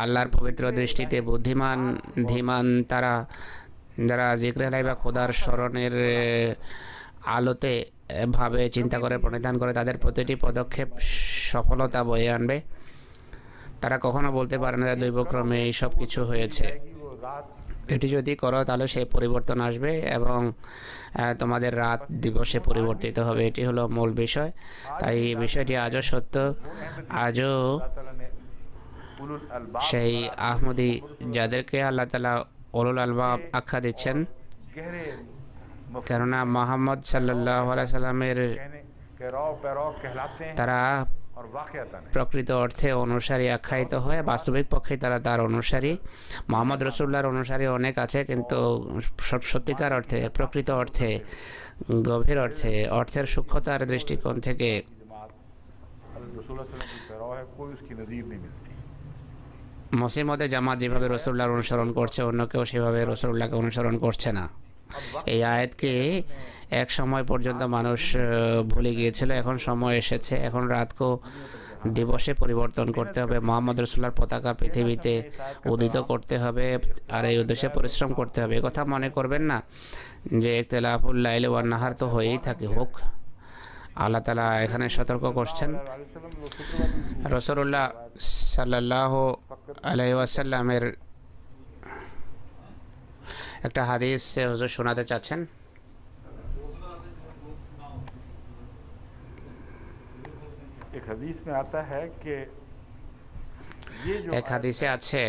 আল্লাহর পবিত্র দৃষ্টিতে বুদ্ধিমান ধীমান তারা, যারা জিক্রে এলাহি বা খোদার স্মরণের আলোতে ভাবে চিন্তা করে প্রণিধান করে, তাদের প্রতিটি পদক্ষেপ সফলতা বয়ে আনবে। তারা কখনো বলতে পারে না যে দৈবক্রমে এই সব কিছু হয়েছে। वो रात এটি যদি করো তাহলে সেই পরিবর্তন আসবে এবং তোমাদের রাত দিবসে পরিবর্তিত হবে। এটি হলো মূল বিষয়। তাই এই বিষয়টি আজও সত্য। আজও अल्लाह ताला ने उलुल अलबाब সেই আহমদি যাদেরকে আল্লাহ তাআলা উলুল আলবাব আখ্যা দিচ্ছেন, गहरे কেননা মোহাম্মদ সাল্লাল্লাহু আলাইহি সাল্লামের कहने के रौ पैरौ कहलाते हैं তারা और वाकयातन প্রকৃত অর্থে অনুসারী আখ্যায়িত হয়। বাস্তবিক পক্ষে তারা তার অনুসারী। মোহাম্মদ রসুল্লাহর অনুসারী অনেক আছে, কিন্তু সত্যিকার অর্থে, প্রকৃত অর্থে, গভীর অর্থে, অর্থের সূক্ষ্মতার দৃষ্টিকোণ থেকে जमात हज़रत रसूलुल्लाह सल्लल्लाहु अलैहि वसल्लम की पैरौ है, कोई उसकी नज़ीर नहीं मिलती। মসিমদে জামাত যেভাবে রসুল্লাহর অনুসরণ করছে, অন্য কেউ সেভাবে রসুল্লাহকে অনুসরণ করছে না। এই আয়াতকে এক সময় পর্যন্ত মানুষ ভুলে গিয়েছিল। এখন সময় এসেছে, এখন রাতকে দিবসে পরিবর্তন করতে হবে। মোহাম্মদ রসুল্লাহর পতাকা পৃথিবীতে উদিত করতে হবে, আর এই উদ্দেশ্যে পরিশ্রম করতে হবে। এ কথা মনে করবেন না যে ইখতিলাফুল লাইল ওয়ান নাহার তো হয়েই থাকে, হোক। আল্লাহ তাআলা এখানে সতর্ক করছেন। রসুল্লাহ সাল্লাল্লাহু আলাইহি ওয়াসাল্লামের একটা হাদিস হুজুর শোনাতে চাচ্ছেন। एक हदीस में आता है कि ये जो এক হাদিসে আছে,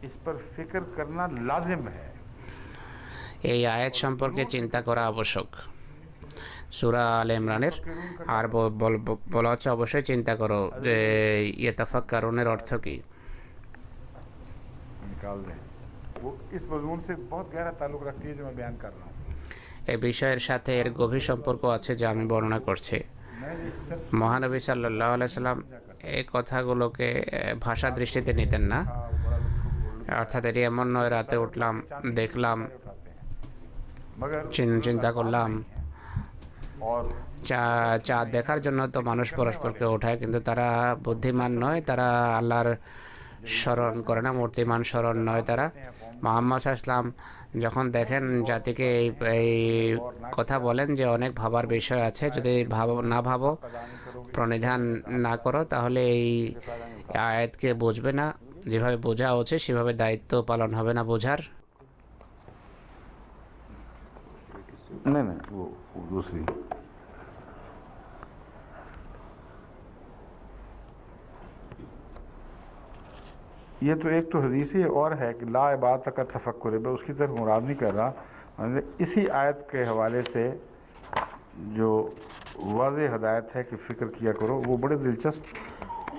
इस पर फिक्र करना लाजिम है। এই আয়াত সম্পর্কে চিন্তা করা আবশ্যক, সূরা আল ইমরানের। আর বলা হচ্ছে অবশ্যই চিন্তা করো যে ইয়াতাফাক্কারুনের অর্থ কি। निकाल दें वो इस मजमून से बहुत गहरा ताल्लुक रखती है जो मैं बयान कर रहा हूँ। এই বিষয়ের সাথে এর গভীর সম্পর্ক আছে যা আমি বর্ণনা করছি। मैं एक सिर्फ মহানবী সাল্লাল্লাহু আলাইহি সাল্লাম এই কথাগুলোকে ভাষা দৃষ্টিতে নিতেন না। অর্থাৎ এটি এমন নয় রাতে উঠলাম, দেখলাম, उठाते हैं मगर চিন্তা করলাম। और চাঁদ দেখার জন্য তো মানুষ পরস্পরকে ওঠায়, কিন্তু তারা বুদ্ধিমান নয়, তারা আল্লাহর স্মরণ করে না, মূর্তিমান স্মরণ নয় তারা। মুহাম্মদ ইসলাম যখন দেখেন জাতিকে এই কথা বলেন যে অনেক ভাবার বিষয় আছে, যদি না ভাবো, প্রণিধান না করো, তাহলে এই আয়াতকে বুঝবে না যেভাবে বোঝা উচিত, সেভাবে দায়িত্ব পালন হবে না বোঝার। नहीं नहीं वो दूसरी ये तो एक तो हदीस ही और है कि ला इबादत का तफक्कुर है, मैं उसकी तरफ मुराद नहीं कर रहा। मैंने इसी आयत के हवाले से जो वाज़ेह हदायत है कि फ़िक्र किया करो, वो बड़े दिलचस्प,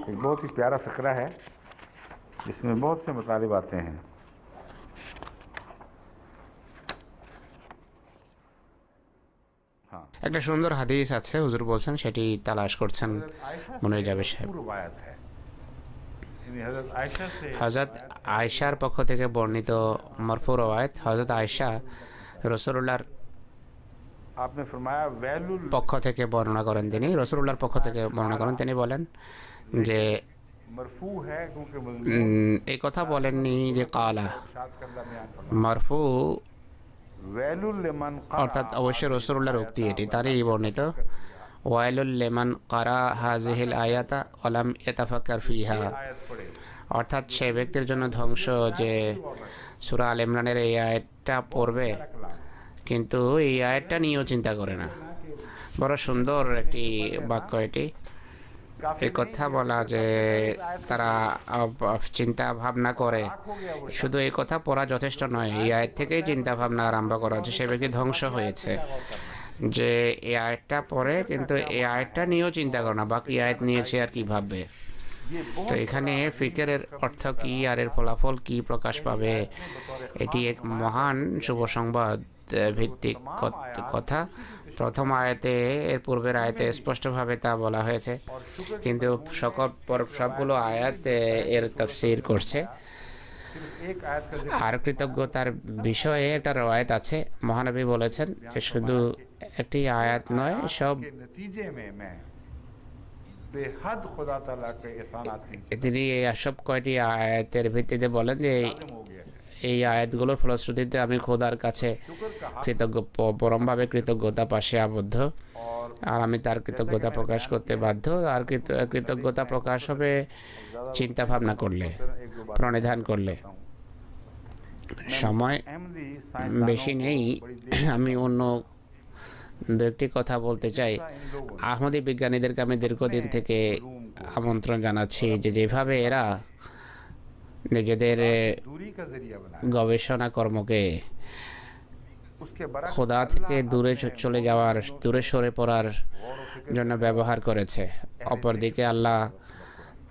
एक बहुत ही प्यारा फ़िक्रा है, इसमें बहुत से मतलब आते हैं। हाँ একটা সুন্দর হাদিস আছে, হুজুর বলছেন সেটি তালাশ করছেন মনির জাবেদ সাহেব। रवायत है हज़रत आयशा से হযরত আয়েশার পক্ষ থেকে বর্ণিত মরফু রওয়ায়াত। হযরত আয়েশা রাসূলুল্লাহর आपने फरमाया वैलुल পক্ষ থেকে বর্ণনা করেন, তিনি রাসূলুল্লাহর পক্ষ থেকে বর্ণনা করেন। তিনি বলেন যে मरफू है क्योंकि এই কথা বলেননি যে কালা, शाद करदा बयान फरमा মারফু वैलुल लिमन অর্থাৎ অবশ্যই রাসূলুল্লাহর উক্তি, এটি তারই বর্ণিত। ওয়াইলুল লিমান কারা হাযিহিল আয়াতা ওয়া লাম ইয়াতাফাক্কার ফিহা, आयत पढ़े অর্থাৎ সেই ব্যক্তির জন্য ধ্বংস যে সূরা আল ইমরানের এই আয়াতটা পড়বে কিন্তু এই আয়াতটা নিয়েও চিন্তা করে না। বড় সুন্দর একটি বাক্য এটি। এই কথা বলা যে তারা চিন্তা ভাবনা করে, শুধু এই কথা পড়া যথেষ্ট নয়, এই আয়াত থেকেই চিন্তা ভাবনা আরম্ভ করা হচ্ছে, সে ব্যক্তি ধ্বংস হয়েছে। যে এই আয়াতটা পড়ে কিন্তু এই আয়াতটা নিয়েও চিন্তা করে না, বাকি আয়াত নিয়েছে আর কি ভাববে। তো এখানে ফিকেরের অর্থ কি আর এর ফলাফল কি প্রকাশ পাবে, এটি এক মহান শুভ সংবাদ ভিত্তিক কথা। প্রথম আয়াতে, এর পূর্বের আয়াতে স্পষ্টভাবে তা বলা হয়েছে, কিন্তু সবগুলো আয়াত এর তাফসীর করছে। एक आयत का जिक्र আর কৃতজ্ঞতার বিষয়ে একটা রওয়ায়াত আছে, মহানবী বলেছেন যে শুধু একটি আয়াত নয়, সব के नतीजे में मैं बेहद खुदा ताला के एहसानात की তিনি এই সব কয়টি আয়াতের ভিত্তিতে বলেন যে हो गया এই আয়াতগুলোর ফলশ্রুতিতে আমি খোদার কাছে शुक्र का हक কৃতজ্ঞ, পরমভাবে কৃতজ্ঞতা পাশে আবদ্ধ। और আর আমি তার কৃতজ্ঞতা প্রকাশ করতে বাধ্য। আর কৃতজ্ঞতা প্রকাশ হবে চিন্তা ভাবনা করলে, প্রণিধান করলে। সময় বেশি নেই, আমি অন্য দু একটি কথা বলতে চাই। আহমদী বিজ্ঞানীদেরকে আমি দীর্ঘদিন থেকে আমন্ত্রণ জানাচ্ছি যে যেভাবে এরা নিজেদের গবেষণা কর্মকে খোদা থেকে দূরে চলে যাওয়ার, দূরে সরে পড়ার জন্য ব্যবহার করেছে, অপরদিকে আল্লাহ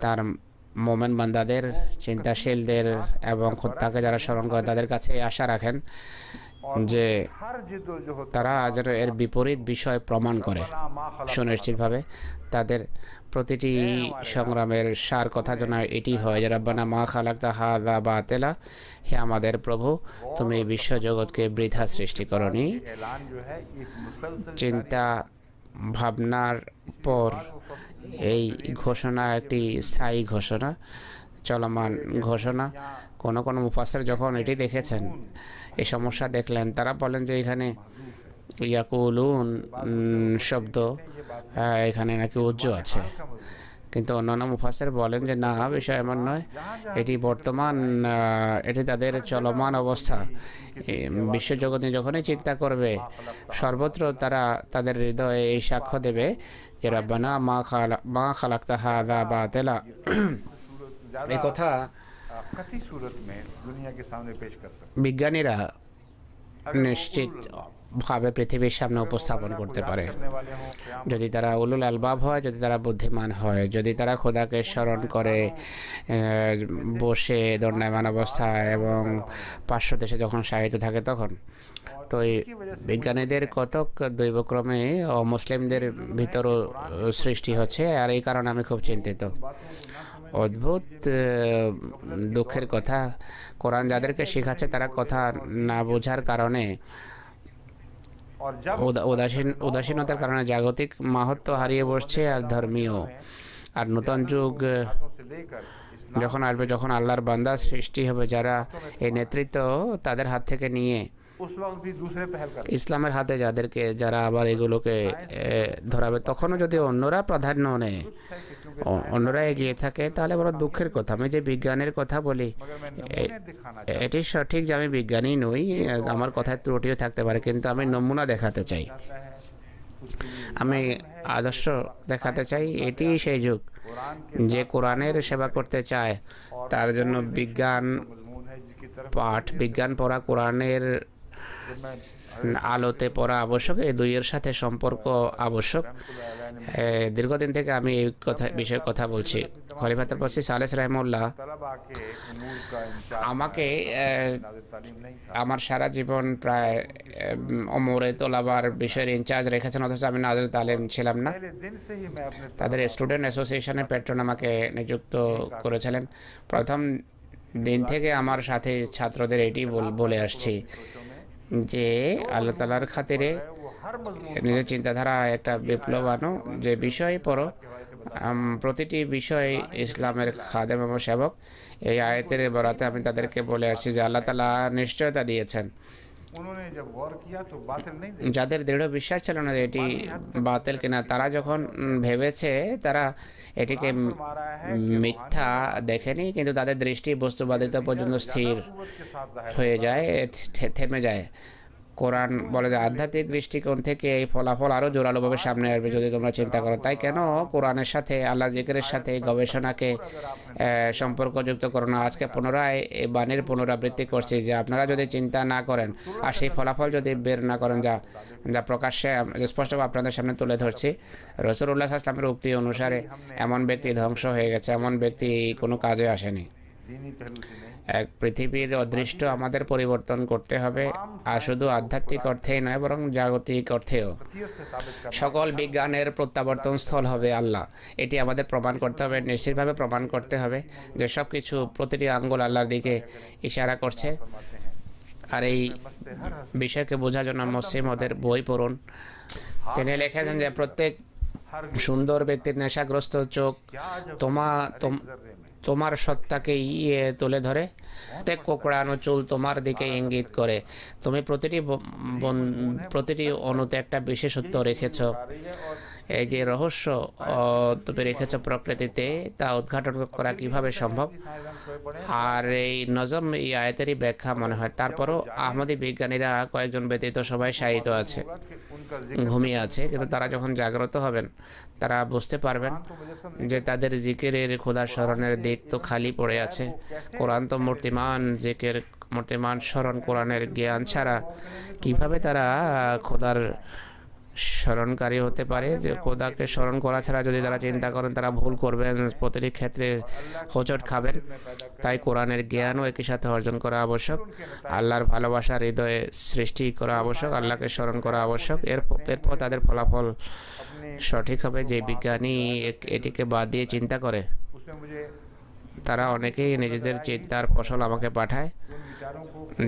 তার মোমেন বান্দাদের, চিন্তাশীলদের এবং খোদাকে যারা স্মরণ করে তাদের কাছে আশা রাখেন যে তারা যেন এর বিপরীত বিষয় প্রমাণ করে সুনিশ্চিতভাবে। তাদের প্রতিটি সংগ্রামের সার কথা যেন এটি হয় যে রব্বানা মা খালাকতা হাযা বাতিলা, হে আমাদের প্রভু, তুমি এই বিশ্বজগৎকে বৃথা সৃষ্টি করনি। চিন্তা ভাবনার পর এই ঘোষণা একটি স্থায়ী ঘোষণা, চলমান ঘোষণা। কোনো কোনো মুফাসসির যখন এটি দেখেছেন, এই সমস্যা দেখলেন, তারা বলেন যে এখানে ইয়াকুলুন শব্দ, এখানে নাকি উজ্জ আছে, কিন্তু অন্যান্য মুফাসসির বলেন যে না, বিষয় এমন নয়, এটি বর্তমান, এটি তাদের চলমান অবস্থা। বিশ্বজগতে যখনই চিন্তা করবে, সর্বত্র তারা তাদের হৃদয়ে এই সাক্ষ্য দেবে যে রব্বানা মা খালাকতা হাযা বাতিলা। এই কথা বিজ্ঞানীরা নিশ্চিত ভাবে পৃথিবীর সামনে উপস্থাপন করতে পারে, যদি তারা উলুল আলবাব হয়, যদি তারা বুদ্ধিমান হয়, যদি তারা খোদাকে স্মরণ করে বসে দণ্ডায়মান অবস্থায় এবং পার্শ্ব দেশে যখন শায়িত থাকে তখন। তো এই বিজ্ঞানীদের কতক দৈবক্রমে অমুসলিমদের ভিতরও সৃষ্টি হচ্ছে, আর এই কারণে আমি খুব চিন্তিত। অদ্ভুত দুঃখের কথা, কোরআন যাদেরকে শেখাচ্ছে তারা কথা না বোঝার কারণে, উদাসীনতার কারণে জাগতিক মাহাত্ম্য হারিয়ে বসছে, আর ধর্মীয় আর নতুন যুগ যখন আসবে, যখন আল্লাহর বান্দা সৃষ্টি হবে যারা এই নেতৃত্ব তাদের হাত থেকে নিয়ে ইসলামের হাতে যারা আবার এগুলোকে ধরাবে, তখনও যদি অন্যরা প্রাধান্য নেয়, অন্যরা এগিয়ে থাকে, তাহলে বড় দুঃখের কথা। আমি যে বিজ্ঞানের কথা বলি, এটি সঠিক যে আমি বিজ্ঞানী নই, আমার কথায় ত্রুটিও থাকতে পারে, কিন্তু আমি নমুনা দেখাতে চাই, আমি আদর্শ দেখাতে চাই। এটি সেই যুগ যে কোরআনের সেবা করতে চায়, তার জন্য বিজ্ঞান পাঠ, বিজ্ঞান পড়া, কোরআনের আলোতে পড়া আবশ্যক, এই দুইয়ের সাথে সম্পর্ক আবশ্যক। দীর্ঘদিন থেকে আমি এই বিষয়ে কথা বলছি। খলিফাতুল মসিহ সালেহ রাহিমাহুল্লাহ আমাকে আমার সারা জীবন প্রায় ওমরে তোলাবার বিষয়ের ইনচার্জ রেখেছেন, অথচ আমি নাজিল তালিম ছিলাম না। তাদের স্টুডেন্ট অ্যাসোসিয়েশনের প্যাট্রন আমাকে নিযুক্ত করেছিলেন। প্রথম দিন থেকে আমার সাথে ছাত্রদের এটি বলে আসছি যে আল্লাহ তাআলার খাতিরে নিজের চিন্তাধারা একটা বিপ্লব আনো, যে বিষয় পড়ো, প্রতিটি বিষয় ইসলামের খাদেম এবং সেবক। এই আয়াতের বরাতে আমি তাদেরকে বলে আসছি যে আল্লাহ তাআলা নিশ্চয়তা দিয়েছেন, যাদের দৃঢ় বিশ্বাস ছিল না যে এটি বাতিল কিনা, তারা যখন ভেবেছে, তারা এটিকে মিথ্যা দেখেনি, কিন্তু তাদের দৃষ্টি বস্তুবাদিতা পর্যন্ত স্থির হয়ে যায়, থেমে যায়। কোরআন বলে যে আধ্যাত্মিক দৃষ্টিকোণ থেকে এই ফলাফল আরও জোরালোভাবে সামনে আসবে যদি তোমরা চিন্তা করো। তাই কেন কোরআনের সাথে, আল্লাহ জিকিরের সাথে গবেষণাকে সম্পর্কযুক্ত করো না? আজকে পুনরায় এই বাণীর পুনরাবৃত্তি করছি যে আপনারা যদি চিন্তা না করেন আর সেই ফলাফল যদি বের না করেন, যা প্রকাশ্যে স্পষ্টভাবে আপনাদের সামনে তুলে ধরছি, রাসূলুল্লাহ সাল্লাল্লাহু আলাইহি ওয়াসাল্লামের উক্তি অনুসারে এমন ব্যক্তি ধ্বংস হয়ে গেছে, এমন ব্যক্তি কোনো কাজে আসেনি। এক পৃথিবীর অদৃষ্ট আমাদের পরিবর্তন করতে হবে, আর শুধু আধ্যাত্মিক অর্থেই নয় বরং জাগতিক অর্থেও। সকল বিজ্ঞানের প্রত্যাবর্তন স্থল হবে আল্লাহ, এটি আমাদের প্রমাণ করতে হবে, নিশ্চিতভাবে প্রমাণ করতে হবে যে সব কিছু, প্রতিটি আঙ্গুল আল্লাহর দিকে ইশারা করছে। আর এই বিষয়কে বোঝার জন্য মুসলিম ওদের বই পড়ুন। তিনি লিখেছেন যে প্রত্যেক সুন্দর ব্যক্তির নেশাগ্রস্ত চোখ তোমার সত্তাকেই তুলে ধরে, প্রত্যেক কোঁকড়ানো চুল তোমার দিকে ইঙ্গিত করে। তুমি প্রতিটি অণুতে একটা বিশেষত্ব রেখেছ। এই যে রহস্য তুমি রেখেছ প্রকৃতিতে, তা উদ্ঘাটন করা কিভাবে সম্ভব? আর এই নজম এই আয়াতেরই ব্যাখ্যা মনে হয়। তারপরও আহমদী বিজ্ঞানীরা কয়েকজন ব্যতীত সবাই শায়িত আছে, ঘুমিয়ে আছে, কিন্তু তারা যখন জাগ্রত হবেন তারা বুঝতে পারবেন যে তাদের জিকিরের খোদা স্মরণের দিক তো খালি পড়ে আছে। কোরআন তো মূর্তিমান জিকির, মূর্তিমান স্মরণ, কোরআনের জ্ঞান ছাড়া কিভাবে তারা খোদার স্মরণকারী হতে পারে? যে খোদাকে স্মরণ করা ছাড়া যদি তারা চিন্তা করেন, তারা ভুল করবেন, প্রতিটি ক্ষেত্রে হোঁচট খাবেন। তাই কোরআনের জ্ঞানও একই সাথে অর্জন করা আবশ্যক, আল্লাহর ভালোবাসার হৃদয়ে সৃষ্টি করা আবশ্যক, আল্লাহকে স্মরণ করা আবশ্যক। এরপর তাদের ফলাফল সঠিক হবে। যে বিজ্ঞানী এটিকে বাদ দিয়ে চিন্তা করে, তারা অনেকেই নিজেদের চিন্তার ফসল আমাকে পাঠায়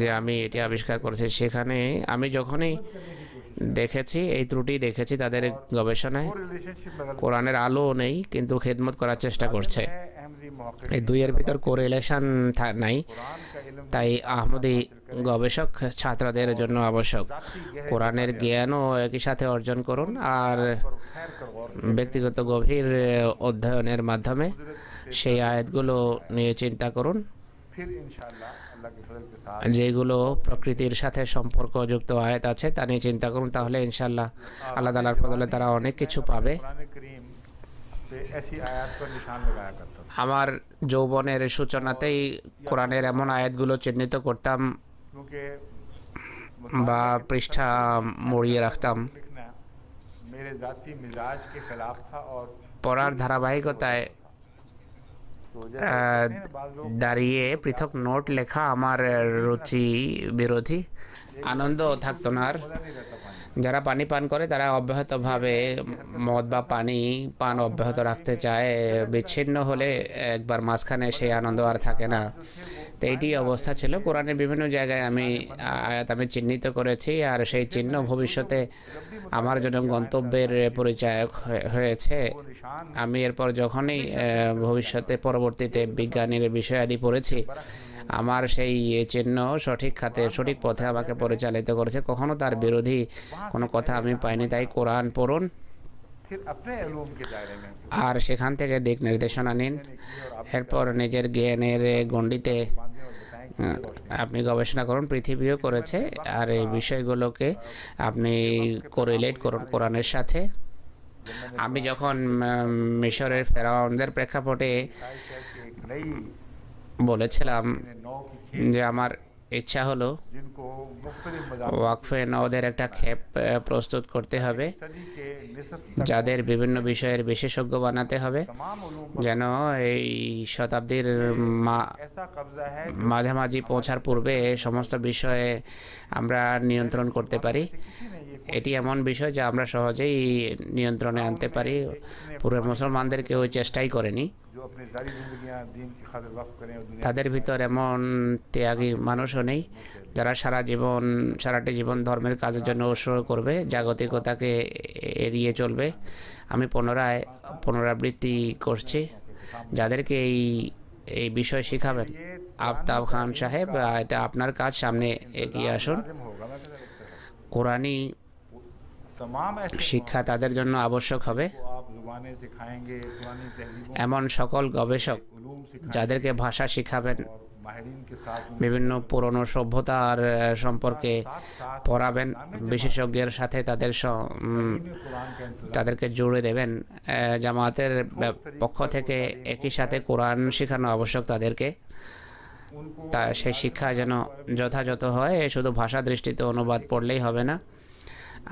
যে আমি এটি আবিষ্কার করেছি। সেখানে আমি যখনই দেখেছি, এই ত্রুটি দেখেছি তাদের গবেষণায়, কোরআনের আলো নেই কিন্তু খেদমত করার চেষ্টা করছে। এই দুইয়ের ভিতর কোরিলেশন নাই। তাই আহমদী গবেষক ছাত্রদের জন্য আবশ্যক কোরআনের জ্ঞানও একই সাথে অর্জন করুন, আর ব্যক্তিগত গভীর অধ্যয়নের মাধ্যমে সেই আয়াতগুলো নিয়ে চিন্তা করুন, যেগুলো প্রকৃতির সাথে সম্পর্কযুক্ত আয়াত আছে তা নিয়ে চিন্তা করুন। তাহলে ইনশাল্লাহ আল্লাহ তাআলার ফজলে তারা অনেক কিছু পাবে। আমার যৌবনের সূচনাতেই কোরআনের এমন আয়াতগুলো চিহ্নিত করতাম বা পৃষ্ঠা মুড়িয়ে রাখতাম। পড়ার ধারাবাহিকতায় দাঁড়িয়ে পৃথক নোট লেখা আমার রুচি বিরোধী, আনন্দ থাকতো না। আর যারা পানি পান করে তারা অব্যাহতভাবে মদ বা পানি পান অব্যাহত রাখতে চায়, বিচ্ছিন্ন হলে একবার মাঝখানে সেই আনন্দ আর থাকে না। তো এইটি অবস্থা ছিল। কোরআনের বিভিন্ন জায়গায় আমি চিহ্নিত করেছি, আর সেই চিহ্ন ভবিষ্যতে আমার জন্য গন্তব্যের পরিচায়ক হয়েছে। আমি এরপর যখনই পরবর্তীতে বিজ্ঞানের বিষয়াদি পড়েছি, আমার সেই চিহ্ন সঠিক খাতে, সঠিক পথে আমাকে পরিচালিত করেছে। কখনো তার বিরোধী কোনো কথা আমি পাইনি। তাই কোরআন পড়ুন আর সেখান থেকে দিক নির্দেশনা নিন। এরপর নিজের জ্ঞানের গণ্ডিতে আপনি গবেষণা করুন, পৃথিবীও করেছে, আর এই বিষয়গুলোকে আপনি কোরিলেট করুন কোরআনের সাথে। আমি যখন মিশরের ফেরাউনদের প্রেক্ষাপটে বলেছিলাম যে আমার ইচ্ছা হলো ওয়াকফে নওদের একটা ক্ষেপ প্রস্তুত করতে হবে, যাদের বিভিন্ন বিষয়ের বিশেষজ্ঞ বানাতে হবে, যেন এই শতাব্দীর মাঝামাঝি পৌঁছার পূর্বে সমস্ত বিষয়ে আমরা নিয়ন্ত্রণ করতে পারি। এটি এমন বিষয় যা আমরা সহজেই নিয়ন্ত্রণে আনতে পারি। পূর্বের মুসলমানদের কেউ চেষ্টাই করেনি। তাদের ভিতর এমন ত্যাগী মানুষও নেই যারা সারাটি জীবন ধর্মের কাজের জন্য উৎসর্গ করবে, জাগতিকতাকে এড়িয়ে চলবে। আমি পুনরাবৃত্তি করছি, যাদেরকে এই বিষয় শিখাবেন আফতাব খান সাহেব, এটা আপনার কাজ, সামনে এগিয়ে আসুন। কোরআনী শিক্ষা তাদের জন্য আবশ্যক হবে। এমন সকল গবেষক যাদেরকে ভাষা শিখাবেন, বিভিন্ন পুরনো সভ্যতার সম্পর্কে পড়াবেন, বিশেষজ্ঞের সাথে তাদেরকে জুড়ে দেবেন। জামায়াতের পক্ষ থেকে একই সাথে কোরআন শেখানো আবশ্যক তাদেরকে। তা সেই শিক্ষা যেন যথাযথ হয়। শুধু ভাষা দৃষ্টিতে অনুবাদ পড়লেই হবে না,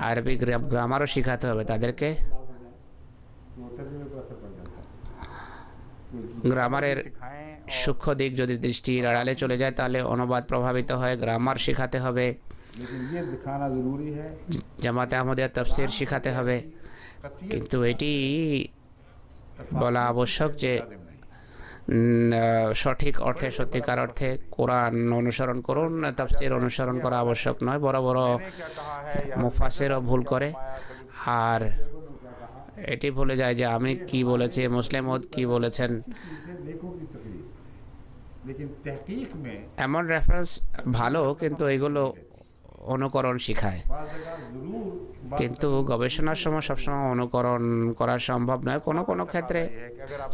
আরবি গ্রামারও শেখাতে হবে তাদেরকে। গ্রামারের সূক্ষ্ম দিক যদি দৃষ্টির আড়ালে চলে যায় তাহলে অনুবাদ প্রভাবিত হয়। গ্রামার শেখাতে হবে, জামাতে আহমদিয়া তাফসীর শেখাতে হবে। কিন্তু এটি বলা আবশ্যক যে সঠিক অর্থে, সত্যিকার অর্থে কোরআন অনুসরণ করুন, তাফসীর অনুসরণ করা আবশ্যক নয়। বড় বড় মুফাসসিরও ভুল করে, আর এটি ভুলে যায় যে আমি কি বলেছি, মুসলিম উদ কি বলেছেন। এমন রেফারেন্স ভালো, কিন্তু এগুলো অনুকরণ শিখায়, কিন্তু গবেষণার সময় সবসময় অনুকরণ করা সম্ভব নয়। কোনো কোনো ক্ষেত্রে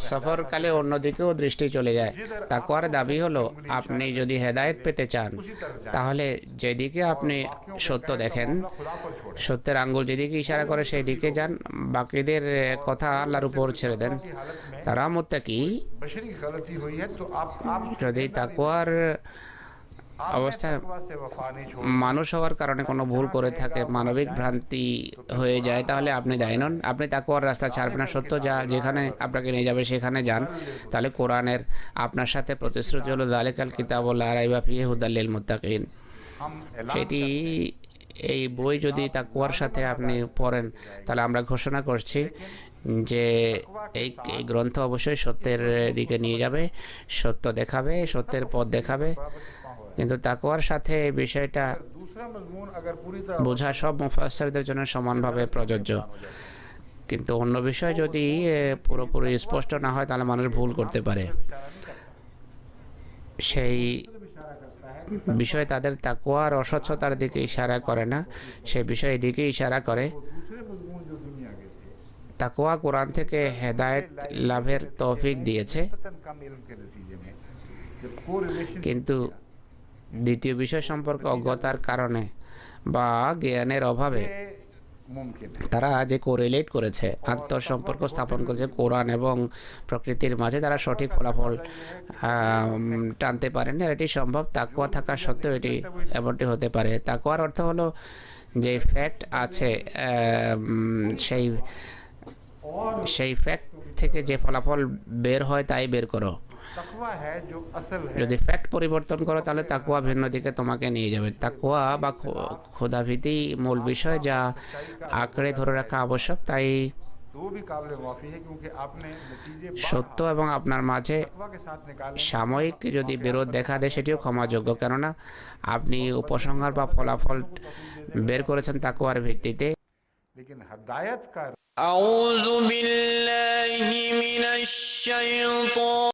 সফরকালে অন্যদিকেও দৃষ্টি চলে যায়। তাকওয়ার দাবি হলো আপনি যদি হেদায়েত পেতে চান তাহলে যেদিকে আপনি সত্য দেখেন, সত্যের আঙ্গুল যেদিকে ইশারা করে সেই দিকে যান, বাকিদের কথা আল্লাহর উপর ছেড়ে দেন। তারা মুত্তাকি। যদি তাকওয়ার অবস্থায় মানুষ হওয়ার কারণে কোনো ভুল করে থাকে, মানবিক ভ্রান্তি হয়ে যায়, তাহলে আপনি দায়ী নন। আপনি তাকওয়ার রাস্তা ছাড়বেন না, সত্য যা যেখানে আপনাকে নিয়ে যাবে সেখানে যান। তাহলে কোরআনের আপনার সাথে প্রতিশ্রুতি হলো যালিকাল কিতাবু লা রাইবা ফিহি হুদাল লিল মুত্তাকিন। এটি এই বই যদি তাকওয়ার সাথে আপনি পড়েন তাহলে আমরা ঘোষণা করছি যে এই গ্রন্থ অবশ্যই সত্যের দিকে নিয়ে যাবে, সত্য দেখাবে, সত্যের পথ দেখাবে। কিন্তু তাকওয়ার সাথে এই বিষয়টা বোঝা সব মুফাসসিরদের জন্য সমানভাবে প্রযোজ্য। কিন্তু অন্য বিষয় যদি পুরোপুরি স্পষ্ট না হয় তাহলে মানুষ ভুল করতে পারে। সেই বিষয় তাদের তাকওয়ার অস্বচ্ছতার দিকে ইশারা করে না, সে বিষয়ের দিকে ইশারা করে। তাকওয়া কোরআন থেকে হেদায়েত লাভের তৌফিক দিয়েছে, কিন্তু দ্বিতীয় বিষয় সম্পর্কে অজ্ঞতার কারণে বা জ্ঞানের অভাবে তারা যে কোরিলেট করেছে, আন্তঃসম্পর্ক স্থাপন করেছে কোরআন এবং প্রকৃতির মাঝে, তারা সঠিক ফলাফল টানতে পারেন। আর এটি সম্ভব তাকওয়া থাকা সত্ত্বেও এটি এমনটি হতে পারে। তাকওয়ার অর্থ হলো যে ফ্যাক্ট আছে সেই ফ্যাক্ট থেকে যে ফলাফল বের হয় তাই বের করো। যদি ফ্যাক্ট পরিবর্তন করো তাহলে তাকওয়া ভিন্ন দিকে তোমাকে নিয়ে যাবে। তাকওয়া বা খোদাভীতি মূল বিষয়, যা আঁকড়ে ধরে রাখা আবশ্যক। তাই সত্য এবং আপনার মাঝে সাময়িক যদি বিরোধ দেখা দেয় সেটিও ক্ষমাযোগ্য, কেননা আপনি উপসংহার বা ফলাফল বের করেছেন তাকওয়ার ভিত্তিতে। أعوذ بالله من الشيطان